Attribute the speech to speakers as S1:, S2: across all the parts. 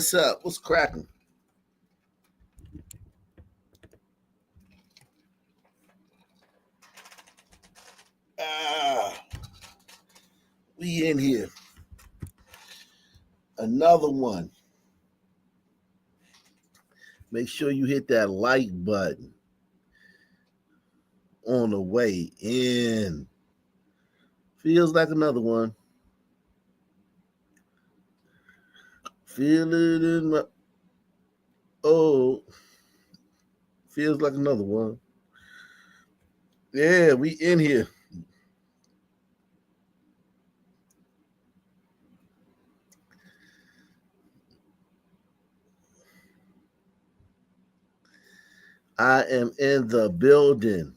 S1: What's up? What's cracking? We in here. Another one. Make sure you hit that like button on the way in. Feels like another one. Feel it in my... Oh. Feels like another one. Yeah, we in here. I am in the building.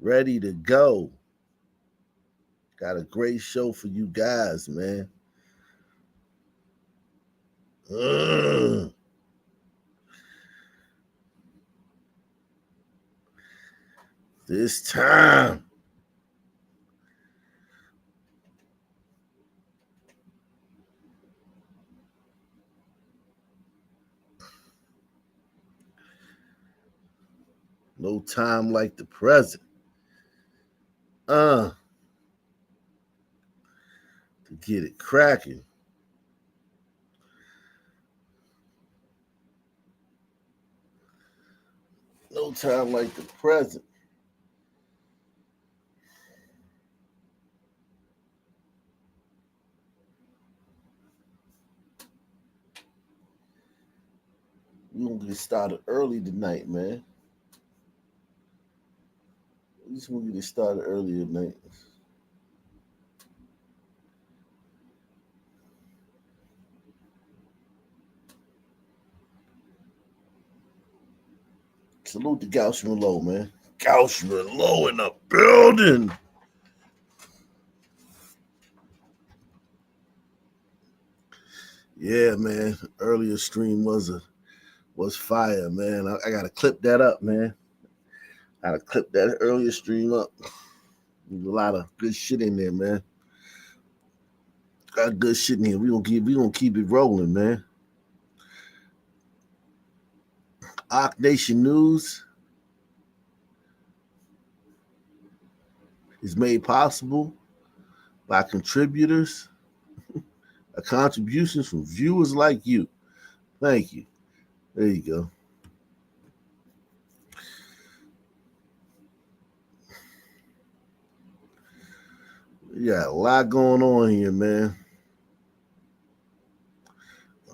S1: Ready to go. Got a great show for you guys, man. This time. No time like the present. To get it cracking. No time like the present. We're going to get started early tonight, man. We just want to get started early tonight. Salute to Gaussian Low, man. Gaussian Low in the building. Yeah, man. Earlier stream was fire, man. I gotta clip that up, man. I gotta clip that earlier stream up. There's a lot of good shit in there, man. Got good shit in here. We gonna keep it rolling, man. Arc Nation News is made possible by contributors, contributions from viewers like you. Thank you. There you go. We got a lot going on here, man.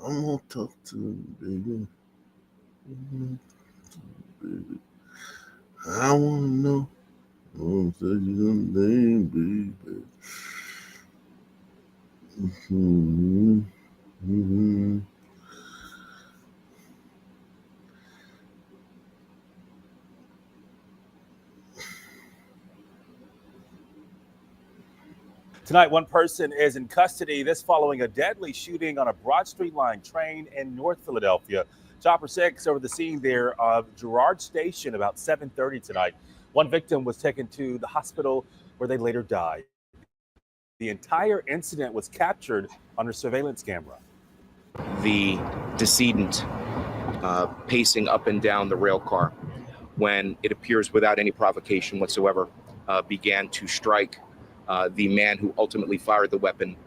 S1: I'm gonna talk to him, baby. I wanna know. Oh, say your name, baby.
S2: Tonight, one person is in custody. This following a deadly shooting on a Broad Street line train in North Philadelphia. Chopper 6 over the scene there of Girard Station about 7:30 tonight. One victim was taken to the hospital where they later died. The entire incident was captured on a surveillance camera.
S3: The decedent pacing up and down the rail car when it appears without any provocation whatsoever began to strike the man who ultimately fired the weapon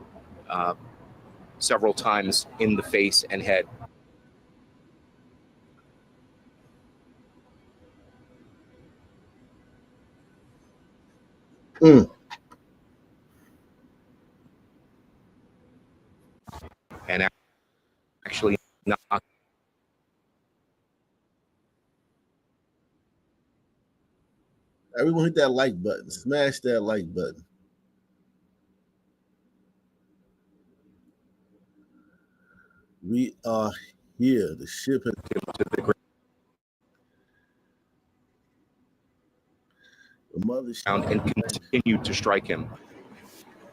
S3: several times in the face and head. And actually not.
S1: Everyone hit that like button. Smash that like button. We are here. The ship has
S3: to the ground.
S1: The mother
S3: And continued to strike him.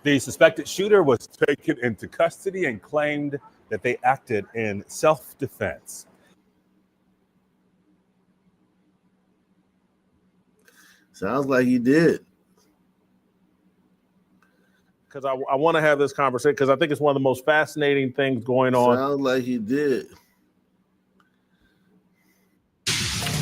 S2: The suspected shooter was taken into custody and claimed that they acted in self-defense.
S1: Sounds like he did.
S4: because I want to have this conversation because I think it's one of the most fascinating things going on.
S1: Sounds like he did.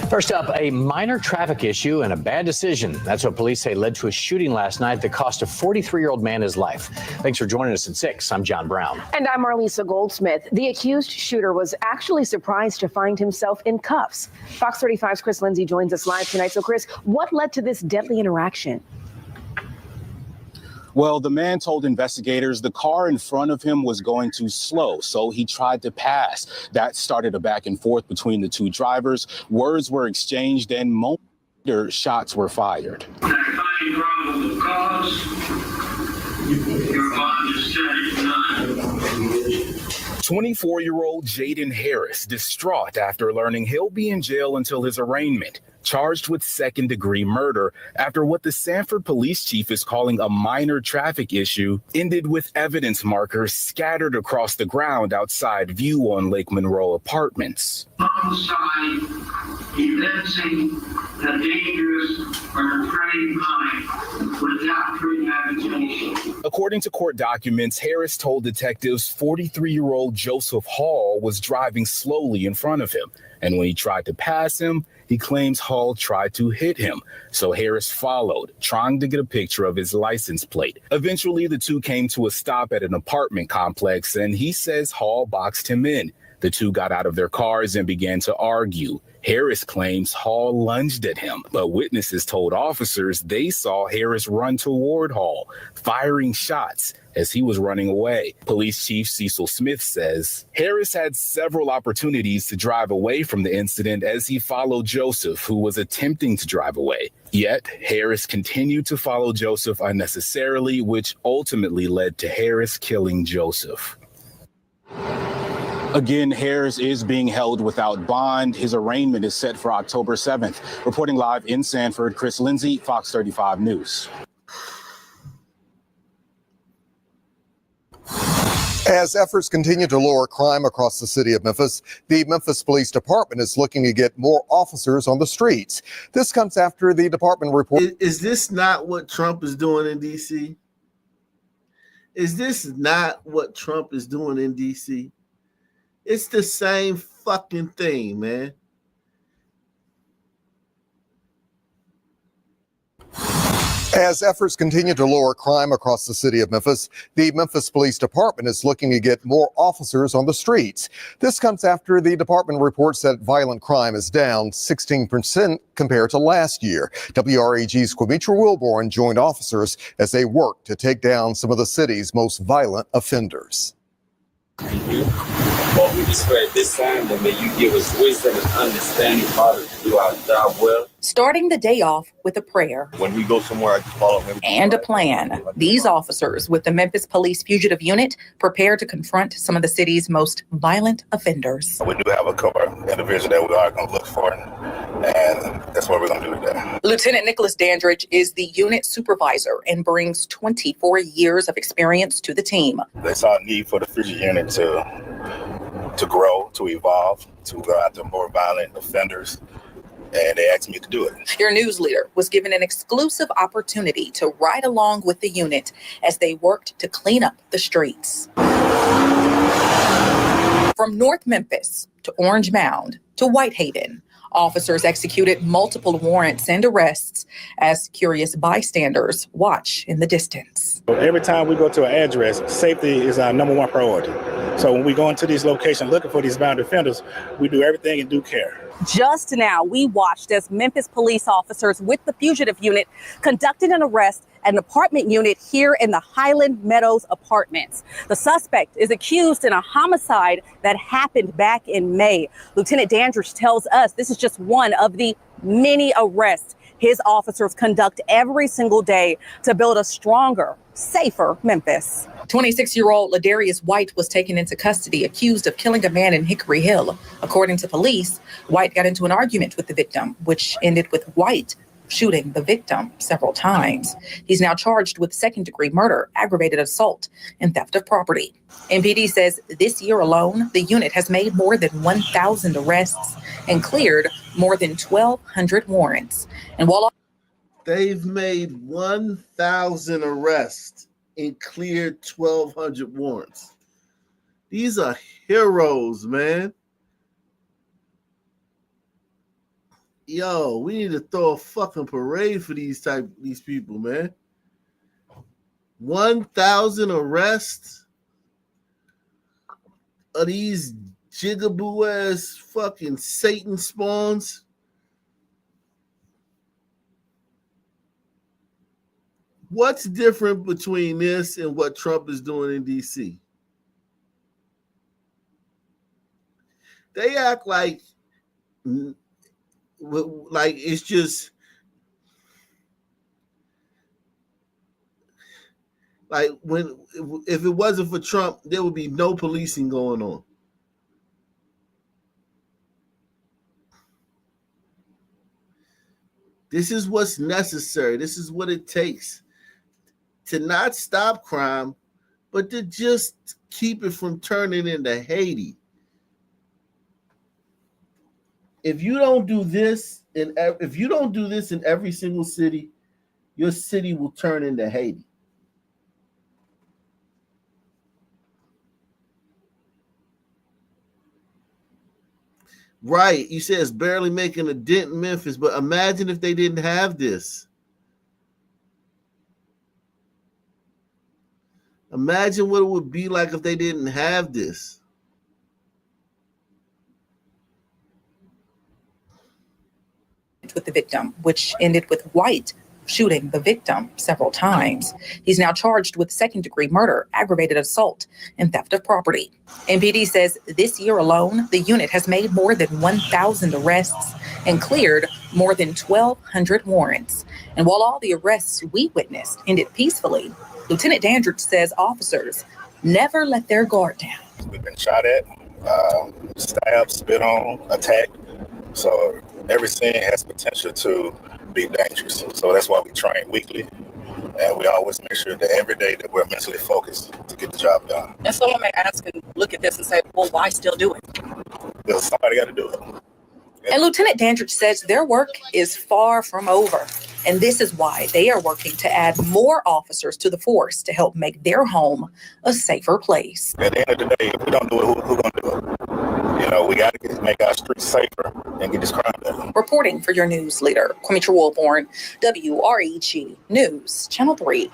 S5: First up, a minor traffic issue and a bad decision. That's what police say led to a shooting last night that cost a 43-year-old man his life. Thanks for joining us at 6. I'm John Brown.
S6: And I'm Marlisa Goldsmith. The accused shooter was actually surprised to find himself in cuffs. Fox 35's Chris Lindsay joins us live tonight. So, Chris, what led to this deadly interaction?
S7: Well, the man told investigators the car in front of him was going too slow, so he tried to pass. That started a back and forth between the two drivers. Words were exchanged, and moments later, shots were fired.
S8: That fine probable cause, your bond is set at 9.
S7: 24-year-old Jaden Harris distraught after learning he'll be in jail until his arraignment, charged with second-degree murder after what the Sanford police chief is calling a minor traffic issue ended with evidence markers scattered across the ground outside view on Lake Monroe Apartments.
S8: Homicide, evincing a dangerous or depraved mind without premeditation.
S7: According to court documents, Harris told detectives 43-year-old Joseph Hall was driving slowly in front of him, and when he tried to pass him, he claims Hall tried to hit him, so Harris followed, trying to get a picture of his license plate. Eventually, the two came to a stop at an apartment complex, and he says Hall boxed him in. The two got out of their cars and began to argue. Harris claims Hall lunged at him, but witnesses told officers they saw Harris run toward Hall, firing shots as he was running away. Police Chief Cecil Smith says Harris had several opportunities to drive away from the incident as he followed Joseph, who was attempting to drive away. Yet, Harris continued to follow Joseph unnecessarily, which ultimately led to Harris killing Joseph. Again, Harris is being held without bond. His arraignment is set for October 7th. Reporting live in Sanford, Chris Lindsay, Fox 35 News.
S9: As efforts continue to lower crime across the city of Memphis, the Memphis Police Department is looking to get more officers on the streets. This comes after the department report.
S1: Is this not what Trump is doing in D.C.? Is this not what Trump is doing in D.C.? It's the same fucking thing, man.
S9: As efforts continue to lower crime across the city of Memphis, the Memphis Police Department is looking to get more officers on the streets. This comes after the department reports that violent crime is down 16% compared to last year. WRAG's Quimitra Wilborn joined officers as they work to take down some of the city's most violent offenders.
S10: Thank you. Lord, we just pray at this time that may you give us wisdom and understanding, Father, to do our job well.
S11: Starting the day off with a prayer.
S12: When we go somewhere, I just follow him.
S11: And a plan. These officers with the Memphis Police Fugitive Unit prepare to confront some of the city's most violent offenders.
S12: We do have a couple of individuals that we are going to look for, and that's what we're going to do today.
S11: Lieutenant Nicholas Dandridge is the unit supervisor and brings 24 years of experience to the team.
S12: They saw a need for the fugitive unit to grow, to evolve, to go after more violent offenders. And they asked me to do it.
S11: Your news leader was given an exclusive opportunity to ride along with the unit as they worked to clean up the streets. From North Memphis to Orange Mound to Whitehaven, officers executed multiple warrants and arrests as curious bystanders watch in the distance.
S13: Every time we go to an address, safety is our number one priority. So when we go into these locations looking for these violent offenders, we do everything in due care.
S14: Just now, we watched as Memphis police officers with the fugitive unit conducted an arrest at an apartment unit here in the Highland Meadows apartments. The suspect is accused in a homicide that happened back in May. Lieutenant Dandridge tells us this is just one of the many arrests his officers conduct every single day to build a stronger, safer Memphis.
S11: 26-year-old Ladarius White was taken into custody accused of killing a man in Hickory Hill. According to police, White got into an argument with the victim, which ended with White shooting the victim several times. He's now charged with second-degree murder, aggravated assault, and theft of property. MPD says this year alone, the unit has made more than 1,000 arrests and cleared more than 1,200 warrants. And while
S1: they've made 1,000 arrests and cleared 1,200 warrants. These are heroes, man. Yo, we need to throw a fucking parade for these people, man. 1,000 arrests of these jigaboo ass fucking Satan spawns. What's different between this and what Trump is doing in DC? They act like it's just like if it wasn't for Trump, there would be no policing going on. This is what's necessary. This is what it takes to not stop crime, but to just keep it from turning into Haiti. If you don't do this in every single city, your city will turn into Haiti. Right. You said it's barely making a dent in Memphis, but imagine if they didn't have this. Imagine what it would be like if they didn't have this.
S11: With the victim, which ended with White shooting the victim several times. He's now charged with second-degree murder, aggravated assault, and theft of property. MPD says this year alone, the unit has made more than 1,000 arrests and cleared more than 1,200 warrants. And while all the arrests we witnessed ended peacefully, Lieutenant Dandridge says officers never let their guard down.
S12: We've been shot at, stabbed, spit on, attacked. So every scene has potential to be dangerous. So that's why we train weekly. And we always make sure that every day that we're mentally focused to get the job done.
S14: And someone may ask and look at this and say, well, why still do it?
S12: Because somebody got to do it.
S11: And Lieutenant Dandridge says their work is far from over. And this is why they are working to add more officers to the force to help make their home a safer place.
S12: At the end of the day, if we don't do it, who's going to do it? You know, we got to make our streets safer and get this crime done.
S11: Reporting for your news leader, Quimitra Wilborn, WREG News, Channel 3.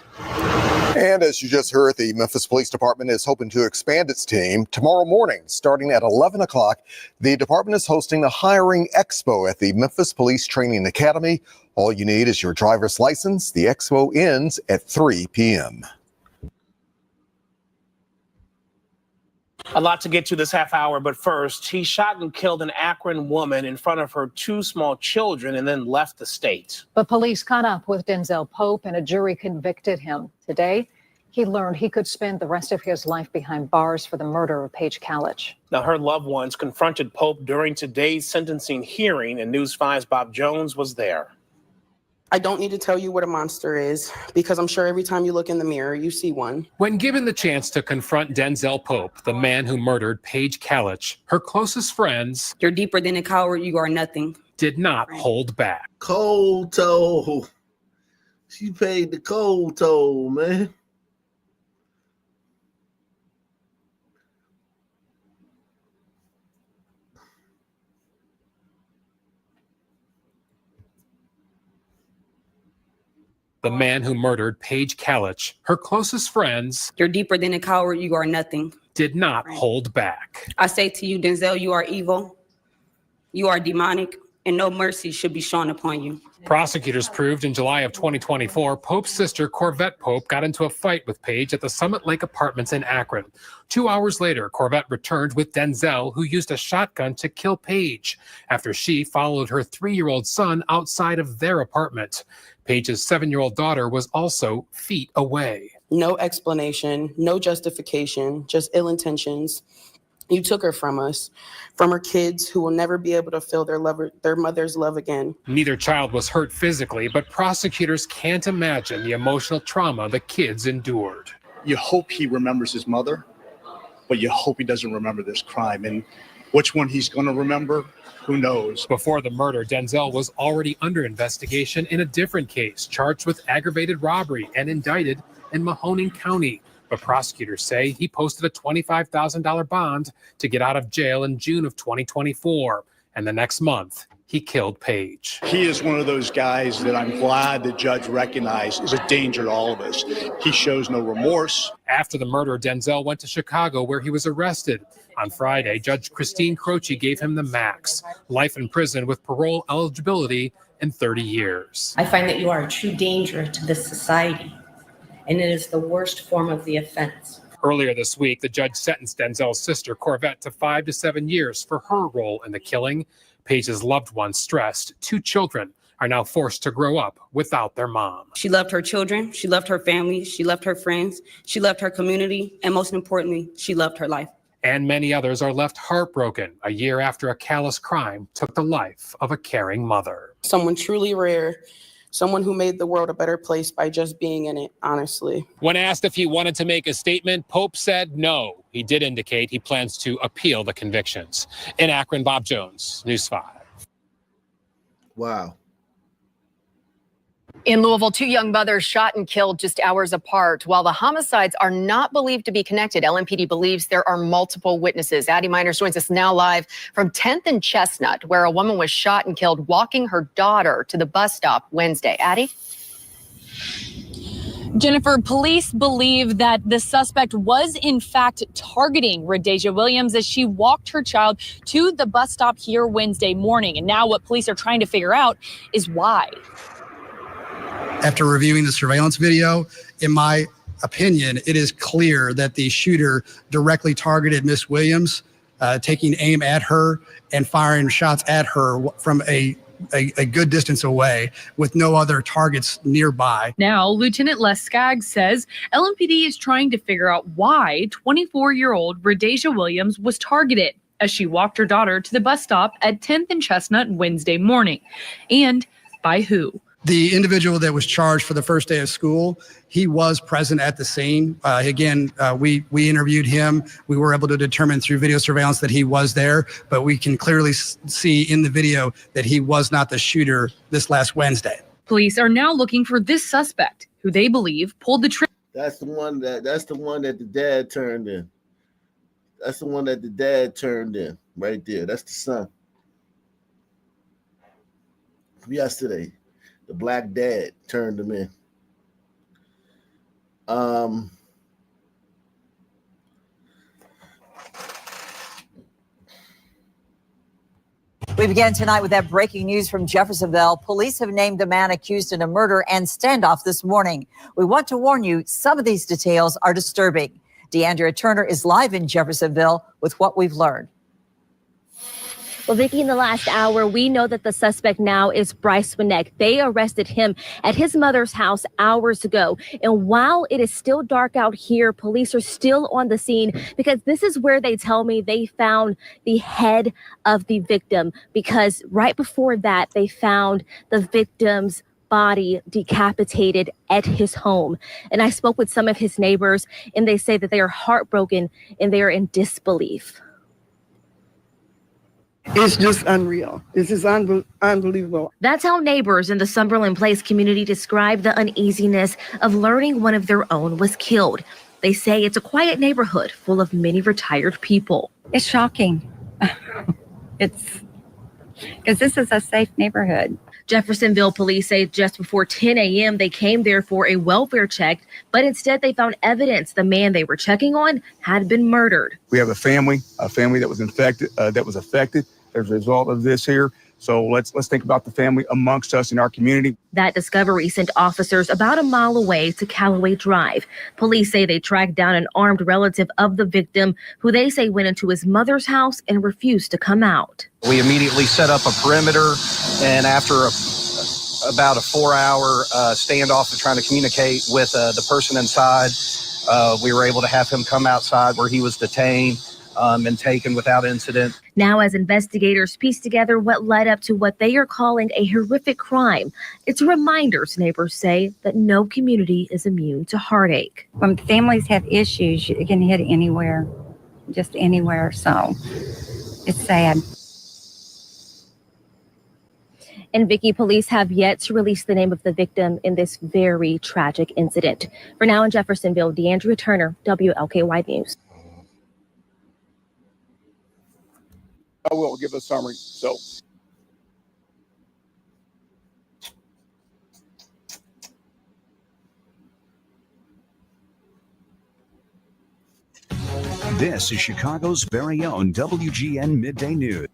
S9: And as you just heard, the Memphis Police Department is hoping to expand its team tomorrow morning. Starting at 11 o'clock, the department is hosting the Hiring Expo at the Memphis Police Training Academy. All you need is your driver's license. The expo ends at 3 p.m.
S4: A lot to get to this half hour, but first, he shot and killed an Akron woman in front of her two small children and then left the state.
S15: But police caught up with Denzel Pope and a jury convicted him. Today, he learned he could spend the rest of his life behind bars for the murder of Paige Kalich.
S4: Now, her loved ones confronted Pope during today's sentencing hearing, and News 5's Bob Jones was there.
S16: I don't need to tell you what a monster is, because I'm sure every time you look in the mirror, you see one.
S17: When given the chance to confront Denzel Pope, the man who murdered Paige Kalich, her closest friends,
S16: You're deeper than a coward, you are nothing,
S17: did not hold back.
S1: Cold toll. She paid the cold toll, man.
S17: The man who murdered Paige Kalich, her closest friends,
S16: You're deeper than a coward, you are nothing.
S17: did not hold back.
S16: I say to you, Denzel, you are evil, you are demonic, and no mercy should be shown upon you.
S17: Prosecutors proved in July of 2024, Pope's sister, Corvette Pope, got into a fight with Paige at the Summit Lake Apartments in Akron. 2 hours later, Corvette returned with Denzel, who used a shotgun to kill Paige after she followed her 3-year-old son outside of their apartment. Paige's 7-year-old daughter was also feet away.
S16: No explanation, no justification, just ill intentions. You took her from us, from her kids who will never be able to feel their mother's love again.
S17: Neither child was hurt physically, but prosecutors can't imagine the emotional trauma the kids endured.
S18: You hope he remembers his mother, but you hope he doesn't remember this crime. And which one he's going to remember, who knows?
S17: Before the murder, Denzel was already under investigation in a different case, charged with aggravated robbery and indicted in Mahoning County. But prosecutors say he posted a $25,000 bond to get out of jail in June of 2024. And the next month, he killed Paige.
S18: He is one of those guys that I'm glad the judge recognized is a danger to all of us. He shows no remorse.
S17: After the murder, Denzel went to Chicago, where he was arrested. On Friday, Judge Christine Croce gave him the max, life in prison with parole eligibility in 30 years.
S19: I find that you are a true danger to this society, and it is the worst form of the offense.
S17: Earlier this week, the judge sentenced Denzel's sister, Corvette, to 5 to 7 years for her role in the killing. Paige's loved ones stressed 2 children are now forced to grow up without their mom.
S16: She loved her children, she loved her family, she loved her friends, she loved her community, and most importantly, she loved her life.
S17: And many others are left heartbroken a year after a callous crime took the life of a caring mother.
S16: Someone truly rare, someone who made the world a better place by just being in it, honestly.
S17: When asked if he wanted to make a statement, Pope said no. He did indicate he plans to appeal the convictions. In Akron, Bob Jones, News 5.
S1: Wow.
S20: In Louisville, 2 young mothers shot and killed just hours apart. While the homicides are not believed to be connected, LMPD believes there are multiple witnesses. Addie Miners joins us now live from 10th and Chestnut, where a woman was shot and killed walking her daughter to the bus stop Wednesday. Addie?
S21: Jennifer, police believe that the suspect was in fact targeting Rhodesia Williams as she walked her child to the bus stop here Wednesday morning. And now what police are trying to figure out is why.
S22: After reviewing the surveillance video, in my opinion, it is clear that the shooter directly targeted Miss Williams, taking aim at her and firing shots at her from a good distance away with no other targets nearby.
S21: Now, Lieutenant Les Skaggs says LMPD is trying to figure out why 24-year-old Rhodesia Williams was targeted as she walked her daughter to the bus stop at 10th and Chestnut Wednesday morning, and by who.
S22: The individual that was charged for the first day of school, he was present at the scene. We interviewed him. We were able to determine through video surveillance that he was there, but we can clearly see in the video that he was not the shooter this last Wednesday.
S21: Police are now looking for this suspect, who they believe pulled the trigger.
S1: That's the one that the dad turned in. That's the one that the dad turned in right there. That's the son. Yesterday. The black dad turned him in.
S23: We began tonight with that breaking news from Jeffersonville. Police have named the man accused in a murder and standoff this morning. We want to warn you, some of these details are disturbing. DeAndrea Turner is live in Jeffersonville with what we've learned.
S24: Well, Vicki, in the last hour, we know that the suspect now is Bryce Winneck. They arrested him at his mother's house hours ago. And while it is still dark out here, police are still on the scene because this is where they tell me they found the head of the victim, because right before that, they found the victim's body decapitated at his home. And I spoke with some of his neighbors, and they say that they are heartbroken and they are in disbelief.
S25: It's just unreal. This is unbelievable.
S24: That's how neighbors in the Summerlin Place community describe the uneasiness of learning one of their own was killed. They say it's a quiet neighborhood full of many retired people.
S26: It's shocking. It's because this is a safe neighborhood.
S24: Jeffersonville police say just before 10 a.m. they came there for a welfare check, but instead they found evidence the man they were checking on had been murdered.
S27: We have a family that was affected as a result of this here. So let's think about the family amongst us in our community.
S24: That discovery sent officers about a mile away to Callaway Drive. Police say they tracked down an armed relative of the victim, who they say went into his mother's house and refused to come out.
S28: We immediately set up a perimeter, and after about a 4-hour standoff of trying to communicate with the person inside, we were able to have him come outside where he was detained and taken without incident.
S24: Now, as investigators piece together what led up to what they are calling a horrific crime, it's reminders, neighbors say, that no community is immune to heartache.
S26: When families have issues, it can hit anywhere, just anywhere. So it's sad.
S24: And Vicky, police have yet to release the name of the victim in this very tragic incident. For now in Jeffersonville, Deandrea Turner, WLKY News.
S27: I will give a summary. So.
S2: This is Chicago's very own WGN Midday News.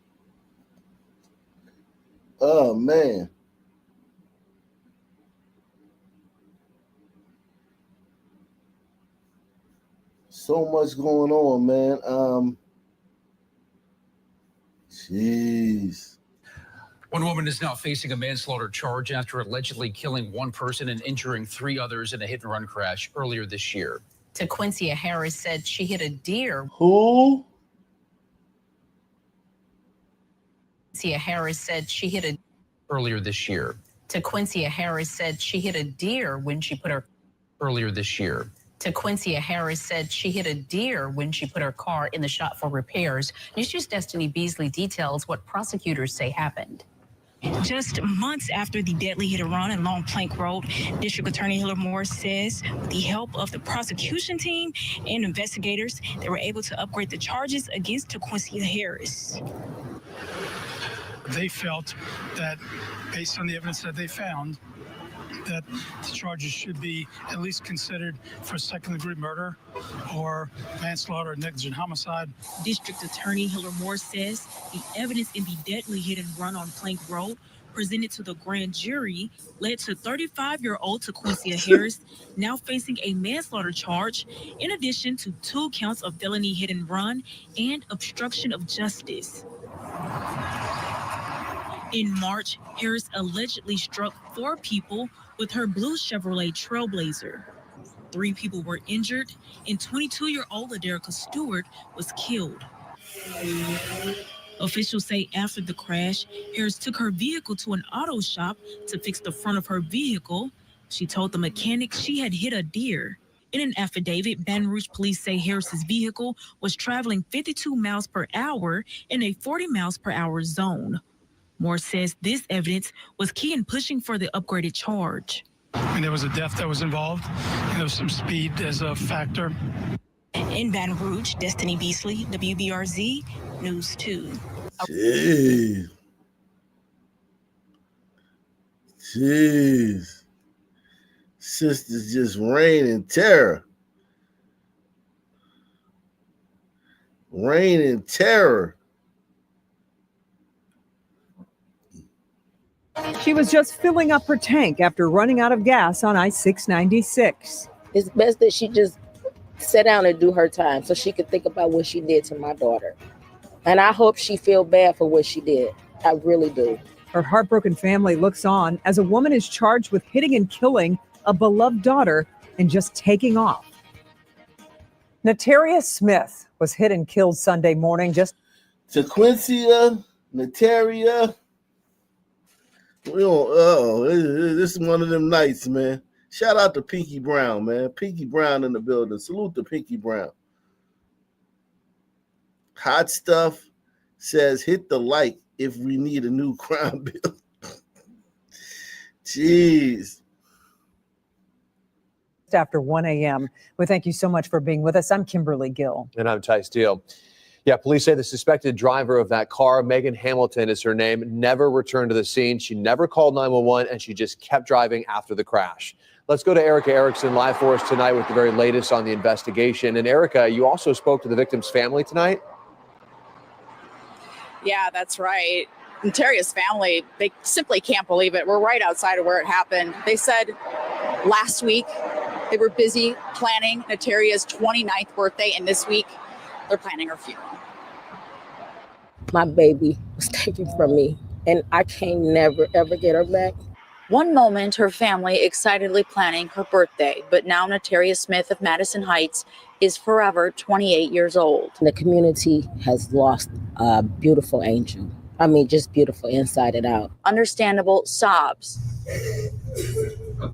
S1: Oh, man. So much going on, man. Jeez.
S3: One woman is now facing a manslaughter charge after allegedly killing one person and injuring 3 others in a hit-and-run crash earlier this year.
S5: Taquincia Harris said she hit a deer.
S1: Who?
S5: Taquincia Harris said she hit a
S3: Earlier this year.
S5: Taquincia Harris said she hit a deer when she put her
S3: Earlier this year.
S5: Taquincia Harris said she hit a deer when she put her car in the shop for repairs. News 2's Destiny Beasley details what prosecutors say happened.
S6: Just months after the deadly hit-and-run in Long Plank Road, District Attorney Hiller Morris says with the help of the prosecution team and investigators, they were able to upgrade the charges against Taquincia Harris.
S7: They felt that, based on the evidence that they found, that the charges should be at least considered for second-degree murder or manslaughter or negligent homicide.
S6: District Attorney Hiller Morris says the evidence in the deadly hit-and-run on Plank Road presented to the grand jury led to 35-year-old Taquincia Harris now facing a manslaughter charge, in addition to 2 counts of felony hit-and-run and obstruction of justice. In March, Harris allegedly struck 4 people with her blue Chevrolet Trailblazer. 3 people were injured, and 22-year-old Laderica Stewart was killed. Officials say after the crash, Harris took her vehicle to an auto shop to fix the front of her vehicle. She told the mechanic she had hit a deer. In an affidavit, Baton Rouge police say Harris's vehicle was traveling 52 miles per hour in a 40 miles per hour zone. Moore says this evidence was key in pushing for the upgraded charge.
S7: And there was a death that was involved, and there was some speed as a factor.
S6: In Baton Rouge, Destiny Beasley, WBRZ, News 2.
S1: Jeez. Jeez. Sisters just reign in terror. Reign in terror.
S8: She was just filling up her tank after running out of gas on I-696.
S10: It's best that she just sit down and do her time so she could think about what she did to my daughter. And I hope she feel bad for what she did. I really do.
S8: Her heartbroken family looks on as a woman is charged with hitting and killing a beloved daughter and just taking off. Nataria Smith was hit and killed Sunday morning.
S1: Taquincia, Nataria. This is one of them nights, man. Shout out to Pinky Brown, man. Pinky Brown in the building. Salute to Pinky Brown. Hot Stuff says, hit the like if we need a new crime bill. Jeez.
S8: After 1 a.m. We thank you so much for being with us. I'm Kimberly Gill.
S13: And I'm Ty Steele. Yeah, police say the suspected driver of that car, Megan Hamilton is her name, never returned to the scene. She never called 911, and she just kept driving after the crash. Let's go to Erica Erickson live for us tonight with the very latest on the investigation. And Erica, you also spoke to the victim's family tonight?
S29: Yeah, that's right. Nataria's family, they simply can't believe it. We're right outside of where it happened. They said last week they were busy planning Nataria's 29th birthday, and this week they're planning her funeral.
S10: My baby was taken from me, and I can't never, ever get her back.
S30: One moment, her family excitedly planning her birthday, but now Nataria Smith of Madison Heights is forever 28 years old.
S10: The community has lost a beautiful angel. I mean, just beautiful inside and out.
S30: Understandable sobs.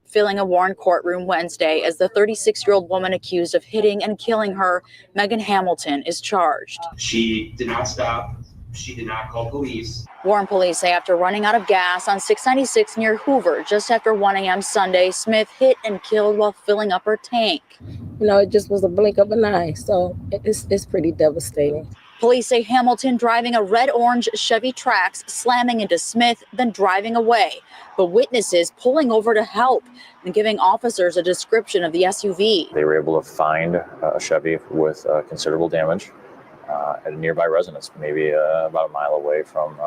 S30: Filling a Warren courtroom Wednesday as the 36-year-old woman accused of hitting and killing her, Megan Hamilton, is charged.
S31: She did not stop
S4: She did not call police.
S30: Warren police say after running out of gas on 696 near Hoover just after 1 a.m. Sunday, Smith hit and killed while filling up her tank.
S10: You know, it just was a blink of an eye, so it's pretty devastating.
S30: Police say Hamilton driving a red-orange Chevy Trax, slamming into Smith, then driving away. But witnesses pulling over to help and giving officers a description of the SUV.
S9: They were able to find a Chevy with considerable damage at a nearby residence, maybe about a mile away from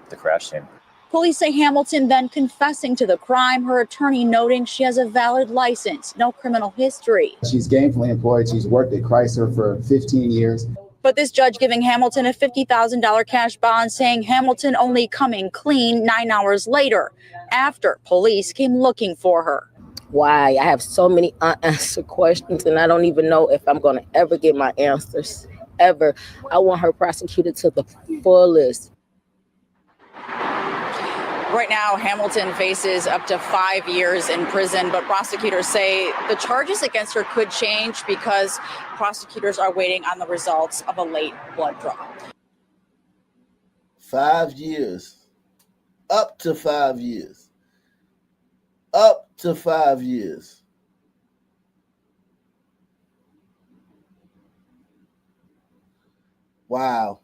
S9: the crash scene.
S30: Police say Hamilton then confessing to the crime, her attorney noting she has a valid license, no criminal history.
S11: She's gainfully employed. She's worked at Chrysler for 15 years.
S30: But this judge giving Hamilton a $50,000 cash bond, saying Hamilton only coming clean 9 hours later, after police came looking for her.
S10: Why? I have so many unanswered questions, and I don't even know if I'm going to ever get my answers, ever. I want her prosecuted to the fullest.
S30: Right now, Hamilton faces up to 5 years in prison, but prosecutors say the charges against her could change because prosecutors are waiting on the results of a late blood draw.
S1: 5 years. Up to 5 years. Up to 5 years. Wow.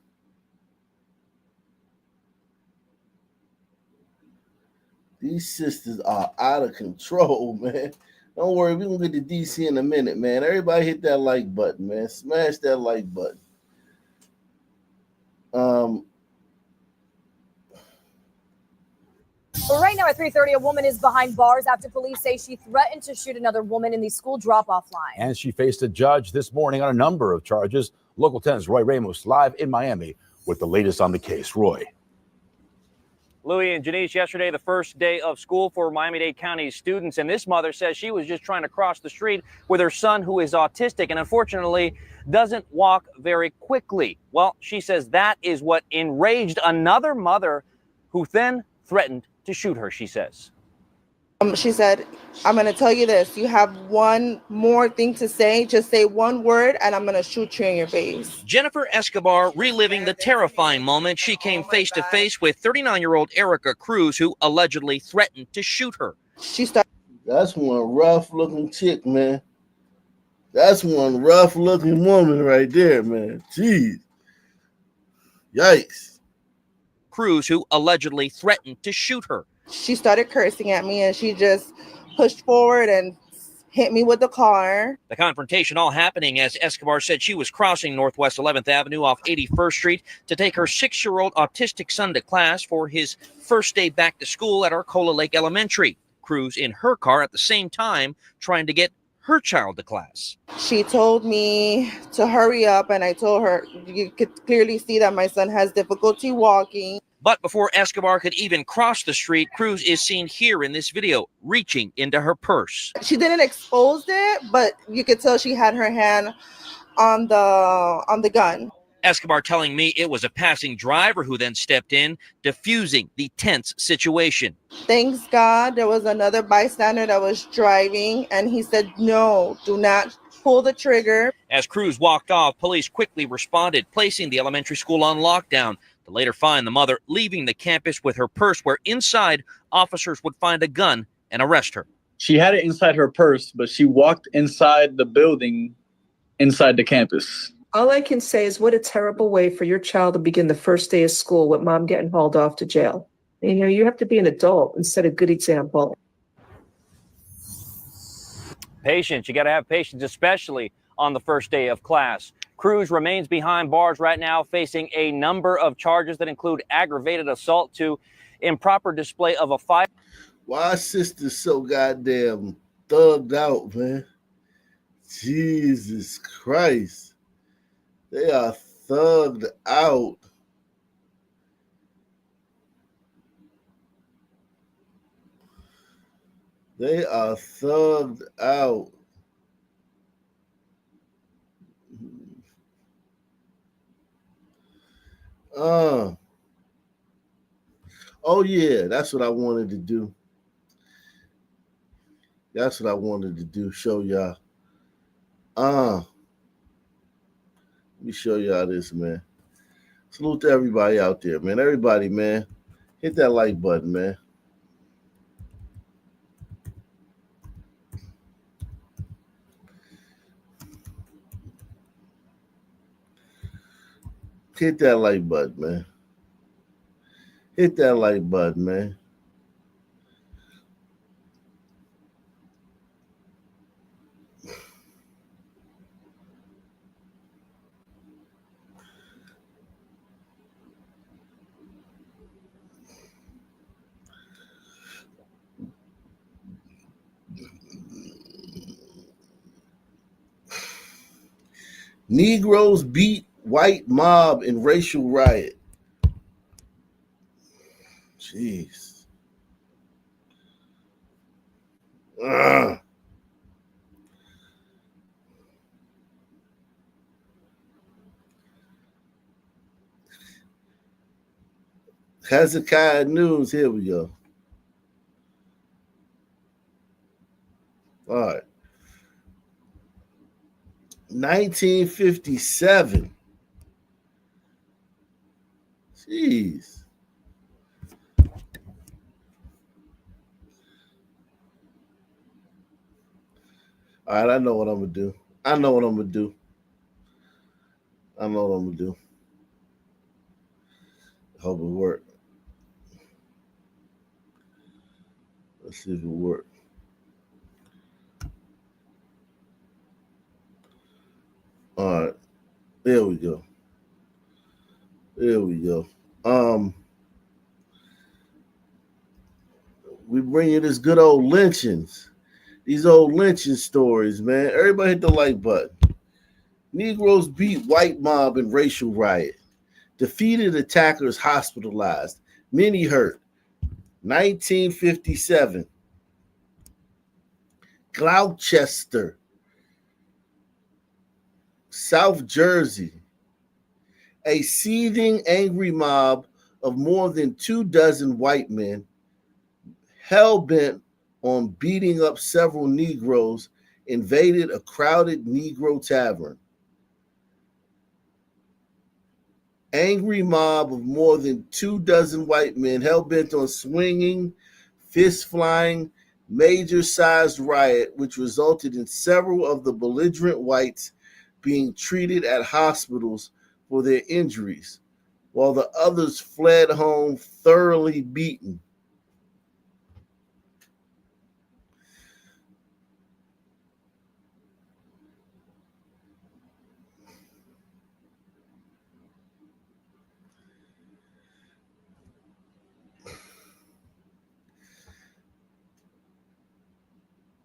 S1: These sisters are out of control, man. Don't worry, we're going to get to DC in a minute, man. Everybody hit that like button, man. Smash that like button.
S12: Well, right now at 3:30, a woman is behind bars after police say she threatened to shoot another woman in the school drop-off line.
S14: And she faced a judge this morning on a number of charges. Local 10's Roy Ramos live in Miami with the latest on the case. Roy.
S15: Louis and Janice, yesterday, the first day of school for Miami-Dade County students. And this mother says she was just trying to cross the street with her son, who is autistic and unfortunately doesn't walk very quickly. Well, she says that is what enraged another mother who then threatened to shoot her, she says.
S16: She said, I'm going to tell you this. You have one more thing to say. Just say one word and I'm going to shoot you in your face.
S15: Jennifer Escobar reliving the terrifying moment she came face to face with 39-year-old Erica Cruz, who allegedly threatened to shoot her.
S1: That's one rough looking chick, man. That's one rough looking woman right there, man. Jeez. Yikes.
S15: Cruz, who allegedly threatened to shoot her.
S16: She started cursing at me and she just pushed forward and hit me with the car.
S15: The confrontation all happening as Escobar said she was crossing Northwest 11th Avenue off 81st Street to take her 6-year-old autistic son to class for his first day back to school at Arcola Lake Elementary. Cruz in her car at the same time trying to get her child to class.
S16: She told me to hurry up and I told her, you could clearly see that my son has difficulty walking.
S15: But before Escobar could even cross the street, Cruz is seen here in this video, reaching into her purse.
S16: She didn't expose it, but you could tell she had her hand on the gun.
S15: Escobar telling me it was a passing driver who then stepped in, diffusing the tense situation.
S16: Thanks God there was another bystander that was driving, and he said, no, do not pull the trigger.
S15: As Cruz walked off, police quickly responded, placing the elementary school on lockdown. To later find the mother leaving the campus with her purse, where inside officers would find a gun and arrest her.
S17: She had it inside her purse, but she walked inside the building, inside the campus.
S18: All I can say is what a terrible way for your child to begin the first day of school with mom getting hauled off to jail. You know, you have to be an adult and set a good example.
S15: Patience. You got to have patience, especially on the first day of class. Cruz remains behind bars right now, facing a number of charges that include aggravated assault to improper display of a fire.
S1: Why sisters so goddamn thugged out, man? Jesus Christ. They are thugged out. They are thugged out. Oh yeah, that's what I wanted to do. That's what I wanted to do, show y'all. Let me show y'all this, man. Salute to everybody out there, man. Everybody, man. Hit that like button, man. Hit that like button, man. Hit that like button, man. Negroes beat white mob in racial riot. Jeez. Ugh. Hezekiah News. Here we go. All right. 1957. Jeez. All right, I know what I'm gonna do. I know what I'm gonna do. I know what I'm gonna do. Hope it works. Let's see if it works. All right, there we go. There we go. We bring you this good old lynchings. These old lynching stories, man. Everybody hit the like button. Negroes beat white mob in racial riot. Defeated attackers hospitalized. Many hurt. 1957. Gloucester, South Jersey. A seething, angry mob of more than 24 white men, hell-bent on beating up several Negroes, invaded a crowded Negro tavern. Angry mob of more than 24 white men, hell-bent on swinging, fist-flying, major-sized riot, which resulted in several of the belligerent whites being treated at hospitals for their injuries, while the others fled home thoroughly beaten.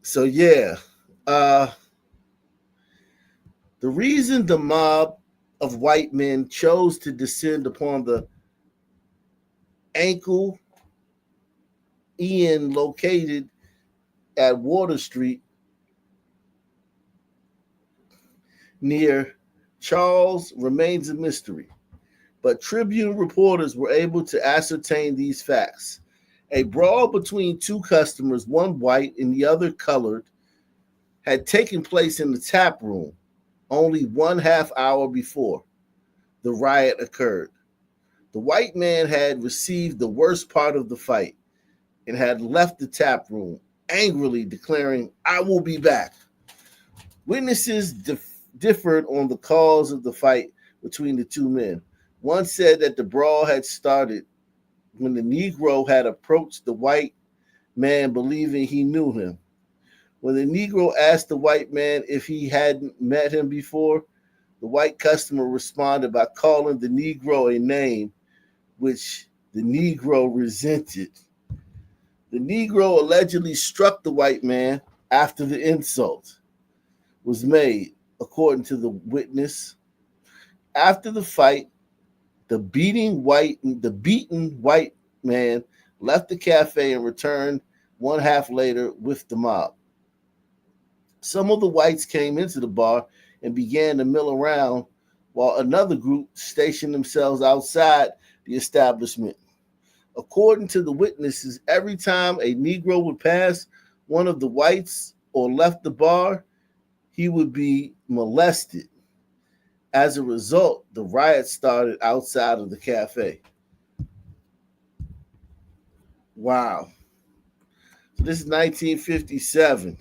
S1: So yeah, the reason the mob of white men chose to descend upon the Ankle Inn located at Water Street near Charles remains a mystery, but Tribune reporters were able to ascertain these facts. A brawl between two customers, one white and the other colored, had taken place in the tap room only 1/2 hour before the riot occurred. The white man had received the worst part of the fight and had left the tap room, angrily declaring, "I will be back." Witnesses differed on the cause of the fight between the two men. One said that the brawl had started when the Negro had approached the white man believing he knew him. When the Negro asked the white man if he hadn't met him before, the white customer responded by calling the Negro a name which the Negro resented. The Negro allegedly struck the white man after the insult was made, according to the witness. After the fight, the beaten white man left the cafe and returned 1/2 later with the mob. Some of the whites came into the bar and began to mill around, while another group stationed themselves outside the establishment. According to the witnesses, every time a Negro would pass one of the whites or left the bar, he would be molested. As a result, the riot started outside of the cafe. Wow. So this is 1957.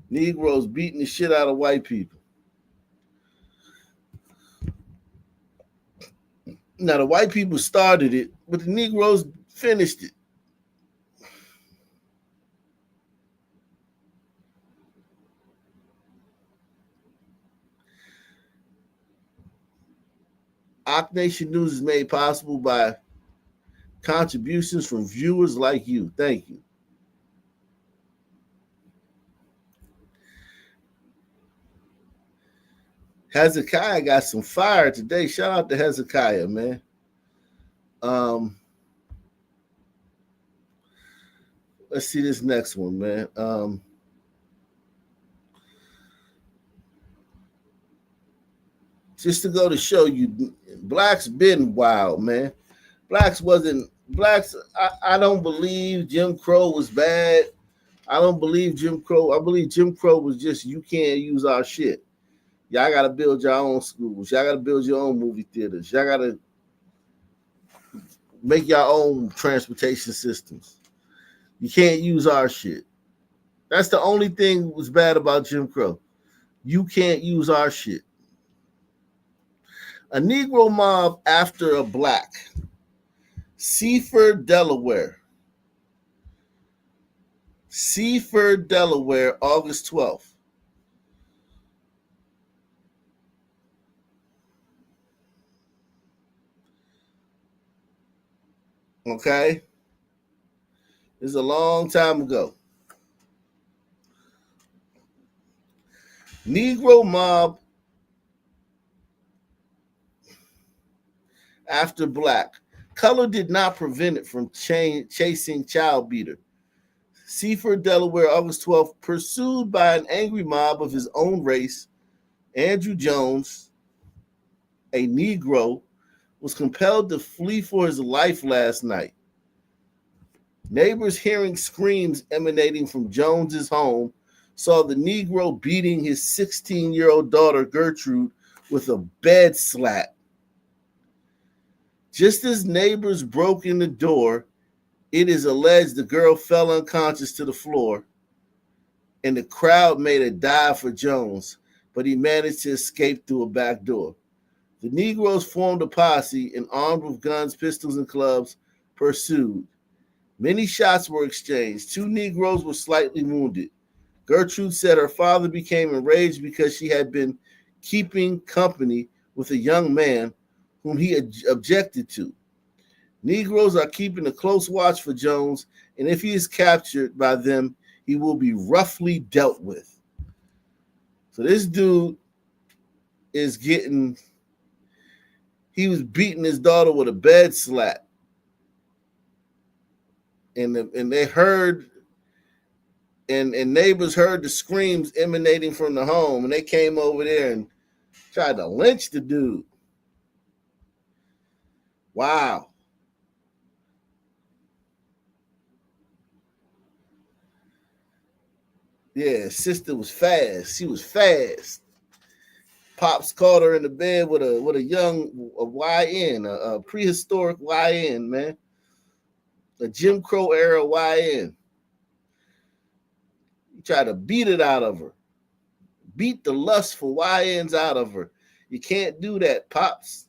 S1: Negroes beating the shit out of white people. Now, the white people started it, but the Negroes finished it. Ock Nation News is made possible by contributions from viewers like you. Thank you. Hezekiah got some fire today. Shout out to Hezekiah, man. Let's see this next one, man. Just to go to show you, blacks been wild, man. Blacks, I don't believe Jim Crow was bad. I don't believe Jim Crow. I believe Jim Crow was just, you can't use our shit. Y'all got to build your own schools. Y'all got to build your own movie theaters. Y'all got to make your own transportation systems. You can't use our shit. That's the only thing that was bad about Jim Crow. You can't use our shit. A Negro mob after a black. Seaford, Delaware. Seaford, Delaware, August 12th. Okay? This is a long time ago. Negro mob after black. Color did not prevent it from chasing child beater. Seaford, Delaware, August 12th, pursued by an angry mob of his own race, Andrew Jones, a Negro, was compelled to flee for his life last night. Neighbors hearing screams emanating from Jones's home saw the Negro beating his 16-year-old daughter, Gertrude, with a bed slat. Just as neighbors broke in the door, it is alleged the girl fell unconscious to the floor, and the crowd made a dive for Jones, but he managed to escape through a back door. The Negroes formed a posse and, armed with guns, pistols, and clubs, pursued. Many shots were exchanged. 2 Negroes were slightly wounded. Gertrude said her father became enraged because she had been keeping company with a young man whom he objected to. Negroes are keeping a close watch for Jones, and if he is captured by them, he will be roughly dealt with. So this dude is he was beating his daughter with a bed slat. And they heard, and neighbors heard the screams emanating from the home, and they came over there and tried to lynch the dude. Wow. Yeah, sister was fast. She was fast. Pops caught her in the bed with a young YN, a prehistoric YN, man. A Jim Crow era YN. He tried to beat it out of her. Beat the lustful YNs out of her. You can't do that, Pops.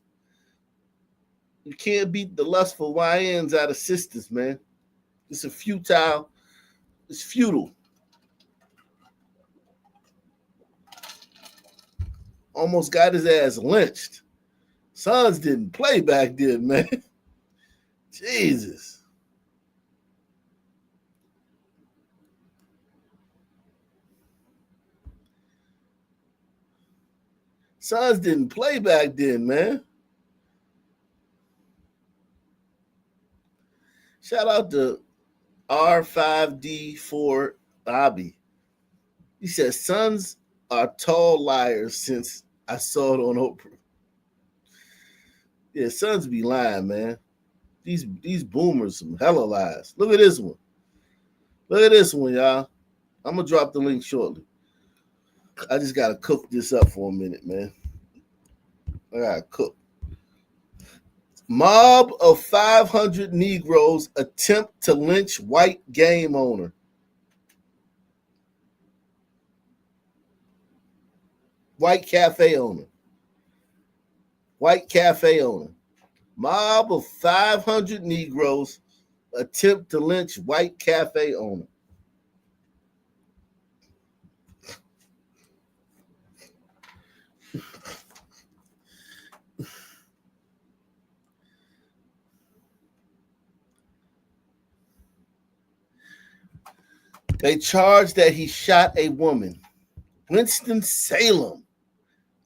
S1: You can't beat the lustful YNs out of sisters, man. It's futile. It's futile. Almost got his ass lynched. Sons didn't play back then, man. Jesus. Sons didn't play back then, man. Shout out to R5D4 Bobby. He says, sons are tall liars since I saw it on Oprah. Yeah, sons be lying, man. These boomers, some hella lies. Look at this one. Look at this one, y'all. I'm going to drop the link shortly. I just got to cook this up for a minute, man. I got cooked. Mob of 500 Negroes attempt to lynch white game owner. White cafe owner. White cafe owner. Mob of 500 Negroes attempt to lynch white cafe owner. They charged that he shot a woman. Winston-Salem.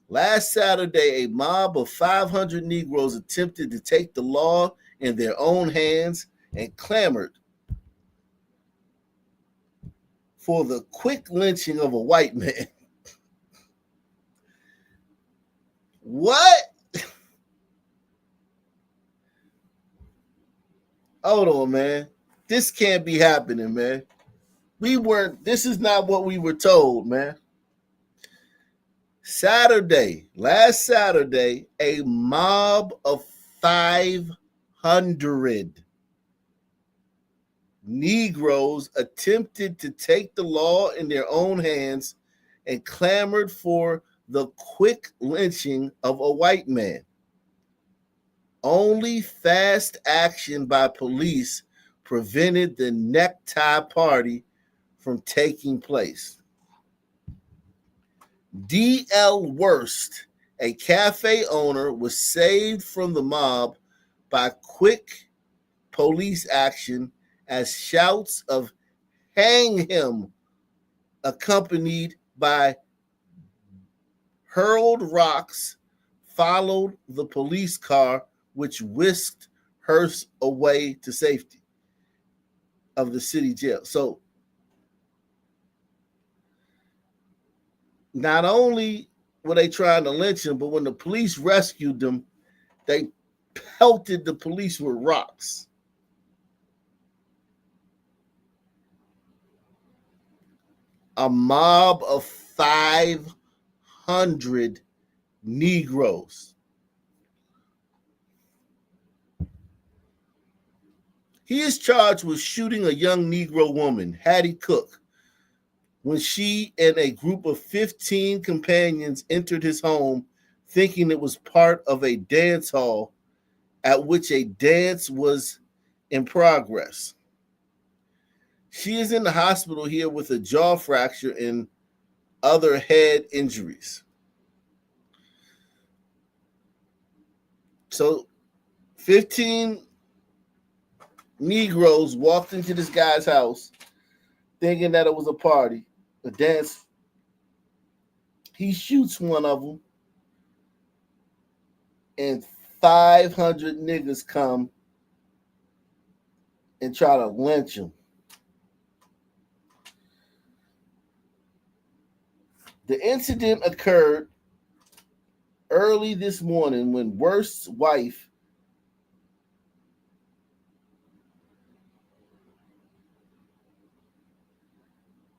S1: Last Saturday, a mob of 500 Negroes attempted to take the law in their own hands and clamored for the quick lynching of a white man. What? Hold on, man. This can't be happening, man. This is not what we were told, man. Last Saturday, a mob of 500 Negroes attempted to take the law in their own hands and clamored for the quick lynching of a white man. Only fast action by police prevented the necktie party from taking place. D.L. Worst, a cafe owner, was saved from the mob by quick police action as shouts of "hang him," accompanied by hurled rocks, followed the police car, which whisked Hearst away to safety of the city jail. So not only were they trying to lynch him, but when the police rescued them, they pelted the police with rocks. A mob of 500 Negroes. He is charged with shooting a young Negro woman, Hattie Cook, when she and a group of 15 companions entered his home thinking it was part of a dance hall at which a dance was in progress. She is in the hospital here with a jaw fracture and other head injuries. So 15 Negroes walked into this guy's house thinking that it was a party, a dance. He shoots one of them, and 500 niggas come and try to lynch him. The incident occurred early this morning when Worst's wife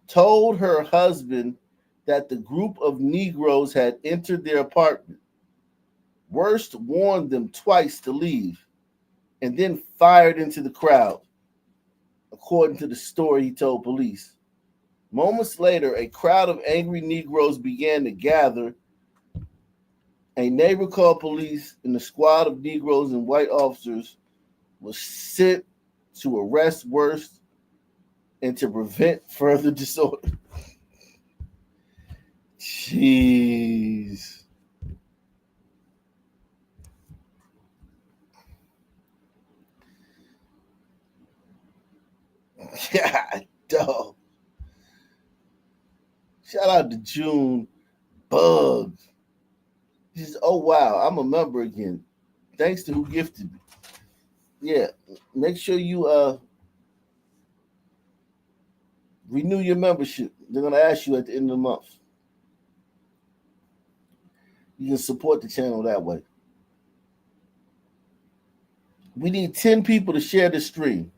S1: told her husband that the group of Negroes had entered their apartment. Worst warned them twice to leave and then fired into the crowd, according to the story he told police. Moments later, a crowd of angry Negroes began to gather. A neighbor called police, and the squad of Negroes and white officers was sent to arrest Worst and to prevent further disorder. Jeez. God, dog. Shout out to June Bug. Just, oh wow, I'm a member again. Thanks to who gifted me. Yeah, make sure you renew your membership. They're gonna ask you at the end of the month. You can support the channel that way. We need 10 people to share this stream.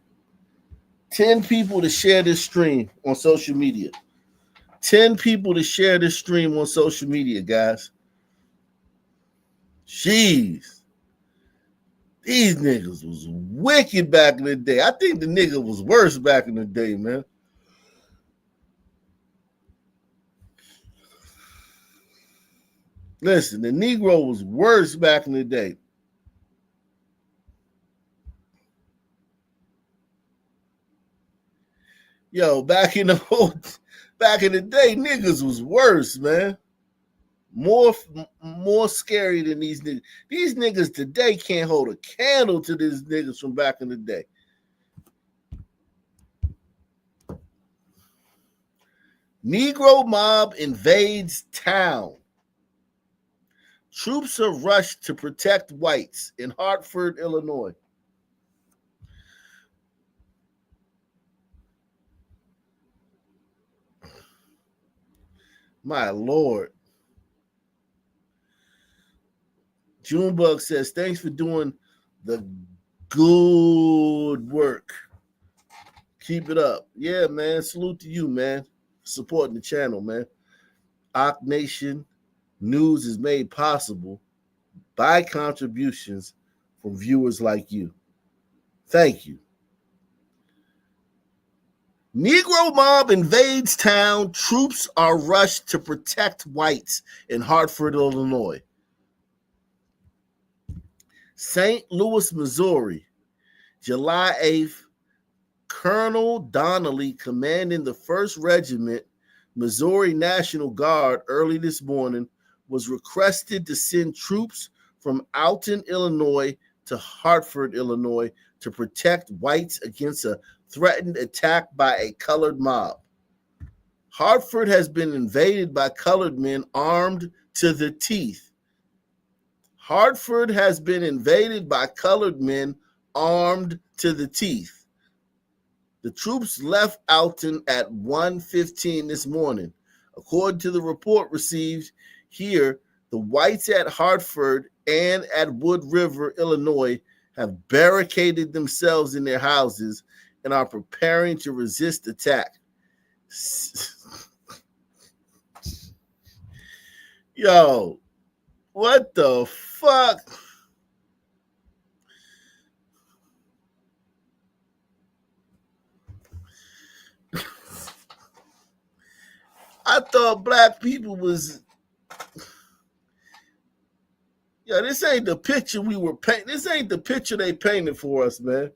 S1: 10 people to share this stream on social media. 10 people to share this stream on social media, guys. Jeez. These niggas was wicked back in the day. I think the nigga was worse back in the day, man. Listen, the Negro was worse back in the day. Yo, back in the day, niggas was worse, man. More scary than these niggas. These niggas today can't hold a candle to these niggas from back in the day. Negro mob invades town. Troops are rushed to protect whites in Hartford, Illinois. My Lord. Junebug says, thanks for doing the good work. Keep it up. Yeah, man. Salute to you, man. Supporting the channel, man. Ock Nation News is made possible by contributions from viewers like you. Thank you. Negro mob invades town. Troops are rushed to protect whites in Hartford, Illinois. St. Louis, Missouri, July 8th, Colonel Donnelly, commanding the 1st Regiment, Missouri National Guard, early this morning, was requested to send troops from Alton, Illinois to Hartford, Illinois to protect whites against a threatened attack by a colored mob. Hartford has been invaded by colored men armed to the teeth. Hartford has been invaded by colored men armed to the teeth. The troops left Alton at 1:15 this morning. According to the report received here, the whites at Hartford and at Wood River, Illinois, have barricaded themselves in their houses and are preparing to resist attack. Yo, what the fuck? I thought black people was... Yo, this ain't the picture we were painting. This ain't the picture they painted for us, man.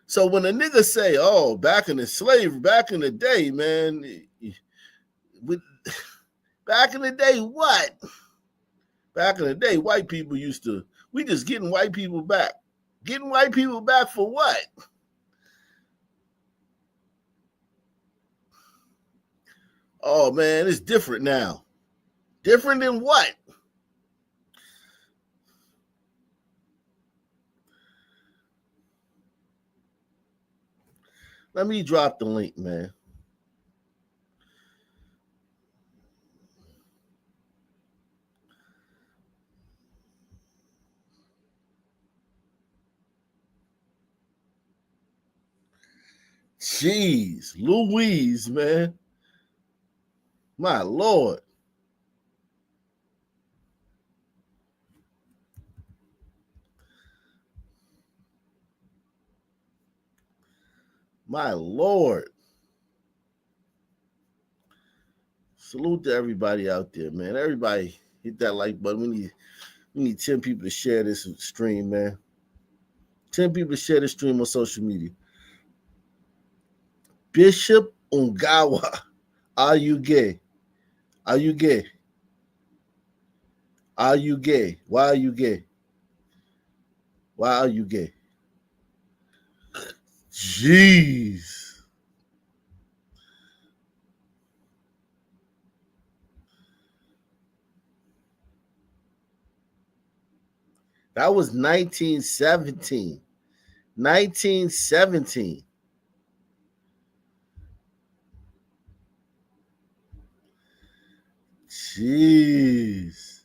S1: So when a nigga say, oh, back in the slavery, back in the day, man, back in the day, what? Back in the day, white people used to, we just getting white people back. Getting white people back for what? Oh, man, it's different now. Different than what? Let me drop the link, man. Jeez, Louise, man. My Lord. My Lord. Salute to everybody out there, man. Everybody hit that like button. We need 10 people to share this stream, man. 10 people to share this stream on social media. Bishop Ungawa, are you gay? Are you gay? Are you gay? Why are you gay? Why are you gay? Jeez. That was 1917. 1917. Jeez.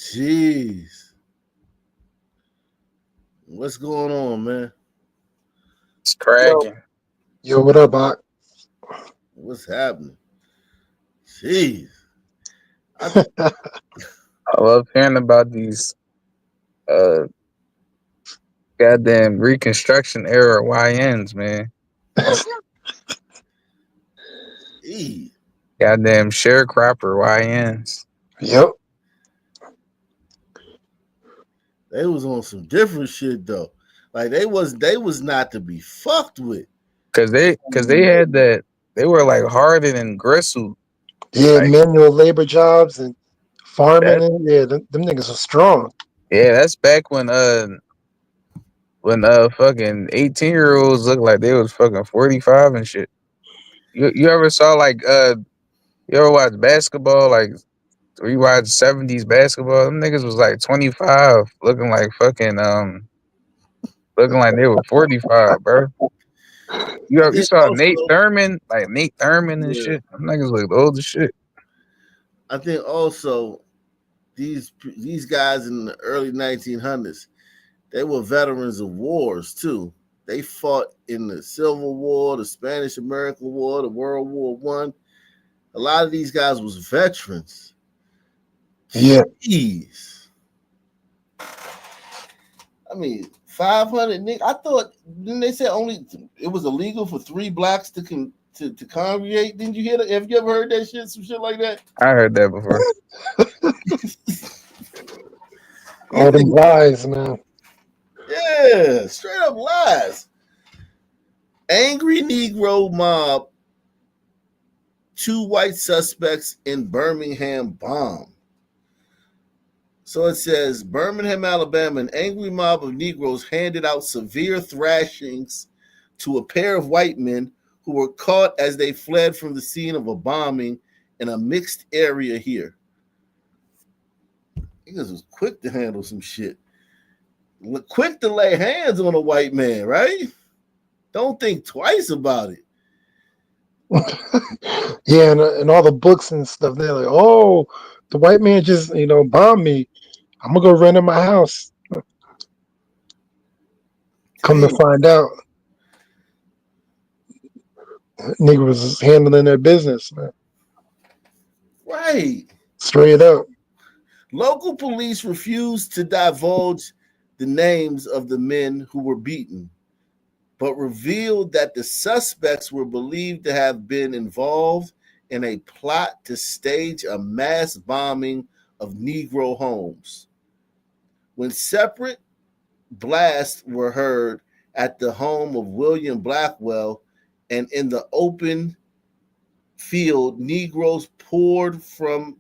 S1: Jeez. What's going on, man?
S4: It's cracking.
S19: Yo, what up, Bach?
S1: What's happening? Jeez.
S4: I love hearing about these goddamn Reconstruction era YNs, man. Goddamn sharecropper YNs.
S19: Yep.
S1: They was on some different shit though. Like they was not to be fucked with.
S4: Cause they had that, they were like hardened and gristle.
S19: Yeah,
S4: Like,
S19: manual labor jobs and farming.
S4: That-
S19: And, yeah, them niggas are strong.
S4: yeah, that's back when fucking 18-year-olds looked like they was fucking 45 and shit. You ever saw like you ever watch basketball, like rewatch 70s basketball? Them niggas was like 25, looking like fucking looking like they were 45, bro. You saw Nate Thurman and
S1: Yeah.
S4: shit. Them niggas look old as shit.
S1: I think also these guys in the early 1900s, they were veterans of wars too. They fought in the Civil War, the Spanish-American War, the World War One. A lot of these guys was veterans.
S19: Yeah.
S1: Jeez. I mean, 500 niggas. I thought, didn't they say only it was illegal for 3 blacks to congregate? Didn't you hear that? Have you ever heard that shit? Some shit like that?
S4: I heard that before.
S19: All them lies, man.
S1: Yeah, straight up lies. Angry Negro mob, 2 white suspects in Birmingham bomb. So it says, Birmingham, Alabama, an angry mob of Negroes handed out severe thrashings to a pair of white men who were caught as they fled from the scene of a bombing in a mixed area here. Niggas was quick to handle some shit. Quick to lay hands on a white man, right? Don't think twice about it.
S19: Yeah, and all the books and stuff. They're like, oh, the white man just bombed me. I'm gonna go run in my house. Come to find out, niggas is handling their business, man.
S1: Right.
S19: Straight up.
S1: Local police refused to divulge the names of the men who were beaten, but revealed that the suspects were believed to have been involved in a plot to stage a mass bombing of Negro homes. When separate blasts were heard at the home of William Blackwell and in the open field, Negroes poured from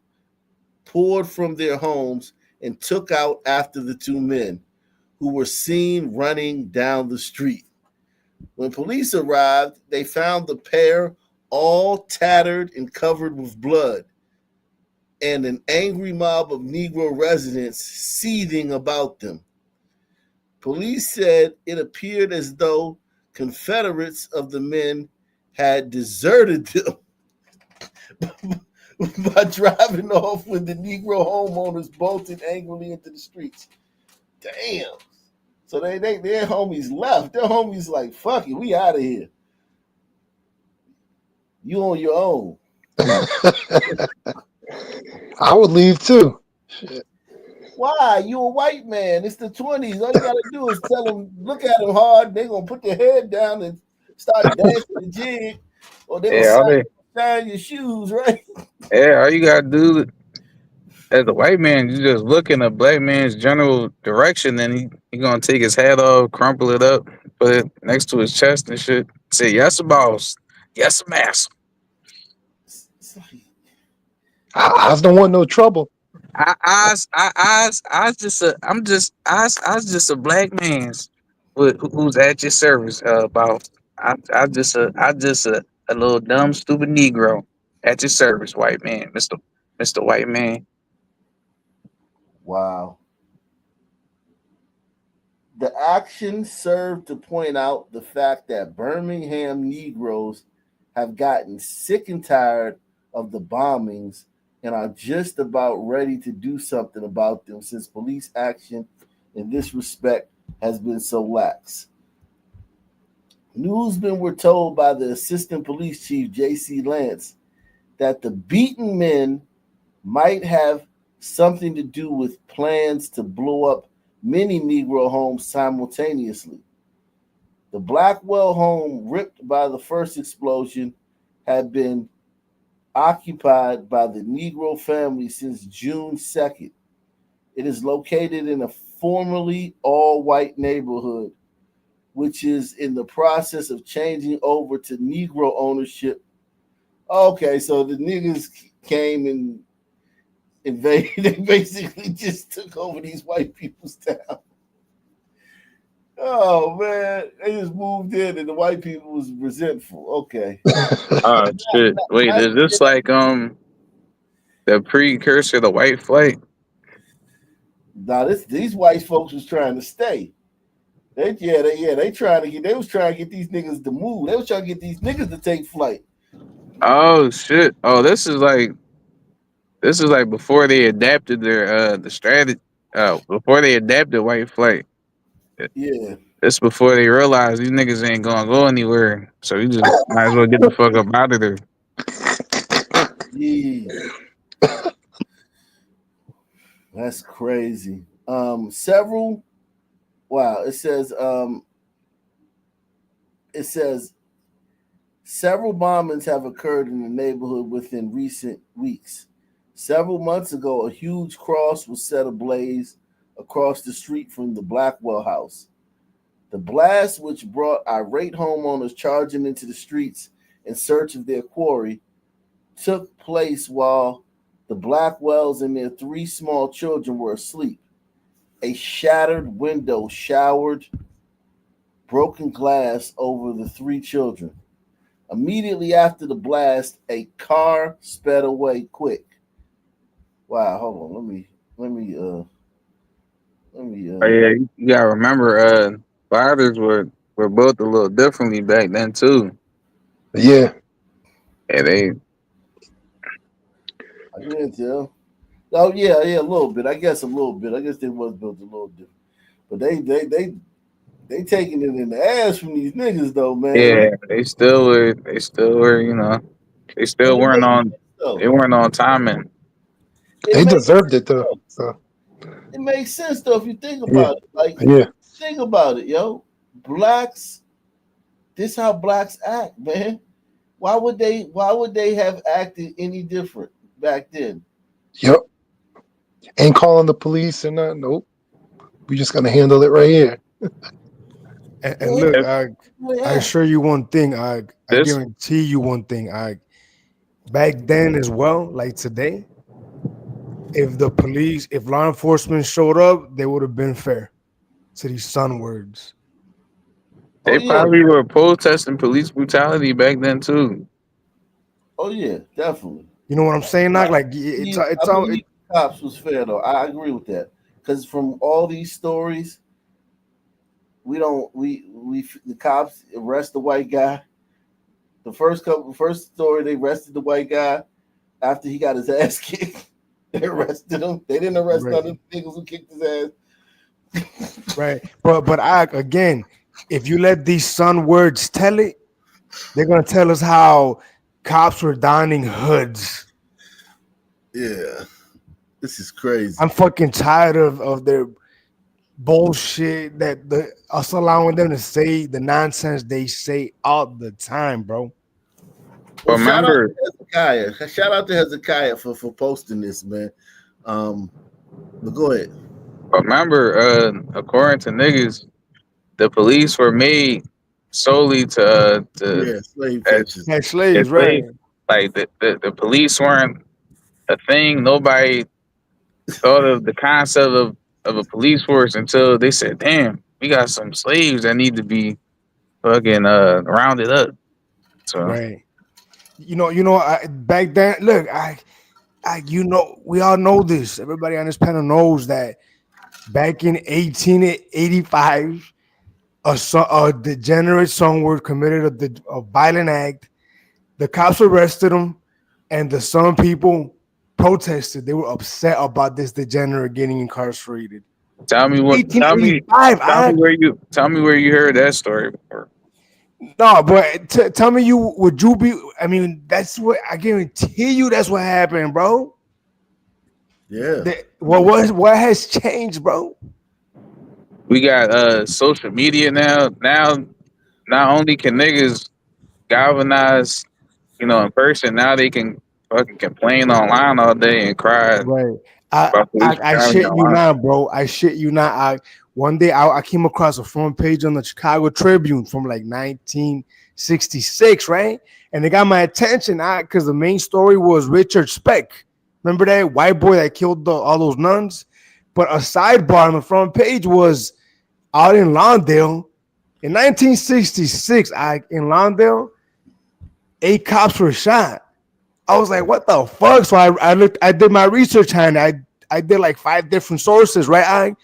S1: their homes and took out after the 2 men, who were seen running down the street. When police arrived, they found the pair all tattered and covered with blood, and an angry mob of Negro residents seething about them. Police said it appeared as though Confederates of the men had deserted them by driving off when the Negro homeowners bolted angrily into the streets. Damn. So their homies left. Their homies like, fuck it, we out of here. You on your own.
S19: I would leave too. Shit.
S1: Why? You a white man. It's the 20s. All you gotta do is tell them, look at them hard. They're gonna put their head down and start dancing the jig. Or they're gonna shine your shoes, right?
S4: Yeah, all you gotta do as a white man, you just look in a black man's general direction, then he gonna take his hat off, crumple it up, put it next to his chest and shit. Say, yes, boss. Yes, master.
S19: I don't want no trouble.
S4: I was just a black man's who's at your service, about I just a little dumb stupid Negro at your service, white man, Mr. White Man.
S1: Wow. The action served to point out the fact that Birmingham Negroes have gotten sick and tired of the bombings and are just about ready to do something about them since police action in this respect has been so lax. Newsmen were told by the assistant police chief, J.C. Lance, that the beaten men might have something to do with plans to blow up many Negro homes simultaneously. The Blackwell home ripped by the first explosion had been occupied by the Negro family since June 2nd. It is located in a formerly all white neighborhood, which is in the process of changing over to Negro ownership. Okay, so the niggas came and invaded and basically just took over these white people's town. Oh man, they just moved in and the white people was resentful. Okay.
S4: Oh shit! Wait, is this like the precursor to white flight?
S1: Now these white folks was trying to stay. They was trying to get these niggas to move. They was trying to get these niggas to take flight.
S4: Oh shit! Oh, this is like before they adapted their the strategy. Before they adapted white flight.
S1: Yeah.
S4: It's before they realized these niggas ain't gonna go anywhere. So you just might as well get the fuck up out of there.
S1: Yeah. That's crazy. Several. Wow. It says several bombings have occurred in the neighborhood within recent weeks. Several months ago, a huge cross was set ablaze across the street from the Blackwell house. The blast, which brought irate homeowners charging into the streets in search of their quarry, took place while the Blackwells and their 3 small children were asleep. A shattered window showered broken glass over the 3 children. Immediately after the blast, a car sped away quick. Wow, hold on. Let me
S4: Oh yeah, you gotta remember, fathers were built a little differently back then too.
S19: Yeah.
S4: Yeah, they
S1: I can't tell. Oh yeah, a little bit. I guess a little bit. I guess they was built a little different. But they taking it in the ass from these niggas though, man.
S4: yeah they still were they
S1: And
S4: still
S1: it
S4: weren't
S1: makes
S4: on
S1: sense though.
S4: they weren't on timing.
S1: It
S19: They
S1: makes
S19: deserved it though.
S1: sense.
S19: So
S1: It makes sense though if you think
S19: yeah.
S1: about it. Like
S19: Yeah.
S1: think about it, yo. Blacks, this how blacks act, man. Why would they have acted any different back then?
S19: Yep. Ain't calling the police or nothing. Nope. We just gonna handle it right here.
S2: And look, I
S1: Yeah.
S2: assure you one thing. I
S4: This
S2: guarantee you one thing. Back then as well, like today, if law enforcement showed up, they would have been fair to these son words.
S1: Oh
S4: they
S1: yeah.
S4: probably were protesting police brutality back then too.
S1: Oh yeah, definitely.
S2: You know what I'm saying?
S1: I
S2: Not like
S1: I
S2: it's all.
S1: believe the cops was fair though. I agree with that. Because from all these stories, we don't we the cops arrest the white guy. First story they arrested the white guy after he got his ass kicked. They arrested him. They didn't arrest none of the niggas who kicked his ass.
S2: Right. But again, if you let these son words tell it, they're gonna tell us how cops were donning hoods.
S1: Yeah. This is crazy.
S2: I'm fucking tired of their bullshit that us allowing them to say the nonsense they say all the time, bro.
S1: Well, shout out
S4: Remember,
S1: to Hezekiah. Shout out to Hezekiah for posting this, man. But go ahead.
S4: according to niggas, the police were made solely to
S1: Yeah, slave
S4: as
S1: catchers.
S2: Like slaves, right?
S4: slave. Like the police weren't a thing. Nobody thought of the concept of a police force until they said, "Damn, we got some slaves that need to be fucking rounded up." So
S2: Right. Back then, look, we all know this. Everybody on this panel knows that back in 1885, a degenerate son were committed a violent act. The cops arrested him, and the son people protested. They were upset about this degenerate getting incarcerated.
S4: Tell me
S2: 1885.
S4: Tell me where you heard that story before.
S2: No, but tell me, would you be? I mean, that's what I guarantee you. That's what happened, bro.
S1: Yeah.
S2: What has changed, bro?
S4: We got social media now. Now, not only can niggas galvanize, in person, now they can fucking complain online all day and cry
S2: Right.
S4: about police
S2: I
S4: brutality
S2: shit you
S4: online.
S2: not, bro. I shit you not. One day I came across a front page on the Chicago Tribune from like 1966, right? And it got my attention because the main story was Richard Speck. Remember that white boy that killed all those nuns? But a sidebar on the front page was out in Lawndale in 1966. In Lawndale, 8 cops were shot. I was like, what the fuck? So I did my research on it. I did like 5 different sources, right?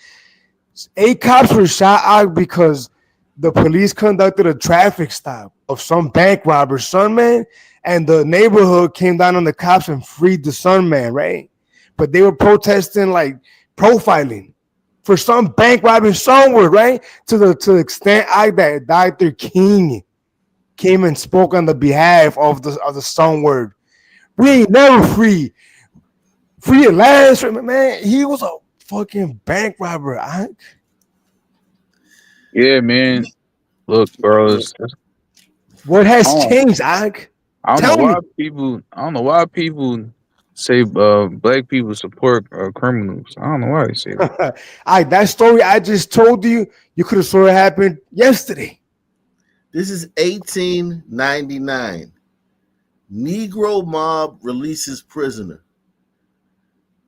S2: 8 cops were shot out because the police conducted a traffic stop of some bank robber, son man, and the neighborhood came down on the cops and freed the son man, right? But they were protesting like profiling for some bank robbing somewhere, right? To the extent that Dr. King came and spoke on the behalf of the son word. We ain't never free at last, man. He was a fucking bank robber.
S4: Yeah, man. Look, bro.
S2: What has changed, Ike?
S4: I don't know why people say black people support criminals. I don't know why they say that.
S2: That story I just told you, you could have sworn it happened yesterday.
S1: This is 1899. Negro mob releases prisoner.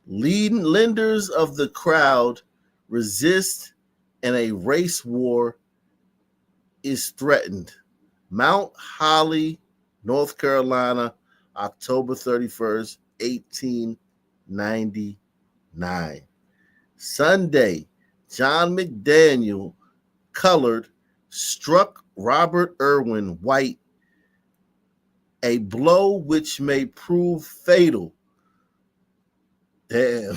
S1: Lenders of the crowd resist, and a race war is threatened. Mount Holly, North Carolina, October 31st, 1899. Sunday, John McDaniel, colored, struck Robert Irwin, white, a blow which may prove fatal. Damn.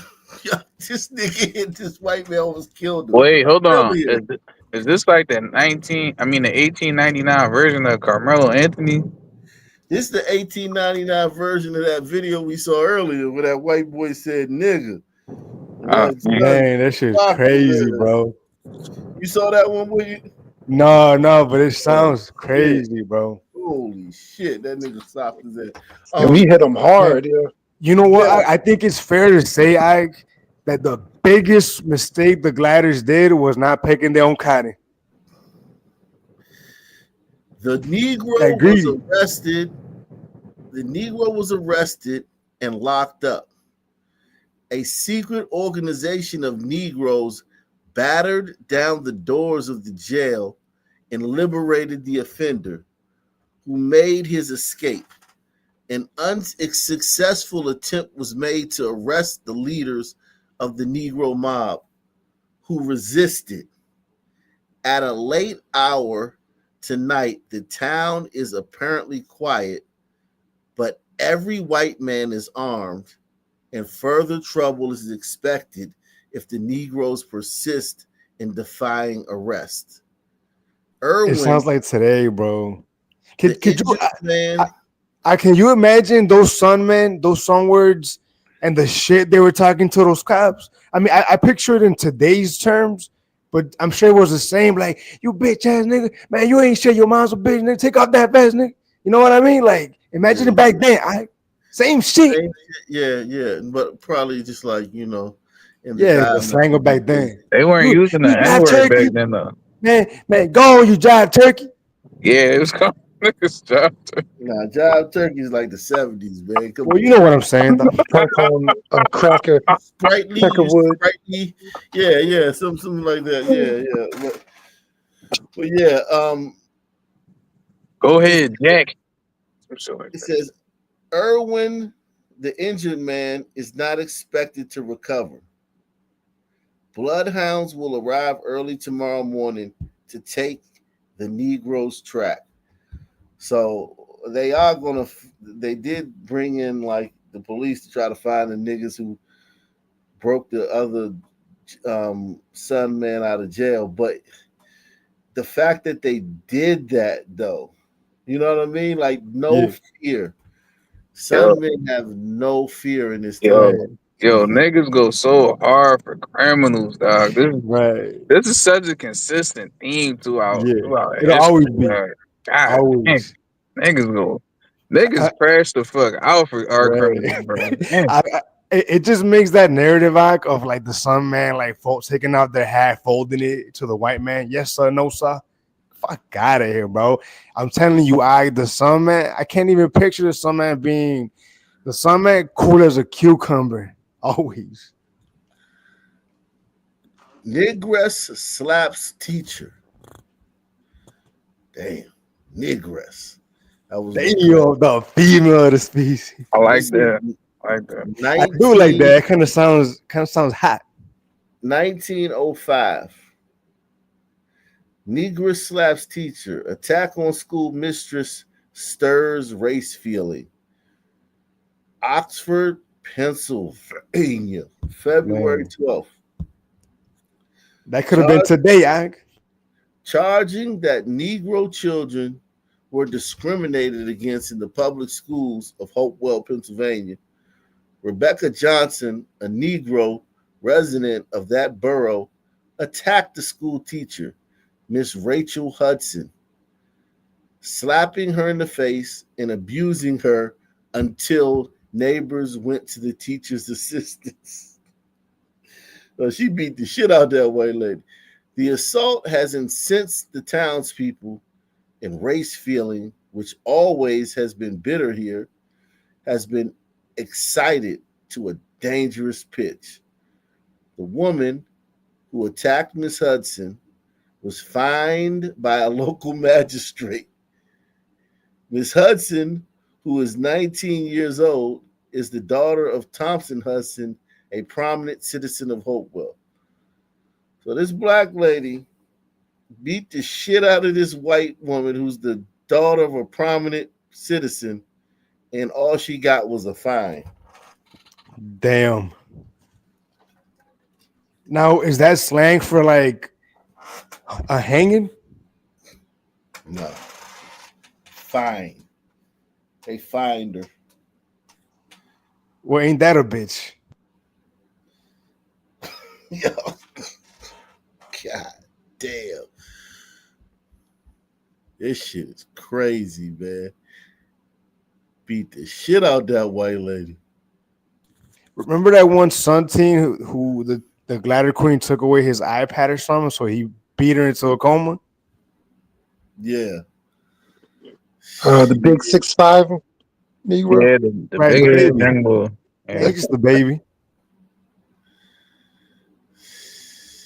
S1: This nigga hit this white man, almost killed him.
S4: Wait, hold on.
S1: Earlier.
S4: Is this like the 1899 version of Carmelo Anthony?
S1: This is the 1899 version of that video we saw earlier where that white boy said nigga.
S2: Man, that shit's crazy, bro.
S1: You saw that one, will you?
S2: No, but it sounds crazy, bro.
S1: Holy shit, that nigga stopped his ass.
S19: We hit him hard, yeah.
S2: You know what? I think it's fair to say, Ike, that the biggest mistake the Gliders did was not picking their own cotton.
S1: The Negro was arrested. The Negro was arrested and locked up. A secret organization of Negroes battered down the doors of the jail and liberated the offender, who made his escape. An unsuccessful attempt was made to arrest the leaders of the Negro mob, who resisted. At a late hour tonight, the town is apparently quiet, but every white man is armed, and further trouble is expected if the Negroes persist in defying arrest. Irwin,
S2: it sounds like today, bro. Can you
S1: man,
S2: imagine those son words and the shit they were talking to those cops? I mean, I picture it in today's terms, but I'm sure it was the same. Like, you bitch ass nigga, man, you ain't shit. Your mom's a bitch, nigga. Take off that vest, nigga. You know what I mean? Like, imagine it back then. Same shit.
S1: Yeah, but probably just like, in the
S2: the slang of back then.
S4: They weren't using the N-word back then, though.
S2: Man, go, you jive turkey.
S4: Yeah, it was called niggas jive turkey.
S1: Nah, jive turkey is like the 70s, man.
S2: Well, you know what I'm saying, though.
S19: Cracker.
S1: Sprightly, sprightly. Yeah, something like that. Yeah. But yeah,
S4: go ahead, Jack.
S1: It says Irwin, the injured man, is not expected to recover. Bloodhounds will arrive early tomorrow morning to take the Negroes' track. So they did bring in like the police to try to find the niggas who broke the other son man out of jail. But the fact that they did that, though, you know what I mean? Like, no
S2: Yeah.
S1: fear.
S4: Yo,
S1: Some men have no fear in this
S4: yo,
S1: time.
S4: yo, niggas go so hard for criminals, dog.
S2: Right.
S4: This is such a consistent theme
S2: Yeah.
S4: throughout
S2: It'll always
S4: history,
S2: be.
S4: dog. God damn,
S2: Always.
S4: niggas go, niggas crash the fuck out for our
S2: Right.
S4: criminals, bro. Damn.
S2: It just makes that narrative arc of like the sun man, like folks taking out their hat, folding it to the white man. Yes, sir, no, sir. Fuck out of here, bro. I'm telling you, the sun man, I can't even picture the sun man being the sun man cool as a cucumber. Always.
S1: Negress slaps teacher. Damn. Negress. That was
S2: The female of the species.
S4: I like
S1: This is
S4: that. I like that.
S2: I do like that. It kind of sounds hot.
S1: 1905. Negress slaps teacher. Attack on school mistress stirs race feeling. Oxford, Pennsylvania, February 12th.
S2: That could have been today, Ag.
S1: Charging that Negro children were discriminated against in the public schools of Hopewell, Pennsylvania. Rebecca Johnson, a Negro resident of that borough, attacked the school teacher, Miss Rachel Hudson, slapping her in the face and abusing her until neighbors went to the teacher's assistance. So she beat the shit out of that white lady. The assault has incensed the townspeople, and race feeling, which always has been bitter here, has been excited to a dangerous pitch. The woman who attacked Miss Hudson was fined by a local magistrate. Miss Hudson, who is 19 years old, is the daughter of Thompson Hudson, a prominent citizen of Hopewell. So this black lady beat the shit out of this white woman who's the daughter of a prominent citizen, and all she got was a fine.
S2: Damn. Now, is that slang for like a hanging?
S1: No. Fine. They fined her.
S2: Well, ain't that a bitch?
S1: Yo. God damn. This shit is crazy, man. Beat the shit out that white lady.
S2: Remember that one Sun teen who the glider queen took away his iPad or something, so he beat her into a coma?
S1: Yeah.
S19: The big 6'5" Negro.
S4: Yeah, the big head young boy.
S2: Yeah, just the baby.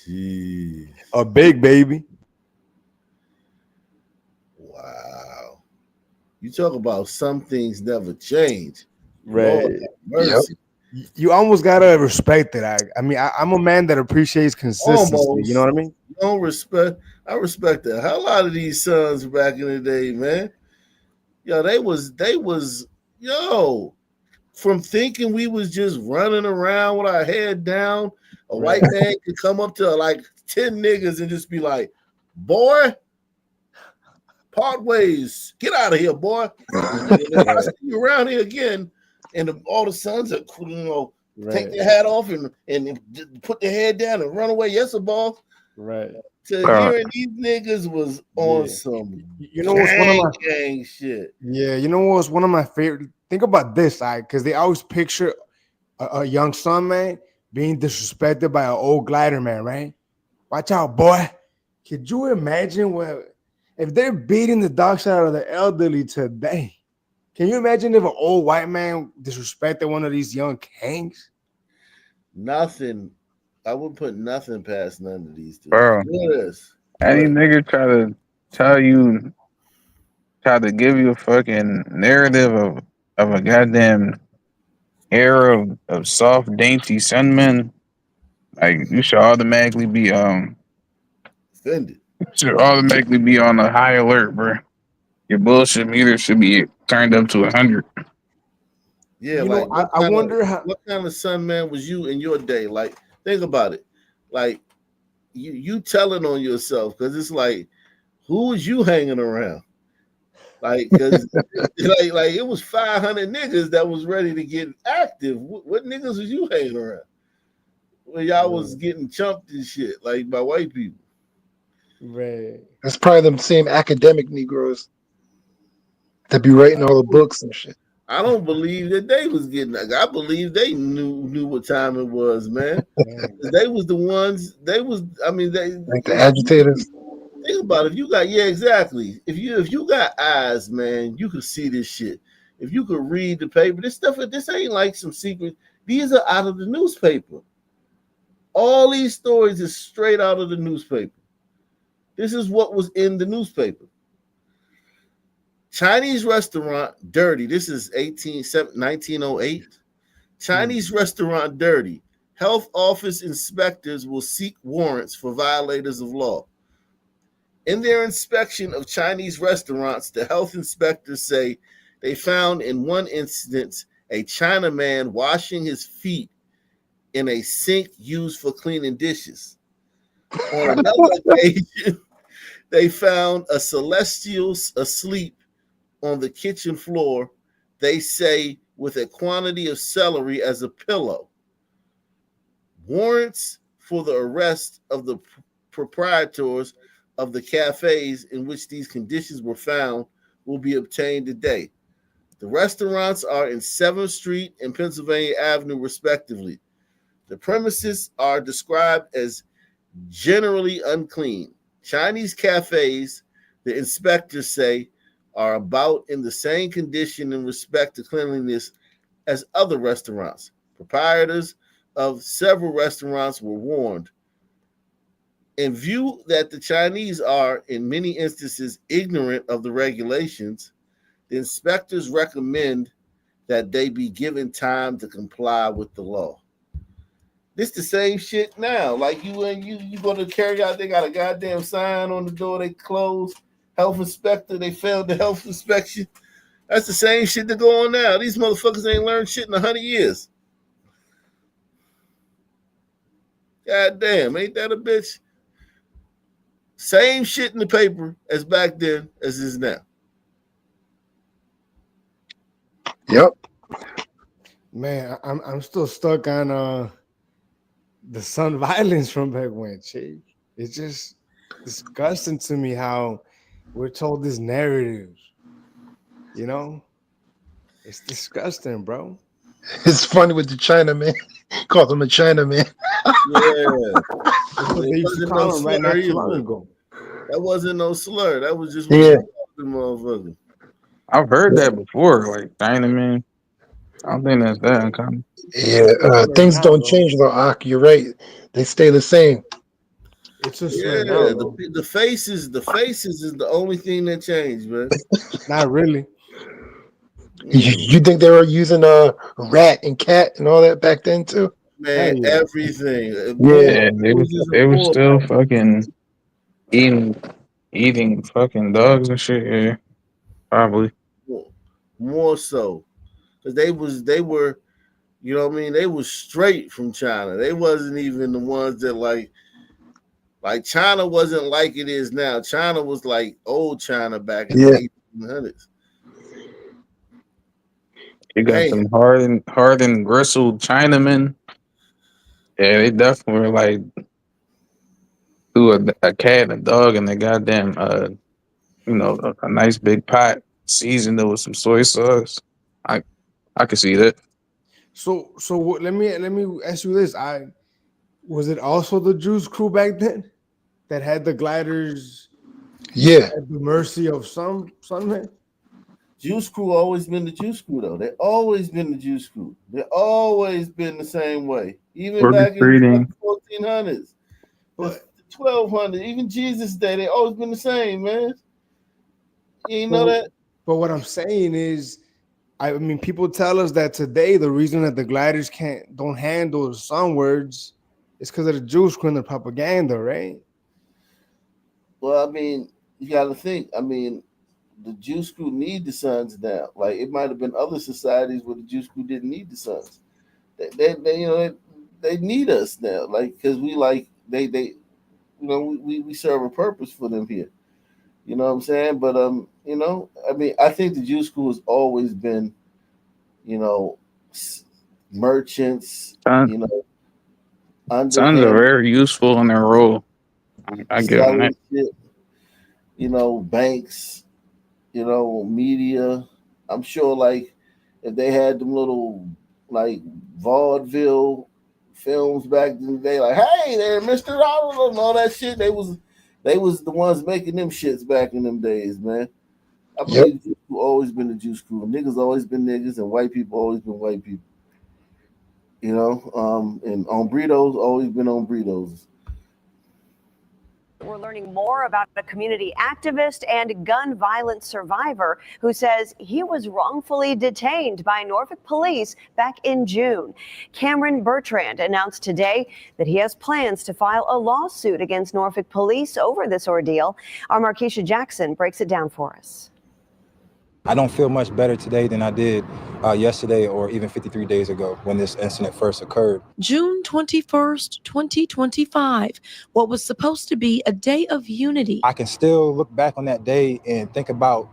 S1: Jeez.
S2: A big baby.
S1: Wow. You talk about some things never change.
S2: Right.
S1: Lord have mercy.
S2: You almost gotta respect it. I mean, I'm a man that appreciates consistency.
S1: Almost.
S2: You know what I mean?
S1: You don't respect. I respect the hell out of these sons back in the day, man. Yo, they was from thinking we was just running around with our head down. A white man could come up to like 10 niggas and just be like, "Boy, part ways. Get out of here, boy. If I see you around here again," and all the sons are, take their hat off and put their head down and run away. Yes, sir, boss.
S2: Right.
S1: To hearing these niggas was on some
S2: you know what's one of my
S1: gang shit.
S2: Yeah, you know what's one of my favorite. Think about this, because they always picture a young son man being disrespected by an old glider man, right? Watch out, boy. Could you imagine if they're beating the dog shit out of the elderly today? Can you imagine if an old white man disrespected one of these young kings?
S1: Nothing. I wouldn't put nothing past none of these dudes.
S4: Bro, any nigga try to give you a fucking narrative of a goddamn era of soft, dainty sunmen, like you should automatically be
S1: offended.
S4: Should automatically be on a high alert, bro. Your bullshit meter should be turned up to 100.
S1: Yeah,
S2: You
S1: like
S2: know, I wonder how.
S1: what kind of son man was you in your day? Like, think about it. Like, you telling on yourself because it's like, who was you hanging around? Like, because like it was 500 niggas that was ready to get active. What niggas was you hanging around? When y'all was getting chumped and shit, like by white people.
S2: Right.
S19: That's probably them same academic Negroes that be writing all the books and shit.
S1: I don't believe that they was getting. Like, I believe they knew what time it was, man. They was the ones. They was. I mean, they
S19: Like the agitators.
S1: think about it, if you got exactly. If you got eyes, man, you could see this shit. If you could read the paper, this ain't like some secret. These are out of the newspaper. All these stories is straight out of the newspaper. This is what was in the newspaper. Chinese restaurant dirty. This is 1908. Chinese restaurant dirty. Health office inspectors will seek warrants for violators of law. In their inspection of Chinese restaurants, the health inspectors say they found in one instance a Chinaman washing his feet in a sink used for cleaning dishes. On another occasion, they found a celestial asleep on the kitchen floor, they say, with a quantity of celery as a pillow. Warrants for the arrest of the proprietors of the cafes in which these conditions were found will be obtained today. The restaurants are in 7th Street and Pennsylvania Avenue, respectively. The premises are described as generally unclean. Chinese cafes, the inspectors say, are about in the same condition in respect to cleanliness as other restaurants. Proprietors of several restaurants were warned. In view that the Chinese are, in many instances, ignorant of the regulations, the inspectors recommend that they be given time to comply with the law. This the same shit now. Like you go to carry out, they got a goddamn sign on the door, they closed. Health inspector, they failed the health inspection. That's the same shit that go on now. These motherfuckers ain't learned shit in 100 years. God damn, ain't that a bitch? Same shit in the paper as back then as is now.
S19: Yep.
S2: Man, I'm still stuck on the Sun violence from back when, Chief. It's just disgusting to me how we're told this narrative. You know, it's disgusting, bro.
S19: It's funny with the Chinaman. Calls him a Chinaman.
S1: Yeah.
S2: That's what they used to call him right not too long ago.
S1: That wasn't no slur. That was just
S19: Yeah.
S1: what you called the motherfucker.
S4: I've heard that before, like Chinaman. I don't think that's that uncommon.
S19: Yeah, things don't change though, Ak. You're right. They stay the same.
S2: It's a
S1: Yeah,
S2: slur now, though.
S1: the faces is the only thing that changed, man.
S2: Not really.
S19: You think they were using rat and cat and all that back then too?
S1: Man,
S2: yeah.
S1: everything.
S4: Yeah, they was still fucking eating fucking dogs and shit. Yeah, probably.
S1: More so, because they were, you know what I mean. They was straight from China. They wasn't even the ones that like China wasn't like it is now. China was like old China back in the 1800s.
S4: You got them hardened bristled Chinamen. Yeah, they definitely were like threw a cat and a dog in the goddamn a nice big pot, seasoned it with some soy sauce. I could see that.
S2: So let me ask you this. Was it also the Juice Crew back then that had the gliders
S19: Yeah.
S2: at the mercy of some man?
S1: Juice Crew always been the Juice Crew though. They always been the Juice Crew. They always been the same way. Even back in the 1400s, the 1200s, even Jesus' day, they always been the same, man. You ain't know that?
S2: But what I'm saying is, I mean, people tell us that today the reason that the gliders don't handle some words is because of the Juice Crew and the propaganda, right?
S1: Well, I mean, you got to think. I mean, the Jew school need the sons now. Like it might have been other societies where the Jew school didn't need the sons. They you know they need us now. Like because we like they you know we serve a purpose for them here. You know what I'm saying? But you know, I mean, I think the Jew school has always been, you know, merchants,
S4: Sons,
S1: you know,
S4: sons are
S1: underhand
S4: very useful in their role. I give them that.
S1: selling shit, you know, banks, you know, media. I'm sure, like, if they had them little, like, vaudeville films back in the day, like, hey there, Mr. Donald, and all that shit, they was the ones making them shits back in them days, man. I
S19: Yep.
S1: believe Jews have always been the Jew school. Niggas always been niggas, and white people always been white people. You know, and hombredos always been hombredos.
S3: We're learning more about a community activist and gun violence survivor who says he was wrongfully detained by Norfolk police back in June. Cameron Bertrand announced today that he has plans to file a lawsuit against Norfolk police over this ordeal. Our Markeisha Jackson breaks it down for us.
S20: I don't feel much better today than I did yesterday or even 53 days ago when this incident first occurred.
S21: June 21st, 2025, what was supposed to be a day of unity.
S20: I can still look back on that day and think about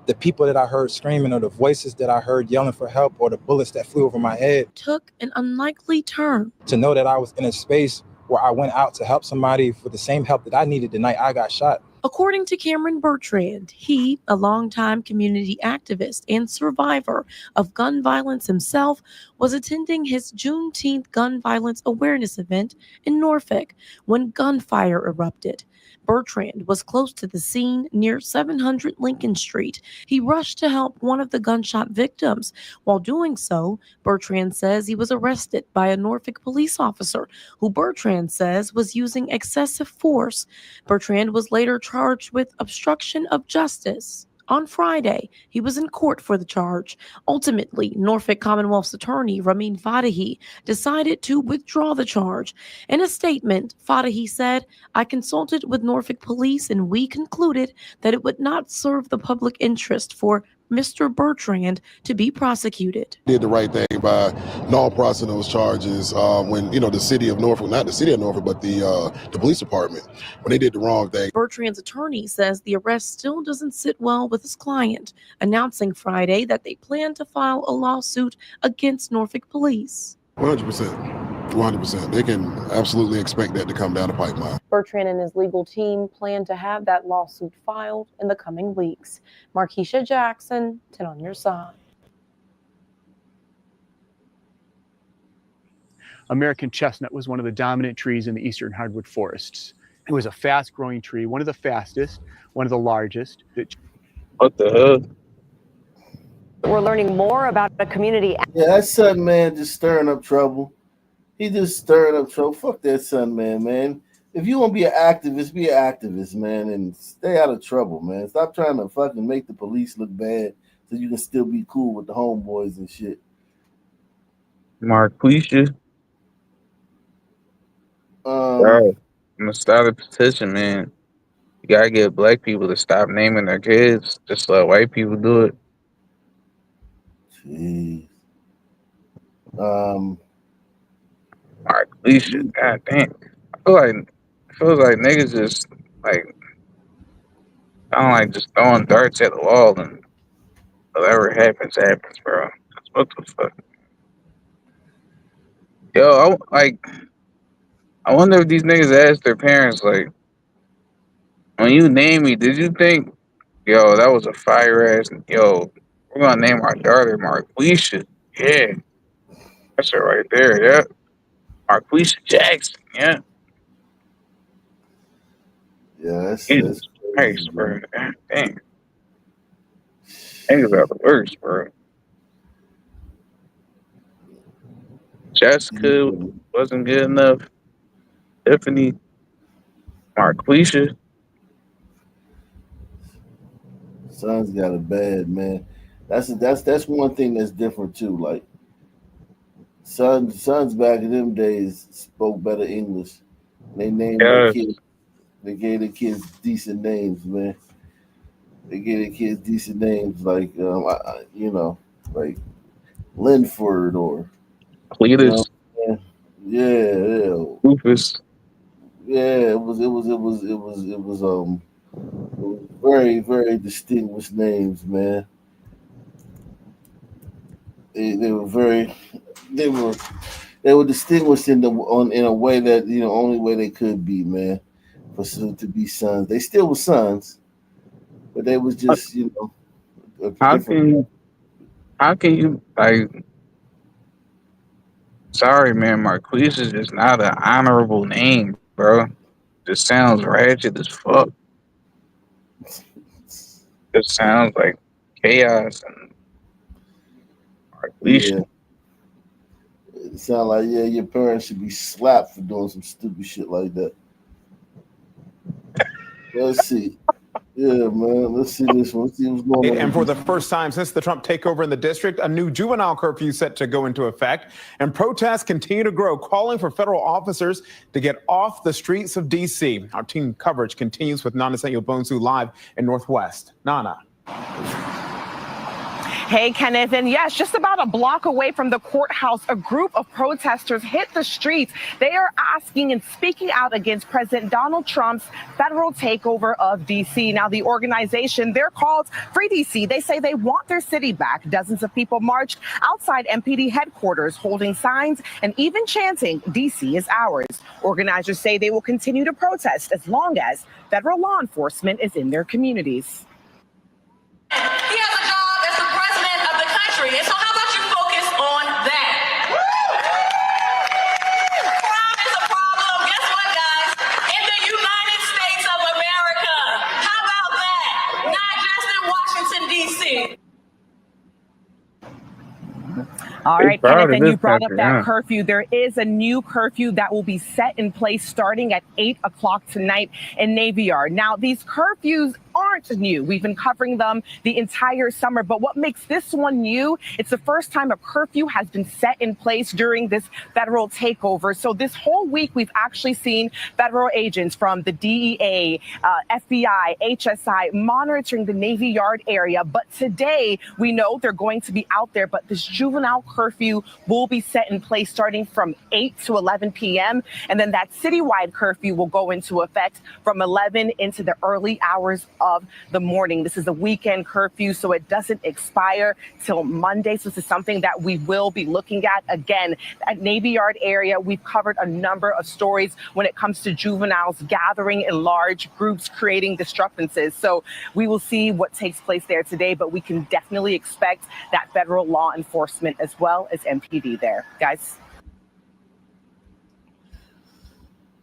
S20: the people that I heard screaming or the voices that I heard yelling for help or the bullets that flew over my head.
S21: Took an unlikely turn.
S20: To know that I was in a space where I went out to help somebody for the same help that I needed the night I got shot.
S21: According to Cameron Bertrand, he, a longtime community activist and survivor of gun violence himself, was attending his Juneteenth gun violence awareness event in Norfolk when gunfire erupted. Bertrand was close to the scene near 700 Lincoln Street. He rushed to help one of the gunshot victims. While doing so, Bertrand says he was arrested by a Norfolk police officer who Bertrand says was using excessive force. Bertrand was later charged with obstruction of justice. On Friday, he was in court for the charge. Ultimately, Norfolk Commonwealth's attorney, Ramin Fadahi, decided to withdraw the charge. In a statement, Fadahi said, "I consulted with Norfolk police and we concluded that it would not serve the public interest for Mr. Bertrand to be prosecuted."
S22: Did the right thing by not pressing those charges when, you know, the city of Norfolk, not the city of Norfolk, but the police department, when they did the wrong thing.
S21: Bertrand's attorney says the arrest still doesn't sit well with his client, announcing Friday that they plan to file a lawsuit against Norfolk police.
S22: 100%. 100%. They can absolutely expect that to come down the pipeline.
S21: Bertrand and his legal team plan to have that lawsuit filed in the coming weeks. Markeisha Jackson, 10 on your side.
S23: American chestnut was one of the dominant trees in the eastern hardwood forests. It was a fast-growing tree, one of the fastest, one of the largest.
S4: What the hell?
S3: We're learning more about a community.
S1: Yeah, that son man just stirring up trouble. He just stirring up trouble. Fuck that son man, man. If you want to be an activist, man, and stay out of trouble, man. Stop trying to fucking make the police look bad so you can still be cool with the homeboys and shit.
S4: Marquisha. Bro, I'm gonna start a petition, man. You gotta get black people to stop naming their kids. Just let white people do it.
S1: Jeez.
S4: Marquisha, god damn. I feel like niggas just like I don't like just throwing darts at the wall and whatever happens, happens, bro. That's what the fuck. Yo, I wonder if these niggas asked their parents, like, when you name me, did you think, yo, that was a fire ass, yo, we're gonna name our daughter Marquisha. Yeah. That's it right there, yeah. Marquisha Jackson, yeah.
S1: Yeah, that's
S4: Jesus Christ, bro. God damn. Think about the worst, bro. Jessica wasn't good enough. Tiffany, Marquisha.
S1: Son's got a bad man. That's one thing that's different too. Like sons back in them days spoke better English. They named their kids. They gave their kids decent names, man. They give their kids decent names like like Linford or you know,
S4: Cletus,
S1: yeah.
S4: Rufus.
S1: Yeah, it was very, very distinguished names, man. They were very they were they were distinguished in a way that only way they could be, man. To be sons, they still were sons, but they was just a
S4: How
S1: different.
S4: can how can you like? Sorry, man, Marquise is just not an honorable name, bro. Just sounds ratchet as fuck. It sounds like chaos and Marquise.
S1: Yeah, it sound like your parents should be slapped for doing some stupid shit like that. Let's see. Yeah, man. Let's see this one. Let's see what's going on.
S5: And for the first time since the Trump takeover in the district, a new juvenile curfew set to go into effect. And protests continue to grow, calling for federal officers to get off the streets of D.C. Our team coverage continues with Nana St. Bonsu live in Northwest. Nana.
S6: Hey, Kenneth, and yes, just about a block away from the courthouse, a group of protesters hit the streets. They are asking and speaking out against President Donald Trump's federal takeover of D.C. Now, the organization, they're called Free D.C. They say they want their city back. Dozens of people marched outside MPD headquarters, holding signs and even chanting, D.C. is ours. Organizers say they will continue to protest as long as federal law enforcement is in their communities.
S7: He has a job as the president of the country, and so how about you focus on that? Crime is a problem. Guess what, guys? In the United States of America. How about that? Not just in Washington, D.C.
S6: All
S4: They
S6: right,
S4: proud
S6: Kenneth,
S4: of
S6: and
S4: this
S6: you brought up
S4: country,
S6: that
S4: huh?
S6: curfew. There is a new curfew that will be set in place starting at 8 o'clock tonight in Navy Yard. Now, these curfews aren't new. We've been covering them the entire summer. But what makes this one new, it's the first time a curfew has been set in place during this federal takeover. So this whole week, we've actually seen federal agents from the DEA, FBI, HSI monitoring the Navy Yard area. But today, we know they're going to be out there. But this juvenile curfew will be set in place starting from 8 to 11 p.m. And then that citywide curfew will go into effect from 11 into the early hours of the morning. This is a weekend curfew, so it doesn't expire till Monday. So this is something that we will be looking at again at Navy Yard area. We've covered a number of stories when it comes to juveniles gathering in large groups, creating disturbances. So we will see what takes place there today, but we can definitely expect that federal law enforcement as well as MPD there, guys.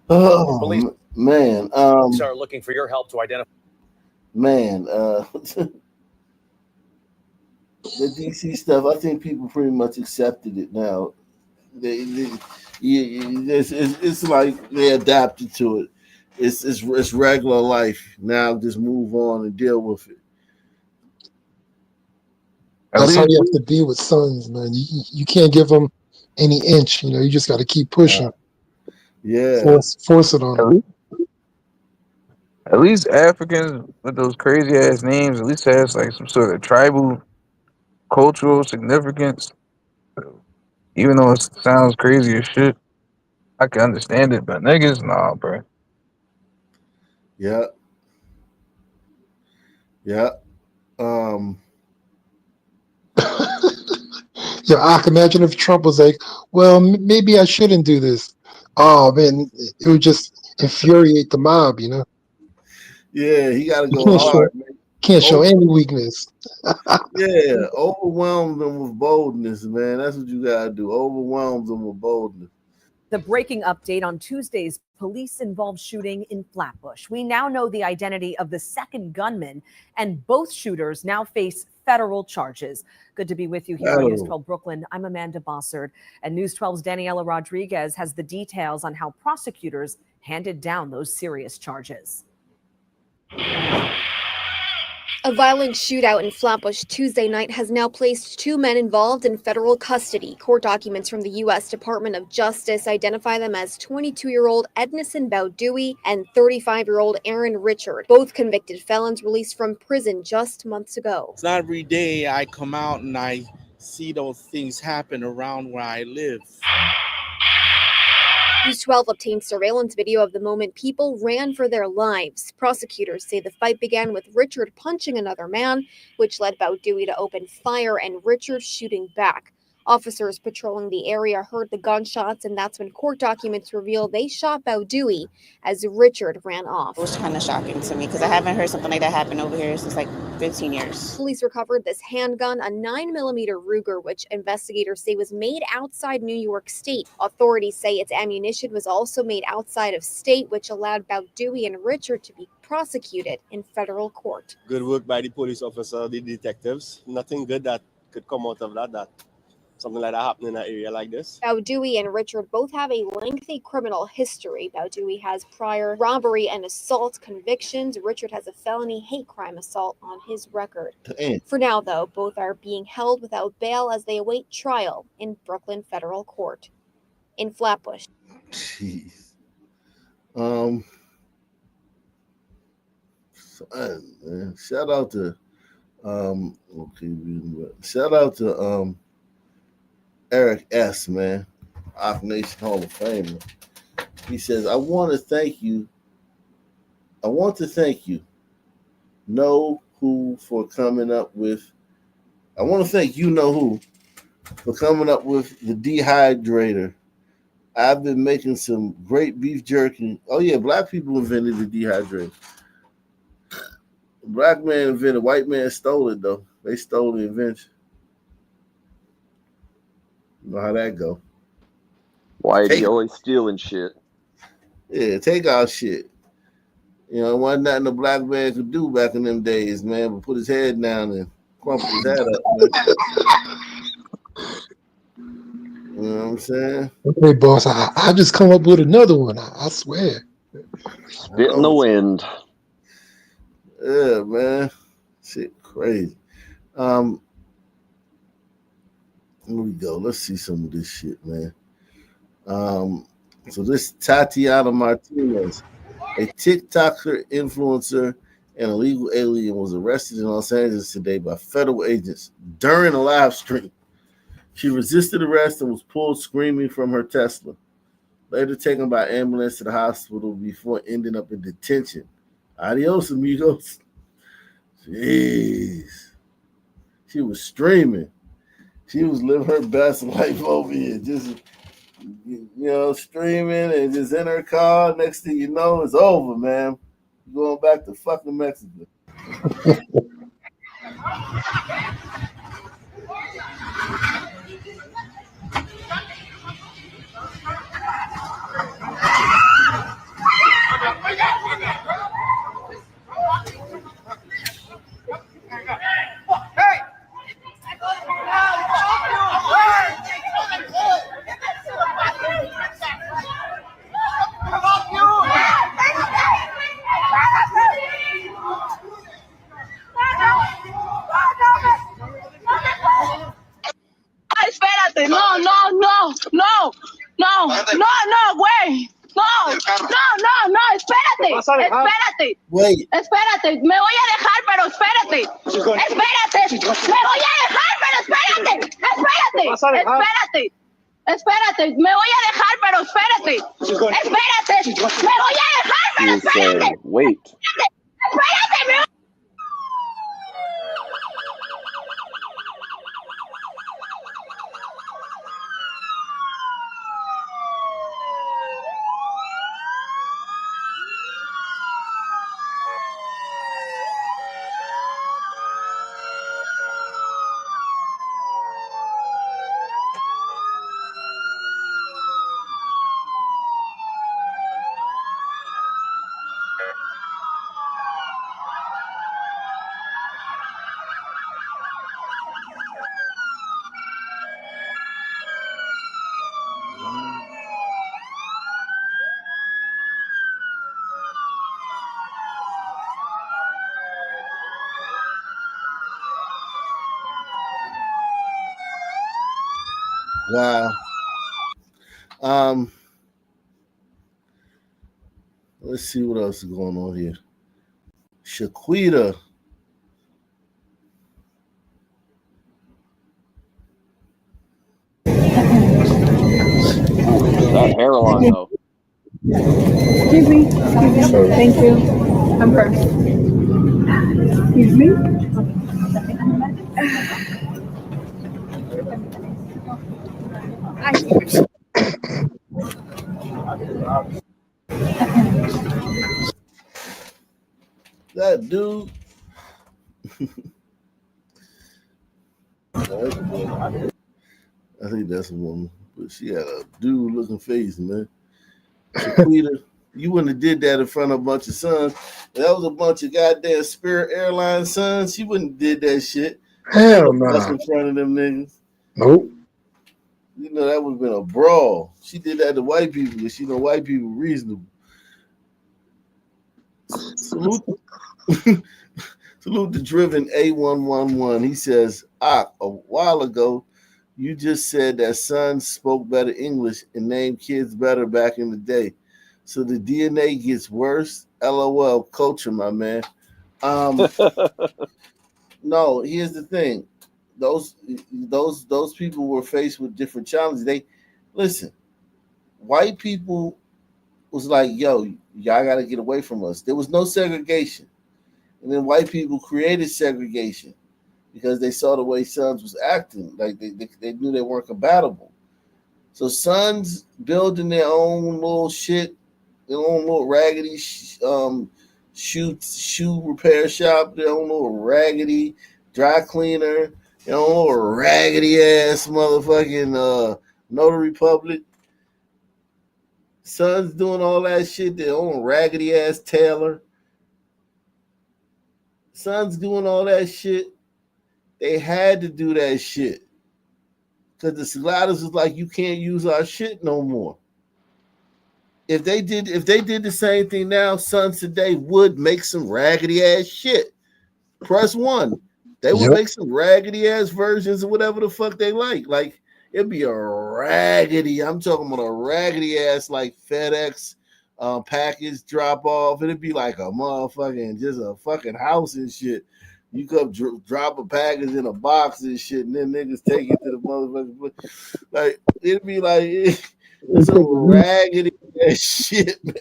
S1: Oh man,
S15: are looking for your help to identify.
S1: man, the DC stuff. I think people pretty much accepted it now. It's like they adapted to it. It's regular life now. Just move on and deal with it.
S19: That's how you have to be with sons, man. You can't give them any inch. You just got to keep pushing.
S1: Yeah.
S19: Force it on them.
S4: At least Africans with those crazy ass names at least has like some sort of tribal cultural significance. Even though it sounds crazy as shit, I can understand it. But niggas, nah, bro.
S1: Yeah. Yeah.
S19: Yeah, I can imagine if Trump was like, "Well, maybe I shouldn't do this." Oh man, it would just infuriate the mob.
S1: Yeah, he got to
S19: You
S1: go hard, man.
S19: can't show any weakness.
S1: Yeah, overwhelm them with boldness, man. That's what you gotta do. Overwhelm them with boldness.
S8: The breaking update on Tuesday's police-involved shooting in Flatbush. We now know the identity of the second gunman, and both shooters now face federal charges. Good to be with you here on News 12 Brooklyn. I'm Amanda Bossard, and News 12's Daniela Rodriguez has the details on how prosecutors handed down those serious charges.
S9: A violent shootout in Flatbush Tuesday night has now placed 2 men involved in federal custody. Court documents from the U.S. Department of Justice identify them as 22-year-old Ednison Baudewi and 35-year-old Aaron Richard, both convicted felons released from prison just months ago.
S10: It's not every day I come out and I see those things happen around where I live.
S9: News 12 obtained surveillance video of the moment people ran for their lives. Prosecutors say the fight began with Richard punching another man, which led Baudewi to open fire and Richard shooting back. Officers patrolling the area heard the gunshots, and that's when court documents reveal they shot Baudewi as Richard ran off.
S11: It was kind of shocking to me because I haven't heard something like that happen over here since like 15 years.
S9: Police recovered this handgun, a 9mm Ruger, which investigators say was made outside New York State. Authorities say its ammunition was also made outside of state, which allowed Baudewi and Richard to be prosecuted in federal court.
S13: Good work by the police officer, the detectives. Nothing good that could come out of that something like that happened in an area like this.
S9: Baudewi and Richard both have a lengthy criminal history. Baudewi has prior robbery and assault convictions. Richard has a felony hate crime assault on his record. For now, though, both are being held without bail as they await trial in Brooklyn Federal Court. In Flatbush.
S1: Jeez. Man. Shout out to Eric S., man, Off Nation Hall of Famer. He says, I want to thank you, know who for coming up with, I want to thank you know who for coming up with the dehydrator. I've been making some great beef jerky. Oh, yeah, black people invented the dehydrator. Black man invented, white man stole it, though. They stole the invention. You know how that go.
S24: Whitey always stealing shit.
S1: Yeah, take our shit. You know, wasn't nothing a black man could do back in them days, man, but put his head down and crumple his head up, man. You know what I'm saying?
S19: Hey, boss, I just come up with another one. I swear.
S24: Spit in the wind.
S1: Yeah, man. Shit crazy. Here we go. Let's see some of this shit, man. So this Tatiana Martinez, a TikToker, influencer, and illegal alien, was arrested in Los Angeles today by federal agents during a live stream. She resisted arrest and was pulled screaming from her Tesla. Later taken by ambulance to the hospital before ending up in detention. Adios, amigos. Jeez. She was streaming. She was living her best life over here, just, you know, streaming and just in her car. Next thing you know, it's over, man. Going back to fucking Mexico.
S7: Espérate, no, güey. No, espérate.
S1: Wait.
S7: Espérate, me voy a dejar, pero espérate. Espérate, me voy a dejar, pero espérate. Espérate, me voy a dejar, pero espérate. Espérate, me voy a dejar, pero espérate.
S24: Wait.
S7: Espérate, me
S1: Wow. Um, let's see what else is going on here. Shaquita.
S24: That hairline though.
S7: Excuse me. Thank you. I'm first. Excuse me.
S1: That dude. I think that's a woman, but she had a dude looking face, man. Shaquita, you wouldn't have did that in front of a bunch of sons. If that was a bunch of goddamn Spirit Airlines sons, she wouldn't have did that shit. She
S19: Hell
S1: wouldn't have bust
S19: no.
S1: in front of them niggas.
S19: Nope.
S1: You know, that would have been a brawl. She did that to white people because she know white people reasonable. Salute, salute the driven A111. He says, a while ago, you just said that sons spoke better English and named kids better back in the day. So the DNA gets worse. LOL, culture, my man. No, here's the thing. Those people were faced with different challenges. They listen, white people was like, yo, y'all gotta get away from us. There was no segregation. And then white people created segregation because they saw the way sons was acting. Like they knew they weren't compatible. So sons building their own little shit, their own little raggedy shoe repair shop, their own little raggedy dry cleaner, their own little raggedy ass motherfucking notary public. Sons doing all that shit, their own raggedy ass tailor. Sons doing all that shit. They had to do that shit. Because the Slatters was like, you can't use our shit no more. If they did the same thing now, sons today would make some raggedy ass shit. Press one. They would make some raggedy ass versions of whatever the fuck they like. Like it'd be a raggedy, I'm talking about a raggedy ass like FedEx package drop off. It'd be like a motherfucking just a fucking house and shit. You could drop a package in a box and shit, and then niggas take it to the motherfucking like it'd be like some raggedy ass shit, man.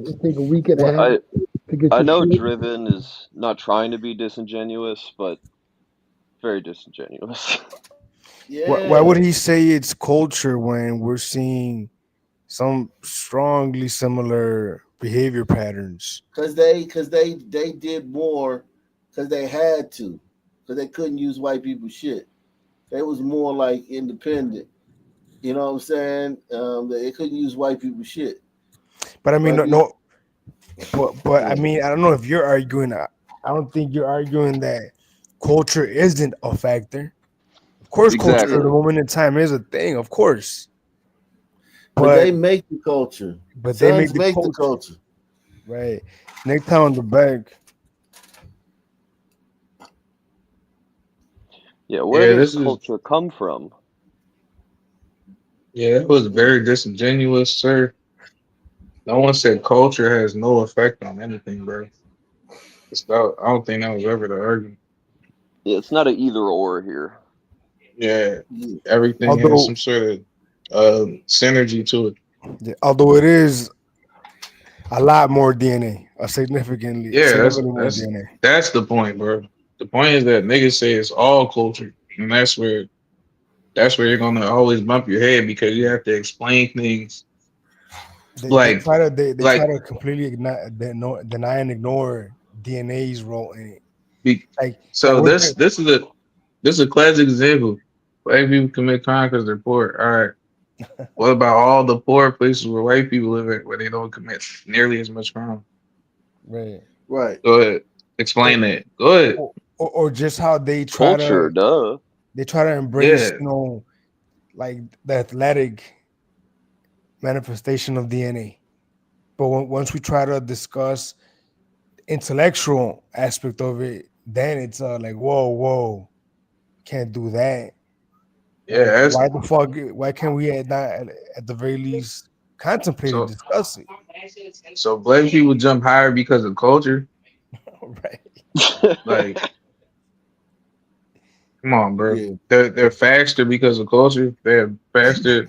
S19: It take a week and a
S24: Well,
S19: half to get
S24: I
S19: your
S24: know
S19: shit.
S24: Driven is not trying to be disingenuous, but very disingenuous.
S2: Why would he say it's culture when we're seeing some strongly similar behavior patterns?
S1: Because they did more because they had to, because they couldn't use white people's shit. They was more like independent. You know what I'm saying? They couldn't use white people's shit.
S2: But I mean,
S1: White
S2: no,
S1: people-
S2: but I mean, I don't know if you're arguing. I don't think you're arguing that culture isn't a factor. Of course, culture at the moment in time is a thing. Of course,
S1: but they make the culture.
S2: But they
S1: Sons
S2: make the culture. Right. Next time on the back.
S24: Yeah, where does
S4: this is
S24: culture come from?
S4: yeah, it was very disingenuous, sir. No one said culture has no effect on anything, bro. I don't think that was ever the argument.
S24: Yeah, it's not an either or here.
S4: Yeah, everything has
S2: Although,
S4: some sort of synergy to it.
S2: although it is a lot more DNA,
S4: Yeah,
S2: significantly more DNA.
S4: that's the point, bro. The point is that niggas say it's all culture, and that's where you're gonna always bump your head because you have to explain things
S2: They
S4: like
S2: try to completely deny and ignore DNA's role in it. Like
S4: so
S2: we're
S4: this is a classic example. White people commit crime because they're poor. All right. What about all the poor places where white people live at where they don't commit nearly as much crime?
S1: Right.
S4: Go ahead. Explain that. Go ahead.
S2: or just how they try
S24: Culture, duh.
S2: they try to embrace,
S4: Yeah.
S2: like the athletic manifestation of DNA. But once we try to discuss intellectual aspect of it, then it's like, whoa, can't do that.
S4: Yeah,
S2: Why the fuck? Why can't we at the very least contemplate and
S4: so
S2: discuss it?
S4: so black people jump higher because of culture.
S2: Right.
S4: Like, come on, bro.
S1: Yeah.
S4: They're faster because of culture. They're faster.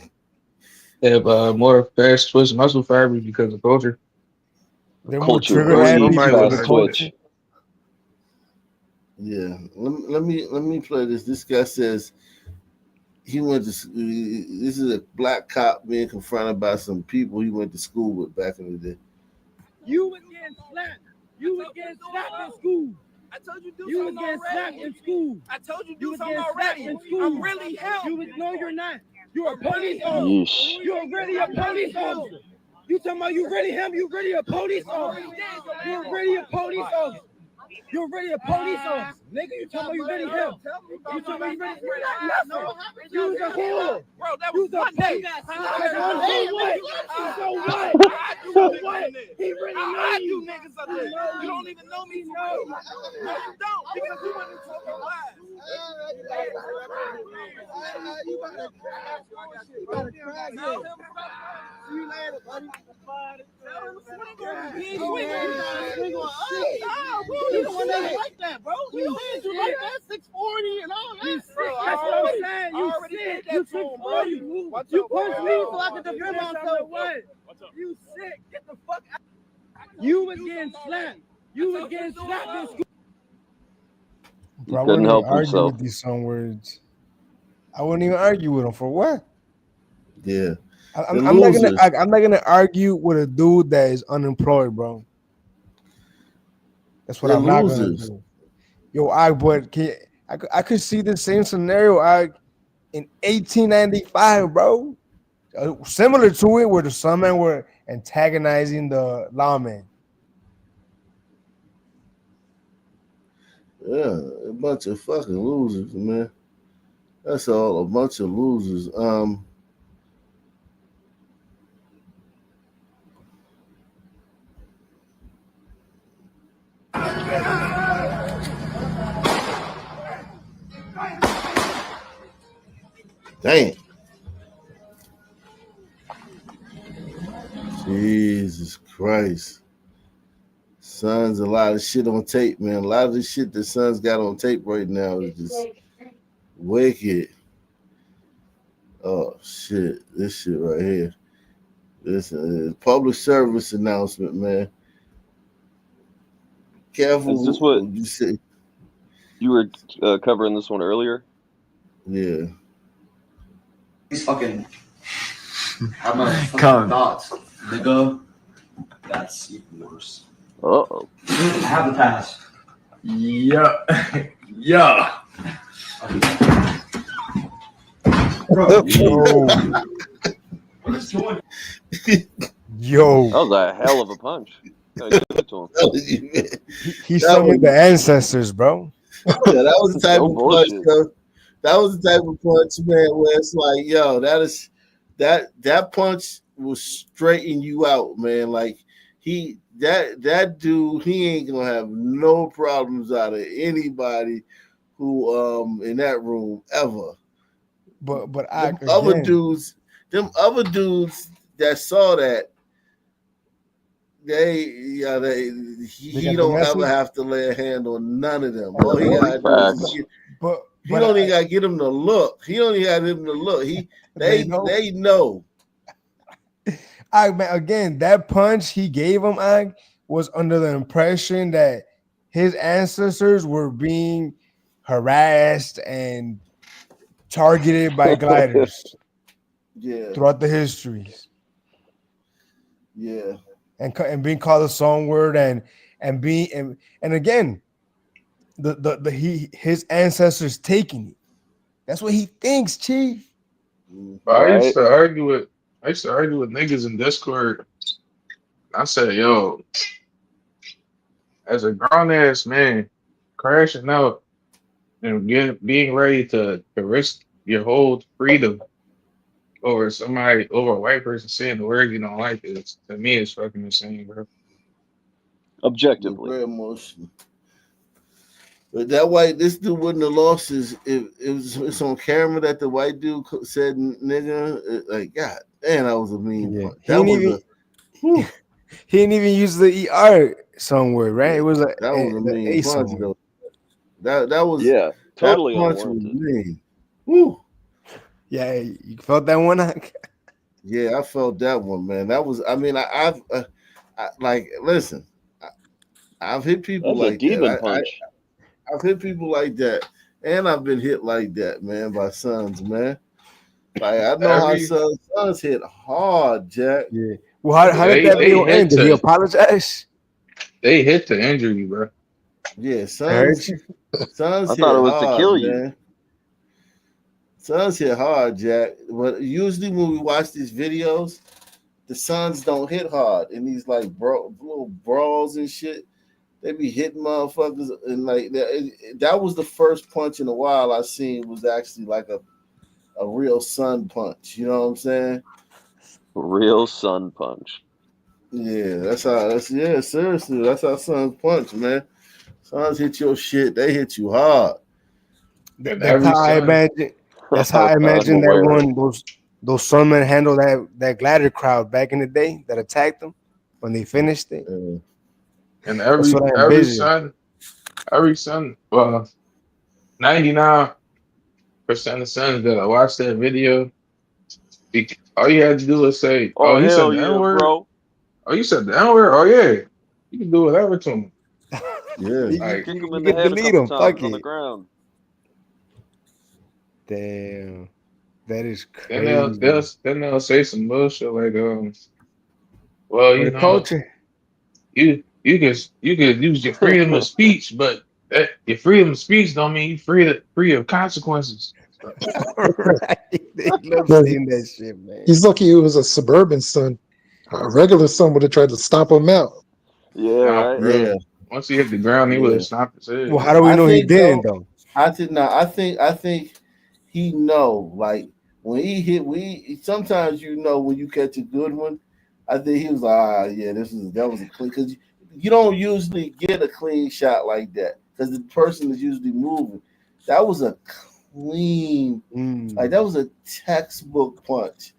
S4: They have more fast twitch muscle fibers because of culture.
S2: They're more
S24: Culture
S2: trigger
S24: breeds
S2: happy
S4: Nobody
S2: because
S4: would
S2: of
S24: fast
S4: argue
S2: culture.
S4: that.
S24: twitch.
S1: Yeah. Let me play this. This guy says he went to. This is a black cop being confronted by some people he went to school with back in the day.
S12: You was getting slapped. You was getting slapped in school. I told you do you something was getting slapped in school. I told you do something already. In school. I'm really him. You was no, you're not. You're a police officer.
S24: Yeesh.
S12: You're really a police officer. You talking about you really him? You really a police officer? You're really a police officer. You're really a police officer. Nigga, you talking about you really him? You talking about you really nothing. You was a whore. Bro, that was one day. So what? So what? He really knows you niggas up there. You don't even know me. No, you don't. Because you wasn't talking lies. See you later, buddy. He ain't swinging on us. You the one that like that, bro. You said you like that 640 and all that. That's what I'm saying. You sick. You 640. You punched me so I could defend myself. You sick. Get the fuck out. You was getting slapped. You was getting slapped in school.
S2: Bro, I
S24: couldn't
S2: wouldn't even
S24: help
S2: argue
S24: himself.
S2: with these some words. I wouldn't even argue with them for what?
S1: Yeah.
S2: I'm not gonna. I'm not gonna argue with a dude that is unemployed, bro. That's what
S1: They're
S2: I'm not gonna
S1: losers.
S2: do. Yo, but I could see the same scenario in 1895, bro. Similar to it, where the Sunmen were antagonizing the lawmen.
S1: Yeah, a bunch of fucking losers, man. That's all, a bunch of losers. Damn. Jesus Christ. Son's a lot of shit on tape, man. A lot of the shit that Son's got on tape right now is just wicked. Oh shit. This shit right here. This is public service announcement, man. Careful
S24: Is this what
S1: you say.
S24: you were covering this one earlier?
S1: Yeah.
S14: These fucking have my fucking thoughts, nigga. That's even worse.
S24: Uh-oh.
S14: I have the pass. Yeah. Yeah. Bro, what is going on?
S2: Yo.
S24: That was a hell of a punch. Gotta give it to him.
S2: He summoned the ancestors, bro.
S1: Yeah, that was the type
S24: No
S1: of punch,
S24: bullshit.
S1: yo. That was the type of punch, man, where it's like, yo, that punch will straighten you out, man. Like that dude, he ain't gonna have no problems out of anybody who in that room ever.
S2: But
S1: them other dudes that saw that, he
S2: got the
S1: don't ever
S2: message?
S1: have to lay a hand on none of them. All he gotta do is he
S2: but
S1: don't even gotta get him to look. He don't even gotta get him to look. They know.
S2: Man, again, that punch he gave him, was under the impression that his ancestors were being harassed and targeted by gliders.
S1: Yeah.
S2: Throughout the histories.
S1: Yeah.
S2: And being called a song word and again, his ancestors taking it. That's what he thinks, Chief.
S4: I used to argue with niggas in Discord. I said, yo, as a grown ass man, crashing out and being ready to risk your whole freedom over a white person saying the word you don't like, is to me it's fucking insane, bro.
S24: Objectively.
S1: Very emotional. But this dude wouldn't have lost his. It's on camera that the white dude said nigga. Like, God damn, that was a mean punch.
S2: He
S1: That
S2: didn't
S1: was
S2: even
S1: whew,
S2: he didn't even use the ER somewhere, right? It was
S1: that was a
S2: the
S1: mean
S2: A
S1: punch
S2: somewhere.
S1: though. That was
S24: Yeah,
S1: that
S24: totally
S1: punch was
S24: unwarranted.
S1: mean. Woo.
S2: Yeah, you felt that one?
S1: Yeah, I felt that one, man. That was. I mean, I've like listen. I've hit people
S24: That's a
S1: like that.
S24: demon punch.
S1: I've hit people like that, and I've been hit like that, man, by sons, man. Like I know how
S16: Every
S1: sons hit hard, Jack.
S2: Yeah. Well, how did
S16: they
S2: that
S16: they
S2: video
S16: hit
S2: end? Did he
S16: to
S2: apologize?
S16: they hit to injure you, bro.
S1: Yeah,
S2: I heard
S1: sons
S2: you.
S24: I thought
S1: hit
S24: it was to
S1: hard,
S24: kill you.
S1: man. Sons hit hard, Jack. But usually when we watch these videos, the sons don't hit hard in these like little brawls and shit. They be hitting motherfuckers and like that was the first punch in a while I seen was actually like a real son punch. You know what I'm saying?
S24: Real sun punch.
S1: Yeah, seriously, that's how sons punch, man. Sons hit your shit, they hit you hard.
S16: And
S2: That's
S16: every
S2: how I
S16: son,
S2: imagine. That's how I
S24: I'm
S2: imagine
S24: aware.
S2: everyone those sunmen handle that glider crowd back in the day that attacked them when they finished it.
S16: and
S2: That's
S16: every
S2: what I
S16: every
S2: envision.
S16: son, every son. Well, 99% of sons that I watched that video, all you had to do was say, "Oh,
S24: Oh
S16: you said
S24: hell
S16: the N
S24: yeah,
S16: word.
S24: bro.
S16: Oh, you said the N word. Oh yeah, you can do whatever to him."
S1: Yeah.
S2: You,
S24: Kick him
S2: you
S24: in the
S2: can
S24: head a
S2: delete
S24: couple
S2: them. Fuck
S24: times on the
S2: it.
S24: ground.
S2: Damn, that is
S16: Then they'll
S2: crazy.
S16: say some bullshit like, well,
S2: For
S16: you
S2: the
S16: know,
S2: culture,
S16: you could use your freedom of speech, but your freedom of speech don't mean you free of consequences.
S2: right? They love
S19: But
S2: saying that shit, man.
S19: he's lucky it was a suburban son. A regular son would have tried to stomp him out.
S24: Yeah,
S16: Nah,
S24: right.
S16: for real.
S1: Yeah,
S16: Once he hit the ground, he would
S1: yeah.
S16: have stomped his head.
S2: Well, how do we
S1: I
S2: know he
S1: think
S2: didn't
S1: though,
S2: though?
S1: I think he know like when he hit sometimes you know when you catch a good one. I think he was like, yeah, that was a clean because you don't usually get a clean shot like that because the person is usually moving. That was a clean, like that was a textbook punch.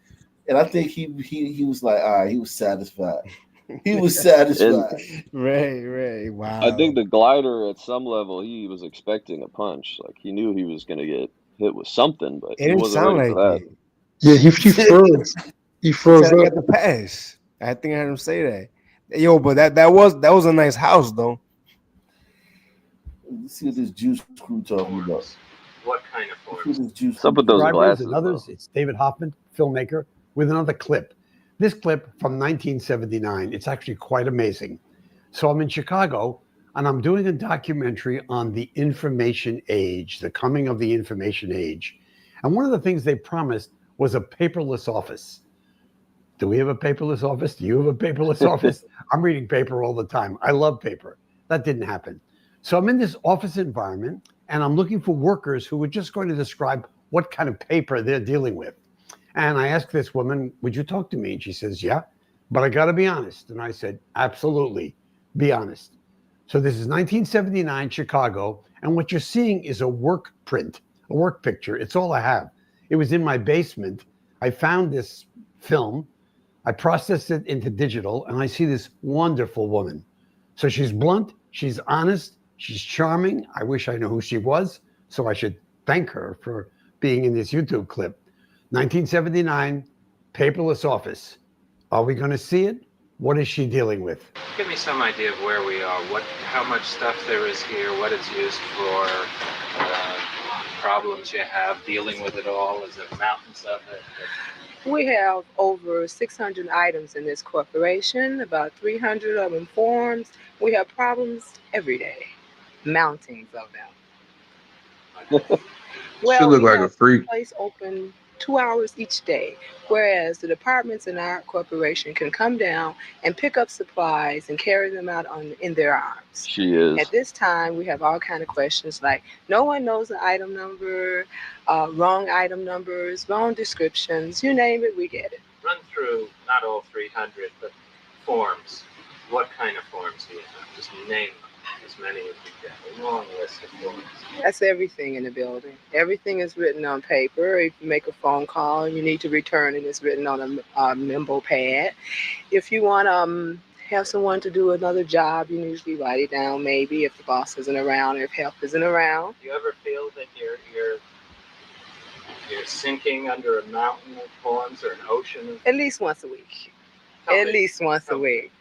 S1: And I think he was like, all right, he was satisfied. He was
S24: And
S1: satisfied.
S2: Right.
S24: I
S2: Wow.
S24: think the glider at some level he was expecting a punch. Like he knew he was gonna get hit with something, but
S2: It
S24: he
S2: didn't
S24: wasn't
S2: sound
S24: ready for
S2: like
S24: that.
S2: it.
S19: Yeah, he froze. He
S2: He
S19: froze
S2: said I got
S19: up.
S2: the pass. I think I heard him say that. Yo, but that was a nice house though.
S1: Let's see what this juice crew talking about.
S17: What kind of
S1: Let's see what
S17: forms?
S1: this juice
S24: What's up
S1: crew
S24: with those
S1: talking about.
S17: Subscribers and
S24: glasses,
S17: others,
S24: bro?
S17: it's David Hoffman, filmmaker, with another clip. This clip from 1979, it's actually quite amazing. So I'm in Chicago and I'm doing a documentary on the information age, the coming of the information age. And one of the things they promised was a paperless office. Do we have a paperless office? Do you have a paperless office? I'm reading paper all the time. I love paper. That didn't happen. So I'm in this office environment and I'm looking for workers who are just going to describe what kind of paper they're dealing with. And I asked this woman, would you talk to me? And she says, yeah, but I got to be honest. And I said, absolutely, be honest. So this is 1979 Chicago. And what you're seeing is a work print, a work picture. It's all I have. It was in my basement. I found this film. I processed it into digital and I see this wonderful woman. So she's blunt, she's honest, she's charming. I wish I knew who she was, so I should thank her for being in this YouTube clip. 1979, paperless office. Are we going to see it? What is she dealing with? Give me some idea of where we are, how much stuff there is here, what it's used for, problems you have dealing with it all. Is it mountains of it?
S18: We have over 600 items in this corporation, about 300 of them forms. We have problems every day, mountains of them.
S16: Should
S18: Well,
S16: look
S18: we
S16: like a
S18: have
S16: freak.
S18: the place open 2 hours each day, whereas the departments in our corporation can come down and pick up supplies and carry them out in their arms.
S24: She is.
S18: At this time, we have all kind of questions like no one knows the item number, wrong item numbers, wrong descriptions, you name it, we get it.
S17: Run through, not all 300, but forms. What kind of forms do you have? Just name them.
S20: as many as you can. A long list of forms.
S18: That's everything in the building. Everything is written on paper. If you make a phone call and you need to return it, it's written on a memo pad. If you want to have someone to do another job, you usually write it down maybe if the boss isn't around or if help isn't around.
S20: Do you ever feel that you're sinking under a mountain of forms or an ocean of...
S18: At least once a week. A week.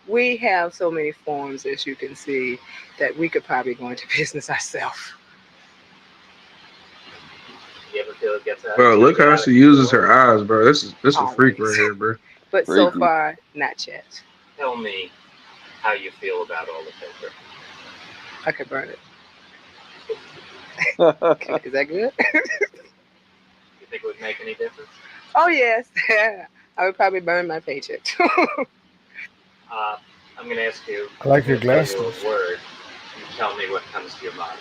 S18: We have so many forms, as you can see, that we could probably go into business ourselves.
S20: You ever feel it gets out?
S16: Bro, look how she uses her eyes, bro. This a freak right here, bro.
S18: But so far, not yet.
S20: Tell me how you feel about all the paper.
S18: I could burn it. Is that good?
S20: You think it would make any difference?
S18: Oh, yes. I would probably burn my paycheck.
S20: I'm going to ask you.
S2: I like your
S20: I'm gonna tell
S2: glasses.
S20: you a word. You tell me what comes to your mind.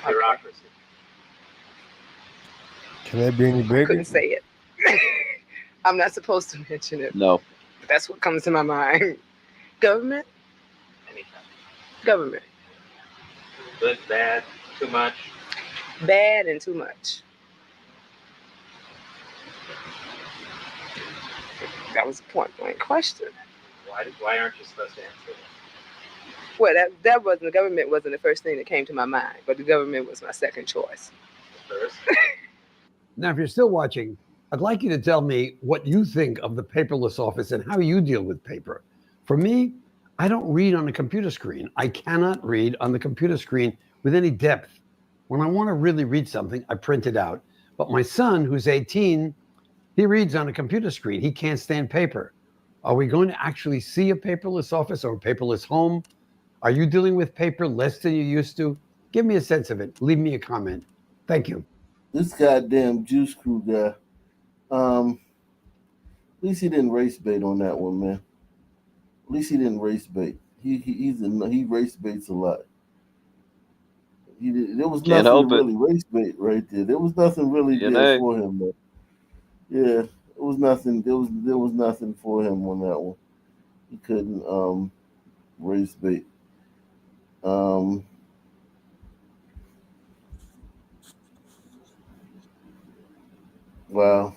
S20: Bureaucracy.
S2: Can that be any bigger?
S18: Couldn't say it. I'm not supposed to mention it.
S24: No.
S18: But that's what comes to my mind. Government?
S20: Anytime.
S18: Government.
S20: Good, bad, too much.
S18: Bad and too much. That was a point-blank question.
S20: Why aren't you supposed to answer that?
S18: Well, that wasn't, the government wasn't the first thing that came to my mind, but the government was my second choice.
S20: First?
S17: Now, if you're still watching, I'd like you to tell me what you think of the paperless office and how you deal with paper. For me, I don't read on a computer screen. I cannot read on the computer screen with any depth. When I want to really read something, I print it out. But my son, who's 18, he reads on a computer screen. He can't stand paper. Are we going to actually see a paperless office or a paperless home? Are you dealing with paper less than you used to? Give me a sense of it. Leave me a comment. Thank you.
S1: This goddamn Juice Crew guy. At least he didn't race bait on that one, man. At least he didn't race bait. He race baits a lot. There was
S24: Can't
S1: nothing
S24: help
S1: to
S24: it.
S1: really race bait right there. There was nothing really there
S24: DNA.
S1: for him, though. Yeah, it was nothing. There was nothing for him on that one. He couldn't race bait. Wow.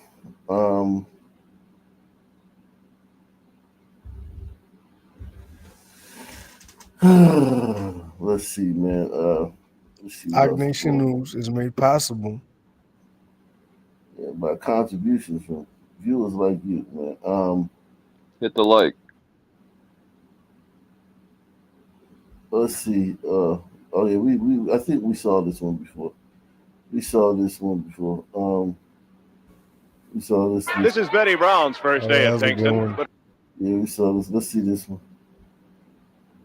S1: Let's see, man. Let's see.
S2: Our Nation News is made possible
S1: by contributions from viewers like you, man.
S24: Hit the like.
S1: Let's see. Oh yeah, we I think we saw this one before. We saw this
S21: This is Betty Brown's first day at Kingston.
S1: Yeah, we saw this. Let's see this one.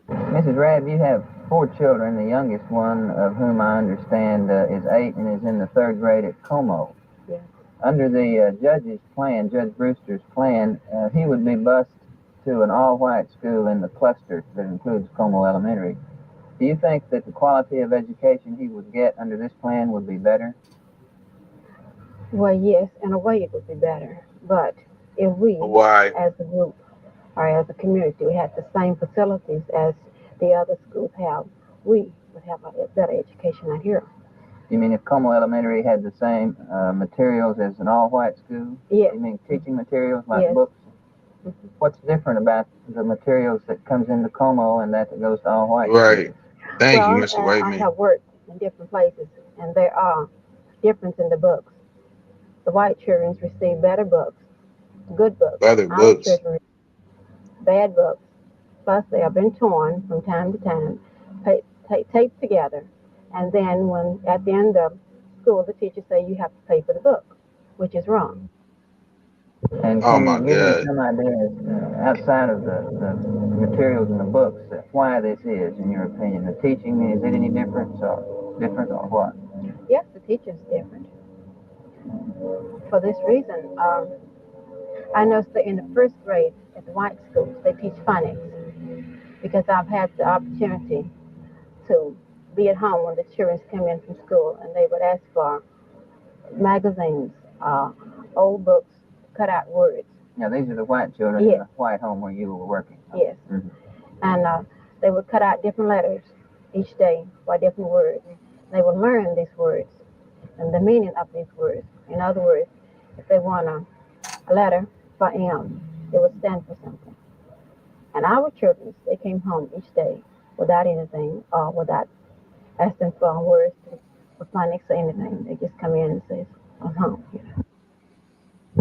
S22: Mrs. Rabb, you have 4 children, the youngest one of whom I understand is 8 and is in the 3rd grade at Como.
S23: Yes.
S22: Under the judge's plan, Judge Brewster's plan, he would be bused to an all-white school in the cluster that includes Como Elementary. Do you think that the quality of education he would get under this plan would be better?
S23: Well, yes, in a way it would be better. But if we, as a group or as a community, we had the same facilities as the other schools have, we would have a better education out here.
S22: You mean if Como Elementary had the same materials as an all-white school?
S23: Yes.
S22: You mean teaching materials like
S23: Yes.
S22: books? What's different about the materials that comes into Como and that goes to all-white?
S16: Right. Thank you, Mr.
S23: I
S16: Whiteman.
S23: have worked in different places, and there are differences in the books. The white children receive better books, good books.
S16: Better
S23: Our
S16: books.
S23: children receive bad books. Plus, they have been torn from time to time, taped together, and then when at the end of school, the teachers say you have to pay for the book, which is wrong.
S22: And
S16: Oh
S22: can
S16: my
S22: you give me
S16: God.
S22: some ideas outside of the materials in the books why this is, in your opinion? The teaching, is it any different or what?
S23: Yes, the teacher's different. For this reason, I noticed that in the 1st grade at the white schools, they teach phonics because I've had the opportunity to be at home when the children come in from school and they would ask for magazines, old books, cut out words.
S22: Yeah, these are the white children in the white home where you were working.
S23: Yes.
S22: Mhm.
S23: And They would cut out different letters each day by different words. They would learn these words and the meaning of these words. In other words, if they want a letter for M, it would stand for something. And our children, they came home each day without anything or without asking for words for phonics or anything. They just come in and say, I'm home.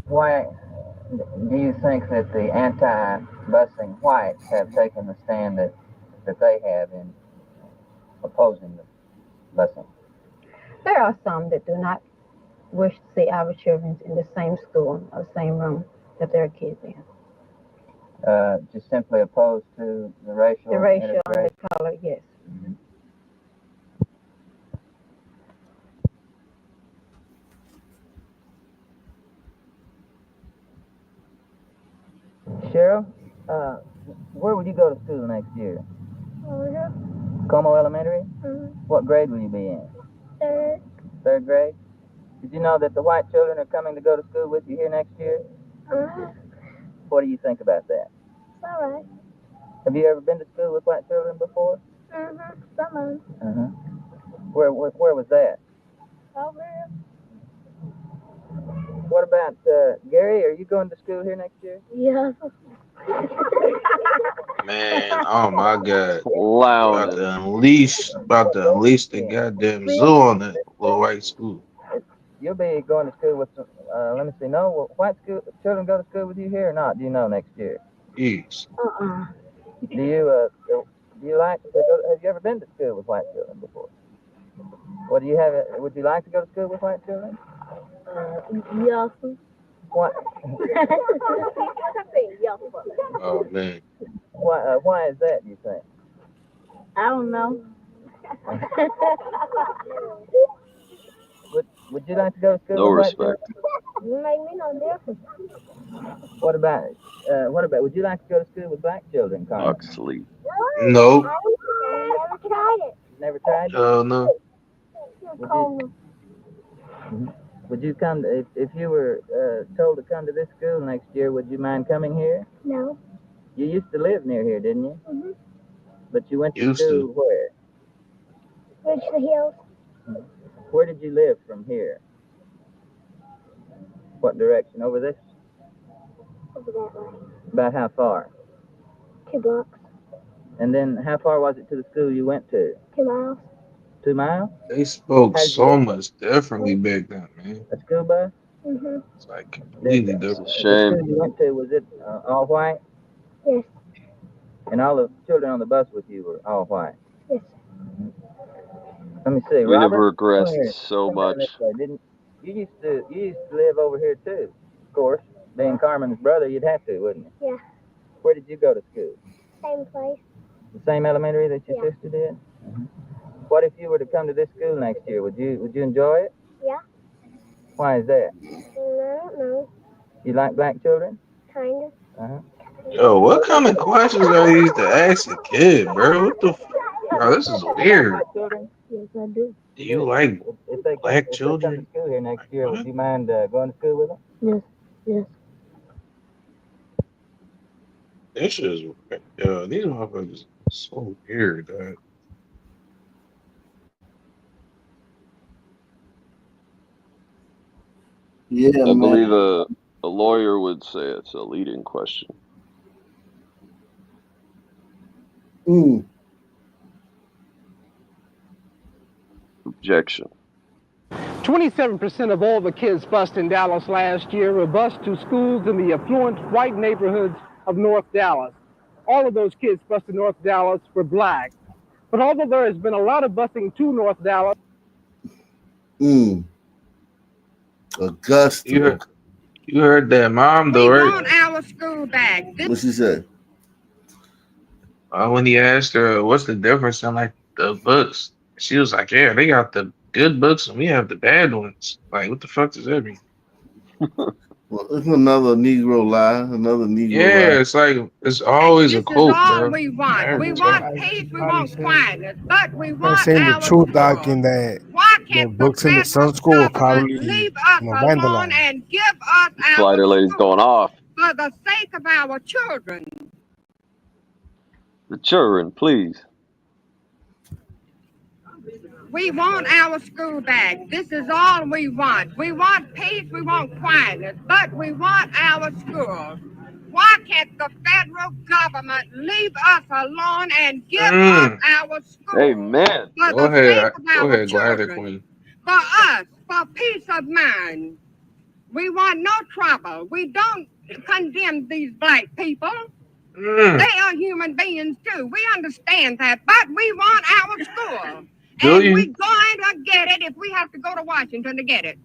S22: Why do you think that the anti-busing whites have taken the stand that they have in opposing the busing?
S23: There are some that do not wish to see our children in the same school or same room that their kids in.
S22: Just simply opposed to the racial
S23: The racial and
S22: integration?
S23: the color, yes.
S22: Mm-hmm. Cheryl, where will you go to school next year?
S23: Over here.
S22: Como Elementary?
S23: Mm-hmm.
S22: What grade will you be in?
S23: Third.
S22: Third grade? Did you know that the white children are coming to go to school with you here next year?
S23: Uh-huh.
S22: What do you think about that?
S23: It's all right.
S22: Have you ever been to school with white children before?
S23: Mm-hmm. Some of them.
S22: Uh-huh. Where was that?
S23: Over here.
S22: What about Gary? Are you going to school here next year?
S23: Yeah.
S16: Man, oh my God. About
S24: Clowning.
S16: to unleash the goddamn zoo on that little white school.
S22: You'll be going to school with some, let me see, no, will white school children go to school with you here or not? Do you know next year?
S16: Jeez.
S23: Uh-uh.
S22: Do you like to go, have you ever been to school with white children before? Would you like to go to school with white children?
S23: Yes.
S22: What?
S16: Oh man.
S22: Why is that, do you think?
S23: I don't know.
S22: Would you like to go to school
S24: No
S22: with white children?
S24: respect.
S23: You make me no difference.
S22: What about, would you like to go to school with black children, Carmen?
S24: Huxley.
S16: Nope.
S23: I never tried it.
S22: Never tried it?
S16: Oh no.
S22: Would you come to, if you were told to come to this school next year, would you mind coming here?
S23: No.
S22: You used to live near here, didn't you?
S23: Mm-hmm.
S22: But you went to
S16: Used
S22: school
S16: to.
S22: where?
S23: Richland Hills.
S22: Where did you live from here? What direction? Over this?
S23: Over that way.
S22: About how far?
S23: 2 blocks.
S22: And then how far was it to the school you went to?
S23: 2 miles.
S22: 2 miles?
S16: They spoke
S22: How'd you
S16: so
S22: get
S16: much differently back then, man.
S22: a school bus?
S23: Mm-hmm.
S16: It's like completely
S22: The
S24: It's a
S16: different.
S24: shame.
S22: school you went to, was it all white?
S23: Yes.
S22: And all the children on the bus with you were all white?
S23: Yes.
S22: Let me see,
S24: We have
S22: Robert, come
S24: regressed
S22: here.
S24: so
S22: Come down
S24: much.
S22: this way. You used to live over here too, of course. Being Carmen's brother, you'd have to, wouldn't you?
S23: Yeah.
S22: Where did you go to school?
S23: Same place.
S22: The same elementary that your
S23: Yeah.
S22: sister did? What if you were to come to this school next year? Would you enjoy it?
S23: Yeah.
S22: Why is that?
S23: I don't know.
S22: You like black children?
S23: Kind of.
S22: Uh-huh.
S16: Yo, what kind of questions are these to ask a kid, bro? What the bro, this is weird.
S22: Black children?
S23: Yes, I do.
S16: Do you like
S22: If they
S16: black
S22: come to
S16: children?
S22: school here next year,
S16: What?
S22: would you mind going to school with them?
S23: Yes. Yes.
S16: This is yo, these motherfuckers are so weird, dog.
S1: Yeah,
S24: I
S1: man.
S24: believe a lawyer would say it's a leading question.
S1: Mm.
S24: Objection.
S3: 27% of all the kids bused in Dallas last year were bused to schools in the affluent white neighborhoods of North Dallas. All of those kids bused to North Dallas were black. But although there has been a lot of busing to North Dallas,
S1: Augusta.
S16: You heard that, Mom, though,
S5: We
S16: right?
S5: want our school back.
S1: What she say?
S16: When he asked her, what's the difference in like the books? She was like, yeah, they got the good books and we have the bad ones. Like, what the fuck does that mean?
S1: Well, it's another Negro lie. Another Negro
S16: Yeah,
S1: lie.
S16: it's like, it's always a
S5: This is
S16: quote,
S5: all
S16: bro.
S5: we want. We
S16: Every
S5: want
S16: time.
S5: peace, we want quietness, but we
S2: I'm
S5: want
S2: saying the
S5: our
S2: truth, Doc,
S5: school.
S2: in that
S5: Why
S2: the
S5: can't the
S2: books in the
S5: federal
S2: Sun School are
S5: government
S2: probably
S5: leave us alone
S2: vandalized.
S5: and give us our
S24: Slider lady's
S5: school
S24: going off.
S5: for the sake of our children?
S24: The children, please.
S5: We want our school back. This is all we want. We want peace, we want quietness, but we want our schools. Why can't the federal government leave us alone and give us our schools?
S24: Amen.
S5: For
S16: Go
S5: the sake
S16: ahead.
S5: of
S16: Go
S5: our
S16: ahead. Go ahead,
S5: children,
S16: Queen.
S5: for us, for peace of mind. We want no trouble. We don't condemn these black people. They are human beings too. We understand that, but we want our school.
S16: Do
S5: And
S16: you?
S5: we're going to get it if we have to go to Washington to get it.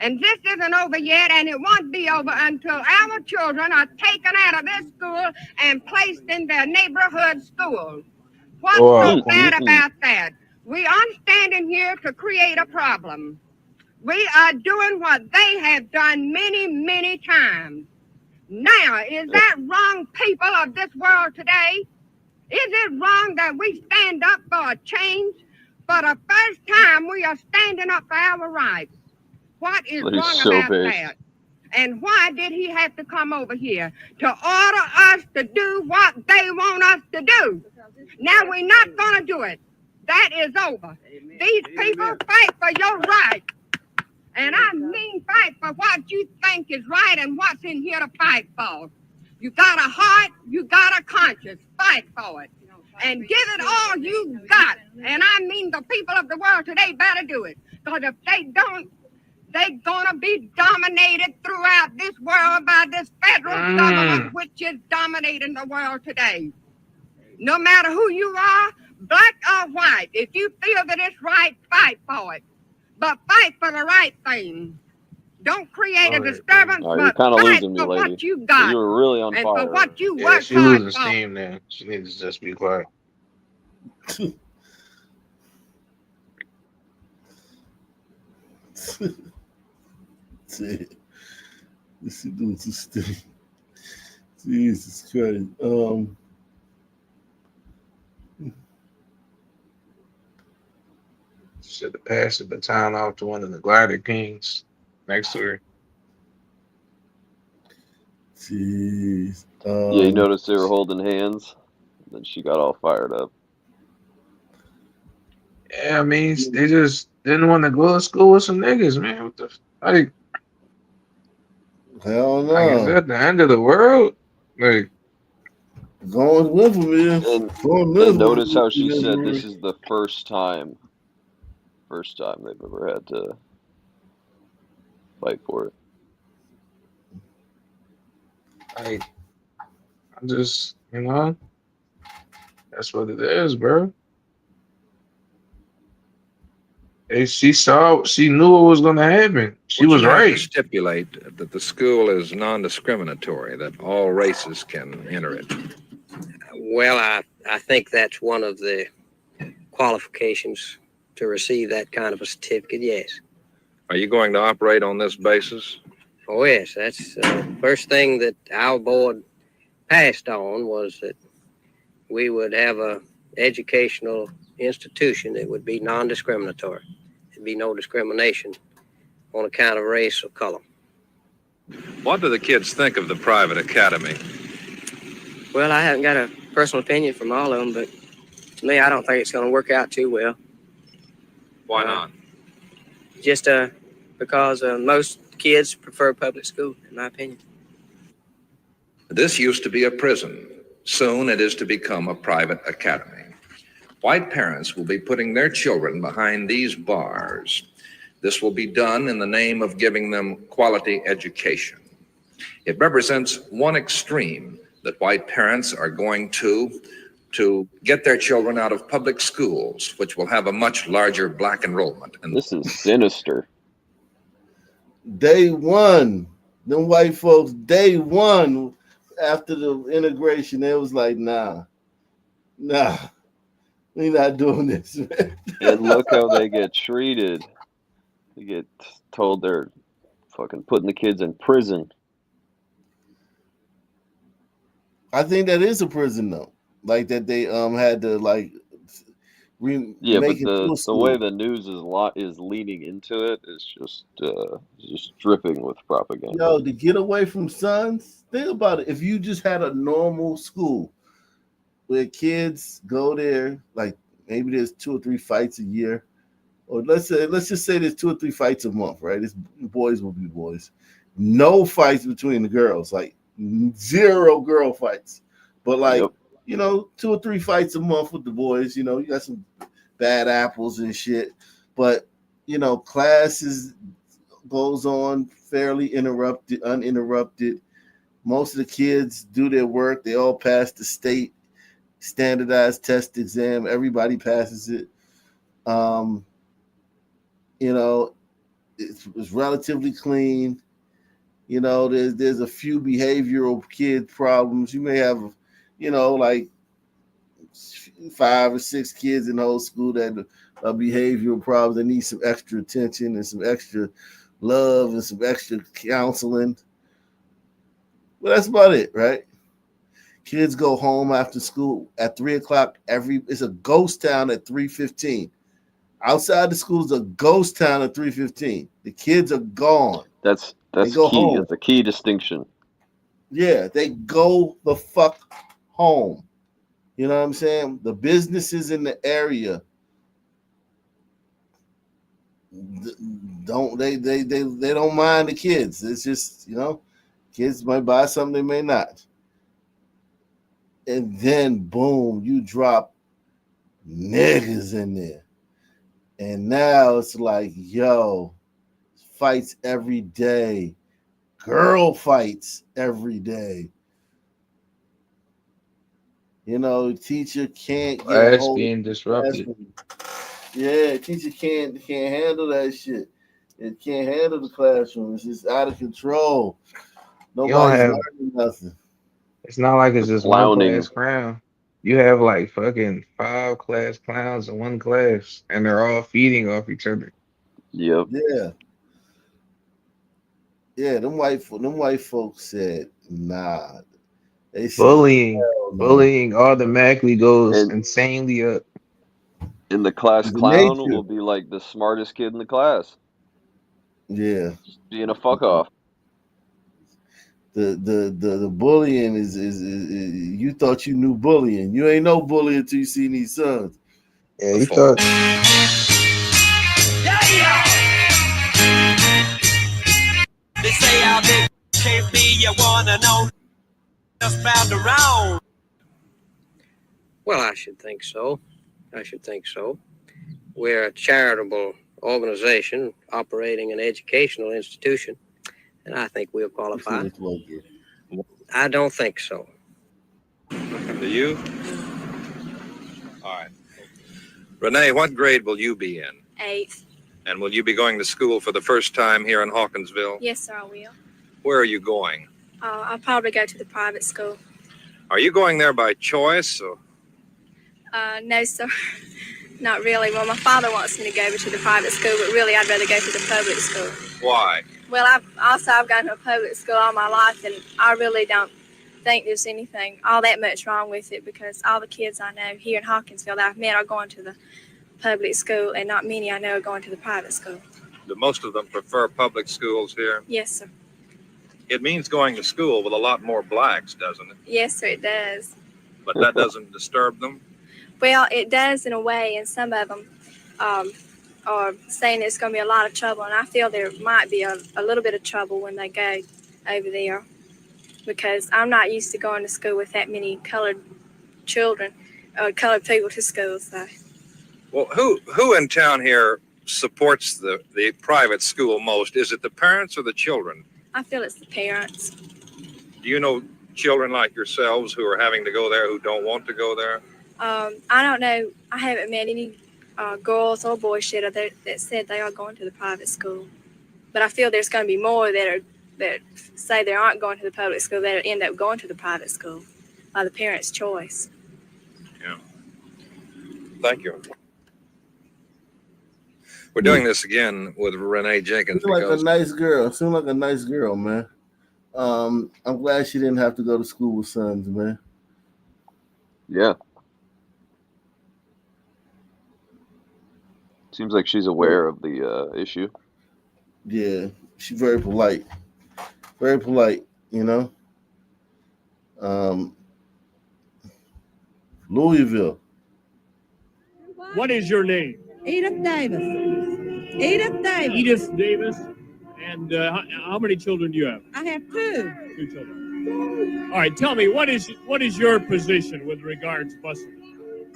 S5: And this isn't over yet, and it won't be over until our children are taken out of this school and placed in their neighborhood school. What's
S16: Go
S5: so
S16: out,
S5: bad
S16: Queen.
S5: about that? We aren't standing here to create a problem. We are doing what they have done many, many times. Now, is that wrong, people of this world today? Is it wrong that we stand up for a change? For the first time, we are standing up for our rights. What is
S24: He's
S5: wrong
S24: so
S5: about
S24: based.
S5: that? And why did he have to come over here? To order us to do what they want us to do. Now we're not going to do it. That is over. These people fight for your rights. And I mean fight for what you think is right and what's in here to fight for. You got a heart, you got a conscience. Fight for it. And give it all you got. And I mean the people of the world today better do it. Because if they don't, they're going to be dominated throughout this world by this federal government, which is dominating the world today. No matter who you are, black or white, if you feel that it's right, fight for it. But fight for the right thing. Don't create a disturbance,
S24: You're
S5: but
S24: kind of
S5: fight
S24: losing me,
S5: for
S24: lady.
S5: what you got.
S24: You were really on
S5: And
S24: fire.
S5: for what you
S16: Yeah,
S5: work
S16: she
S5: hard
S16: losing
S5: for.
S16: steam now. She needs to just be quiet.
S1: This is doing too still. Jesus Christ.
S16: Should have passed the baton off to one of the Glider Kings next to her.
S1: Jeez.
S24: Yeah, you noticed they were holding hands. Then she got all fired up.
S16: Yeah, I mean, they just didn't want to go to school with some niggas, man. What the like?
S1: Hell no.
S16: Like, is that the end of the world? Like,
S1: going with them is.
S24: And notice how she said this is the first time they've ever had to fight for it.
S16: I'm just, that's what it is, bro. She knew what was going to happen. She was
S6: You have to
S16: right.
S6: stipulate that the school is non-discriminatory, that all races can enter it.
S8: Well, I think that's one of the qualifications to receive that kind of a certificate, yes.
S6: Are you going to operate on this basis?
S8: Oh, yes. That's the first thing that our board passed on was that we would have a educational institution that would be non-discriminatory. There'd be no discrimination on account of race or color.
S6: What do the kids think of the private academy?
S8: Well, I haven't got a personal opinion from all of them, but to me, I don't think it's going to work out too well.
S6: Why not?
S8: Just because most kids prefer public school, in my opinion.
S6: This used to be a prison. Soon it is to become a private academy. White parents will be putting their children behind these bars. This will be done in the name of giving them quality education. It represents one extreme that white parents are going to get their children out of public schools, which will have a much larger black enrollment. And
S24: this is sinister.
S1: Day one, them white folks, day one after the integration, they was like, nah, we not doing this, man.
S24: And look how they get treated. They get told they're fucking putting the kids in prison.
S1: I think that is a prison though. Like that they had to like
S24: yeah,
S1: make
S24: but
S1: it
S24: the way the news is leaning into it is just dripping with propaganda.
S1: Yo, to get away from sons, think about it. If you just had a normal school, where kids go there, like maybe there's 2 or 3 fights a year, or let's just say there's 2 or 3 fights a month, right? It's boys will be boys. No fights between the girls, like 0 girl fights. But like,
S24: Yep.
S1: 2 or 3 fights a month with the boys. You got some bad apples and shit. But classes goes on fairly uninterrupted. Most of the kids do their work. They all pass the state standardized test exam. Everybody passes it. It's relatively clean. There's a few behavioral kid problems. You may have, like 5 or 6 kids in the whole school that are behavioral problems. They need some extra attention and some extra love and some extra counseling. But that's about it, right? Kids go home after school at 3:00. It's a ghost town at 3:15. Outside the school is a ghost town at 3:15. The kids are gone.
S24: That's
S1: They go
S24: key.
S1: home.
S24: That's a key distinction.
S1: Yeah, they go the fuck home. You know what I'm saying? The businesses in the area don't mind the kids. It's just, kids might buy something, they may not. And then boom, you drop niggas in there. And now it's like, yo, fights every day. Girl fights every day. Teacher can't get a
S16: Class
S1: hold
S16: being
S1: of the
S16: disrupted.
S1: classroom. Yeah, teacher can't handle that shit. It can't handle the classroom. It's just out of control.
S16: You don't
S1: Nobody's
S16: have.
S1: learning nothing.
S16: It's not like it's
S24: They're
S16: just one class
S24: clowning.
S16: clown. You have like fucking 5 class clowns in one class, and they're all feeding off each other.
S24: Yep.
S1: Yeah. Yeah, them white folks said, nah. They said,
S16: Bullying,
S1: hell no.
S16: bullying automatically goes
S24: And
S16: insanely up.
S24: the class
S1: The
S24: clown
S1: nature.
S24: will be like the smartest kid in the class,
S1: Yeah.
S24: just being a fuck off.
S1: The bullying is you thought you knew bullying. You ain't know bullying until you see these sons.
S16: Yeah, you thought.
S10: They say our big can't be your one and only. Just found around.
S8: Well, I should think so. We're a charitable organization operating an educational institution, and I think we'll qualify. I don't think so.
S6: Do you? All right. Renee, what grade will you be in?
S9: 8th.
S6: And will you be going to school for the first time here in Hawkinsville?
S9: Yes, sir, I will.
S6: Where are you going?
S9: I'll probably go to the private school.
S6: Are you going there by choice? Or?
S9: No, sir. Not really. Well, my father wants me to go to the private school, but really I'd rather go to the public school.
S6: Why?
S9: Well, I've gone to a public school all my life, and I really don't think there's anything all that much wrong with it, because all the kids I know here in Hawkinsville that I've met are going to the public school, and not many I know are going to the private school.
S6: Do most of them prefer public schools here?
S9: Yes, sir.
S6: It means going to school with a lot more blacks, doesn't it?
S9: Yes, sir, it does.
S6: But that doesn't disturb them?
S9: Well, it does in a way, and some of them are saying there's going to be a lot of trouble, and I feel there might be a little bit of trouble when they go over there, because I'm not used to going to school with that many colored children, colored people to school. So.
S6: Well, who in town here supports the private school most? Is it the parents or the children?
S9: I feel it's the parents.
S6: Do you know children like yourselves who are having to go there who don't want to go there?
S9: I don't know. I haven't met any girls or boys yet that said they are going to the private school. But I feel there's going to be more that say they aren't going to the public school that end up going to the private school by the parents' choice.
S6: Yeah. Thank you. We're doing this again with Renee Jenkins.
S1: Seems like a nice girl. Seems like a nice girl, man. I'm glad she didn't have to go to school with sons, man.
S24: Yeah. Seems like she's aware of the issue.
S1: Yeah, she's very polite. Very polite, you know. Louisville.
S7: What is your name?
S11: Edith Davis. Edith Davis.
S7: Edith Davis. And how many children do you have?
S11: I have two.
S7: 2 children. All right, tell me, what is your position with regards to busing?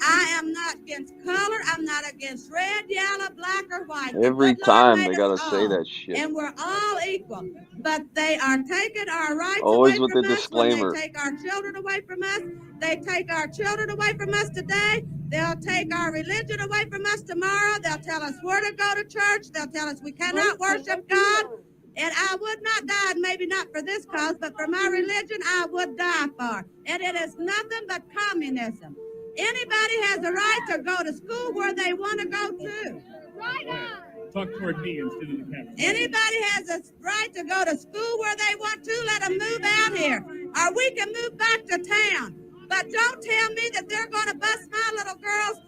S11: I am not against color. I'm not against red, yellow, black, or white.
S24: Every time they gotta say that shit.
S11: And we're all equal. But they are taking our rights
S24: Always
S11: away
S24: with
S11: from
S24: the
S11: us
S24: disclaimer.
S11: when they take our children away from us. They take our children away from us today. They'll take our religion away from us tomorrow. They'll tell us where to go to church. They'll tell us we cannot worship God. And I would not die, maybe not for this cause, but for my religion, I would die for. And it is nothing but communism. Anybody has a right to go to school where they want to go to.
S7: Talk toward me instead of the camera.
S11: Anybody has a right to go to school where they want to. Let them move out here. Or we can move back to town. But don't tell me that they're going to bus my little girls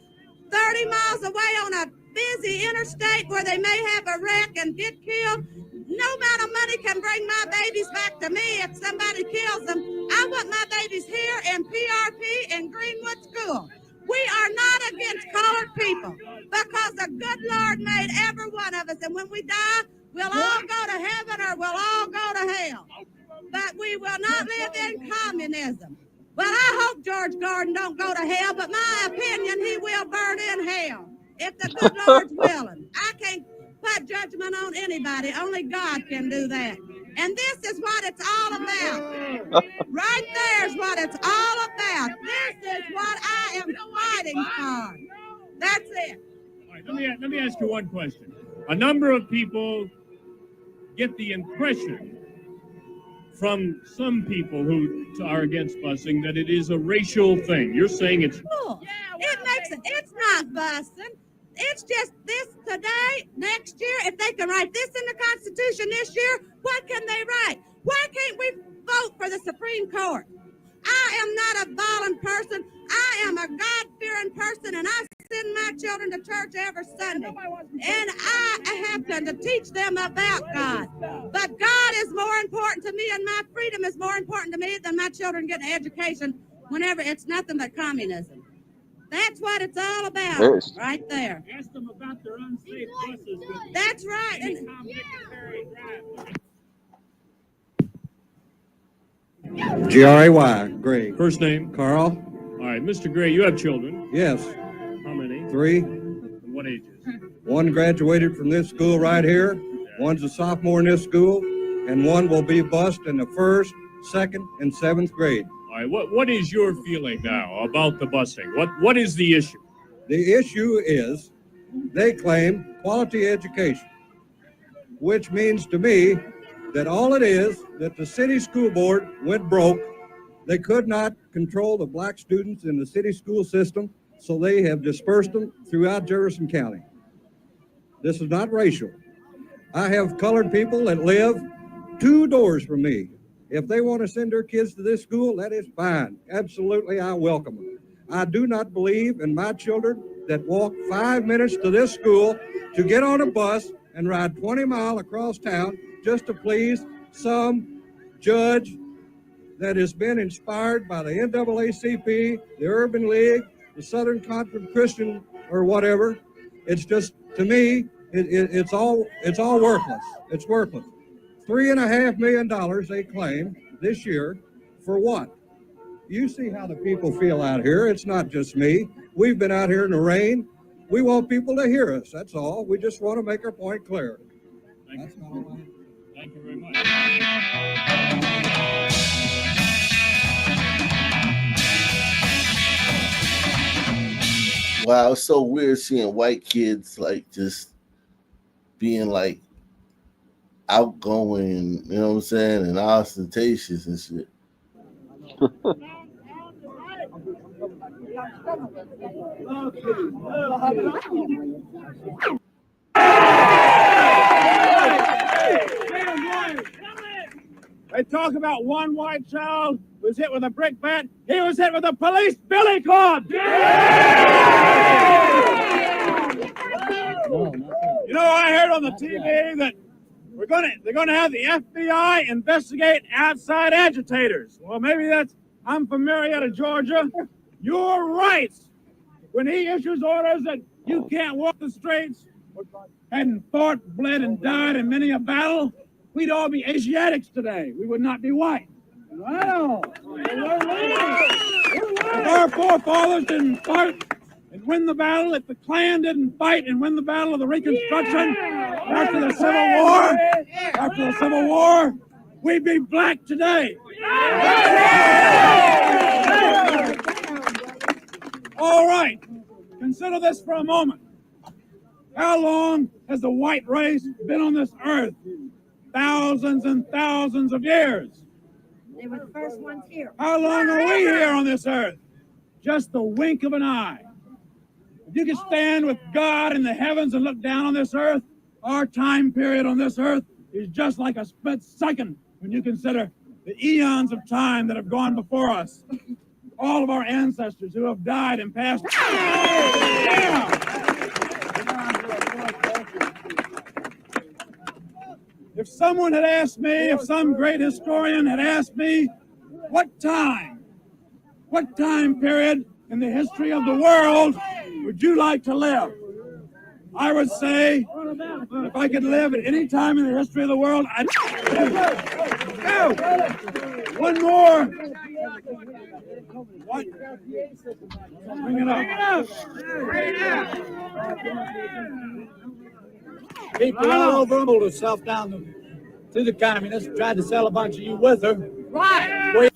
S11: 30 miles away on a busy interstate where they may have a wreck and get killed. No amount of money can bring my babies back to me if somebody kills them. I want my babies here in PRP and Greenwood School. We are not against colored people because the good Lord made every one of us. And when we die, we'll all go to heaven or we'll all go to hell. But we will not live in communism. Well, I hope George Gordon don't go to hell, but my opinion, he will burn in hell if the good Lord's willing. I can't put judgment on anybody. Only God can do that. And this is what it's all about. Right there is what it's all about. This is what I am fighting for. That's it.
S7: All right, let me ask you one question. A number of people get the impression from some people who are against busing that it is a racial thing. You're saying it's...
S11: It's not busing. It's just this today, next year, if they can write this in the Constitution this year, what can they write? Why can't we vote for the Supreme Court? I am not a violent person. I am a God-fearing person, and I send my children to church every Sunday. And I have to teach them about God. But God is more important to me, and my freedom is more important to me than my children getting an education whenever it's nothing but communism. That's what it's all about, right there.
S7: Ask them about their unsafe buses.
S11: That's right.
S13: G-R-A-Y, Gray.
S7: First name?
S13: Carl.
S7: All right, Mr. Gray, you have children.
S13: Yes.
S7: How many?
S13: 3.
S7: And what ages?
S13: One graduated from this school right here. One's a sophomore in this school. And one will be bused in the 1st, 2nd, and 7th grade.
S7: All right, what is your feeling now about the busing? What is the issue?
S13: The issue is they claim quality education, which means to me that all it is that the city school board went broke. They could not control the black students in the city school system, so they have dispersed them throughout Jefferson County. This is not racial. I have colored people that live 2 doors from me. If they want to send their kids to this school, that is fine. Absolutely, I welcome them. I do not believe in my children that walk 5 minutes to this school to get on a bus and ride 20 miles across town just to please some judge that has been inspired by the NAACP, the Urban League, the Southern Conference Christian, or whatever. It's just, to me, it's all worthless. It's worthless. $3.5 million they claim this year for what? You see how the people feel out here. It's not just me. We've been out here in the rain. We want people to hear us. That's all. We just want to make our point clear.
S7: Thank you. Thank you very much.
S1: Wow, it's so weird seeing white kids like just being like outgoing, you know what I'm saying, and ostentatious and shit.
S7: They talk about one white child was hit with a brick bat. He was hit with a police billy club. You know, I heard on the TV that they're gonna have the FBI investigate outside agitators. Well, maybe I'm from Marietta, Georgia, your rights when he issues orders that you can't walk the streets, hadn't fought, bled, and died in many a battle, we'd all be Asiatics today. We would not be white. Wow. If our forefathers didn't fight and win the battle, if the Klan didn't fight and win the battle of the Reconstruction after the Civil War, we'd be black today. All right, consider this for a moment. How long has the white race been on this earth? Thousands and thousands of years.
S11: They were the first ones here.
S7: How long are we here on this earth? Just the wink of an eye. If you could stand with God in the heavens and look down on this earth, our time period on this earth is just like a split second when you consider the eons of time that have gone before us. All of our ancestors who have died and passed. If someone had asked me, if some great historian had asked me, what time period in the history of the world would you like to live? I would say, if I could live at any time in the history of the world, I'd... One more. What? Bring it up.
S4: People all over them hold herself down to the communists, tried to sell a bunch of you with her. Right.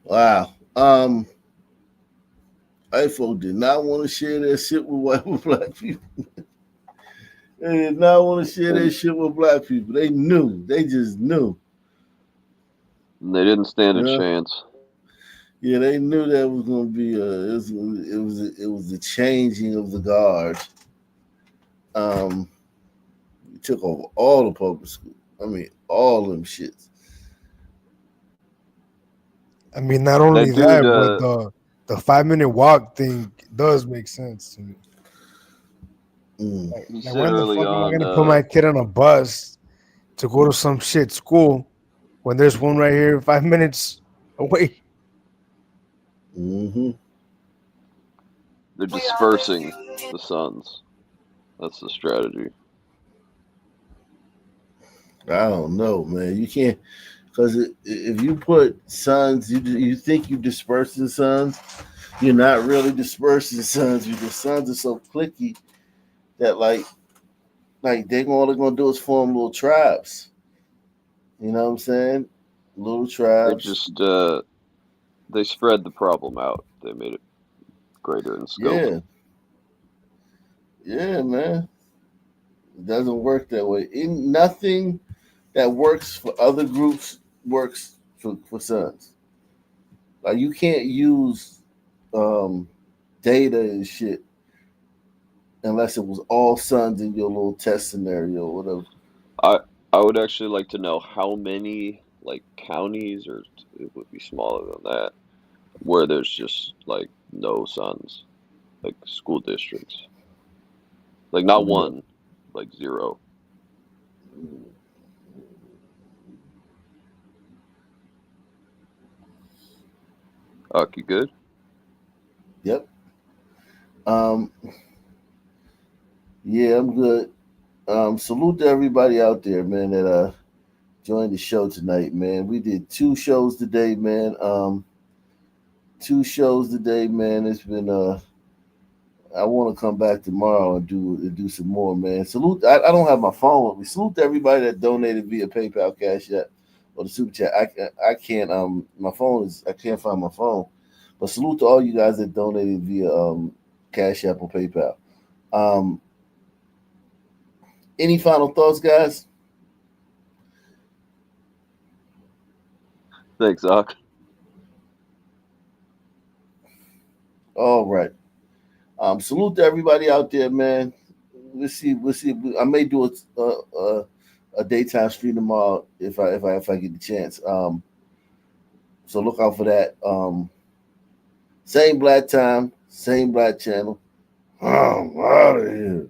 S1: Wow. IFO did not want to share that shit with black people. They did not want to share that shit with black people. They knew. They just knew.
S24: And they didn't stand a chance.
S1: Yeah, they knew that was going to be it was the changing of the guard. It took over all the public schools. I mean, all them shits.
S2: I mean, not only that, but the 5-minute walk thing does make sense to me. Like when the fuck am I gonna put my kid on a bus to go to some shit school when there's one right here 5 minutes away?
S1: Mm-hmm.
S24: They're dispersing the sons. That's the strategy.
S1: I don't know, man. You can't, because if you put sons, you think you dispersing sons, you're not really dispersing sons. The sons are so cliquey that like they're only gonna do is form little tribes. You know what I'm saying? Little tribes.
S24: They just they spread the problem out. They made it greater in scope.
S1: Yeah, man. It doesn't work that way. Nothing that works for other groups works for sons. Like you can't use data and shit unless it was all sons in your little test scenario or whatever.
S24: I would actually like to know how many like counties, or it would be smaller than that, where there's just like no sons, like school districts. Like not one, like zero. You good?
S1: Yep. Yeah, I'm good. Salute to everybody out there, man, that joined the show tonight, man. We did 2 shows today, man. 2 shows today, man. It's been I want to come back tomorrow and do some more, man. Salute. I don't have my phone with me. Salute to everybody that donated via PayPal, Cash App, or the Super Chat. I can't my phone is, I can't find my phone. But salute to all you guys that donated via Cash App or PayPal. Any final thoughts, guys?
S24: Thanks, Zach.
S1: All right. Salute to everybody out there, man. We'll see. I may do a daytime stream tomorrow if I get the chance. So look out for that. Same black time, same black channel. I'm out of here.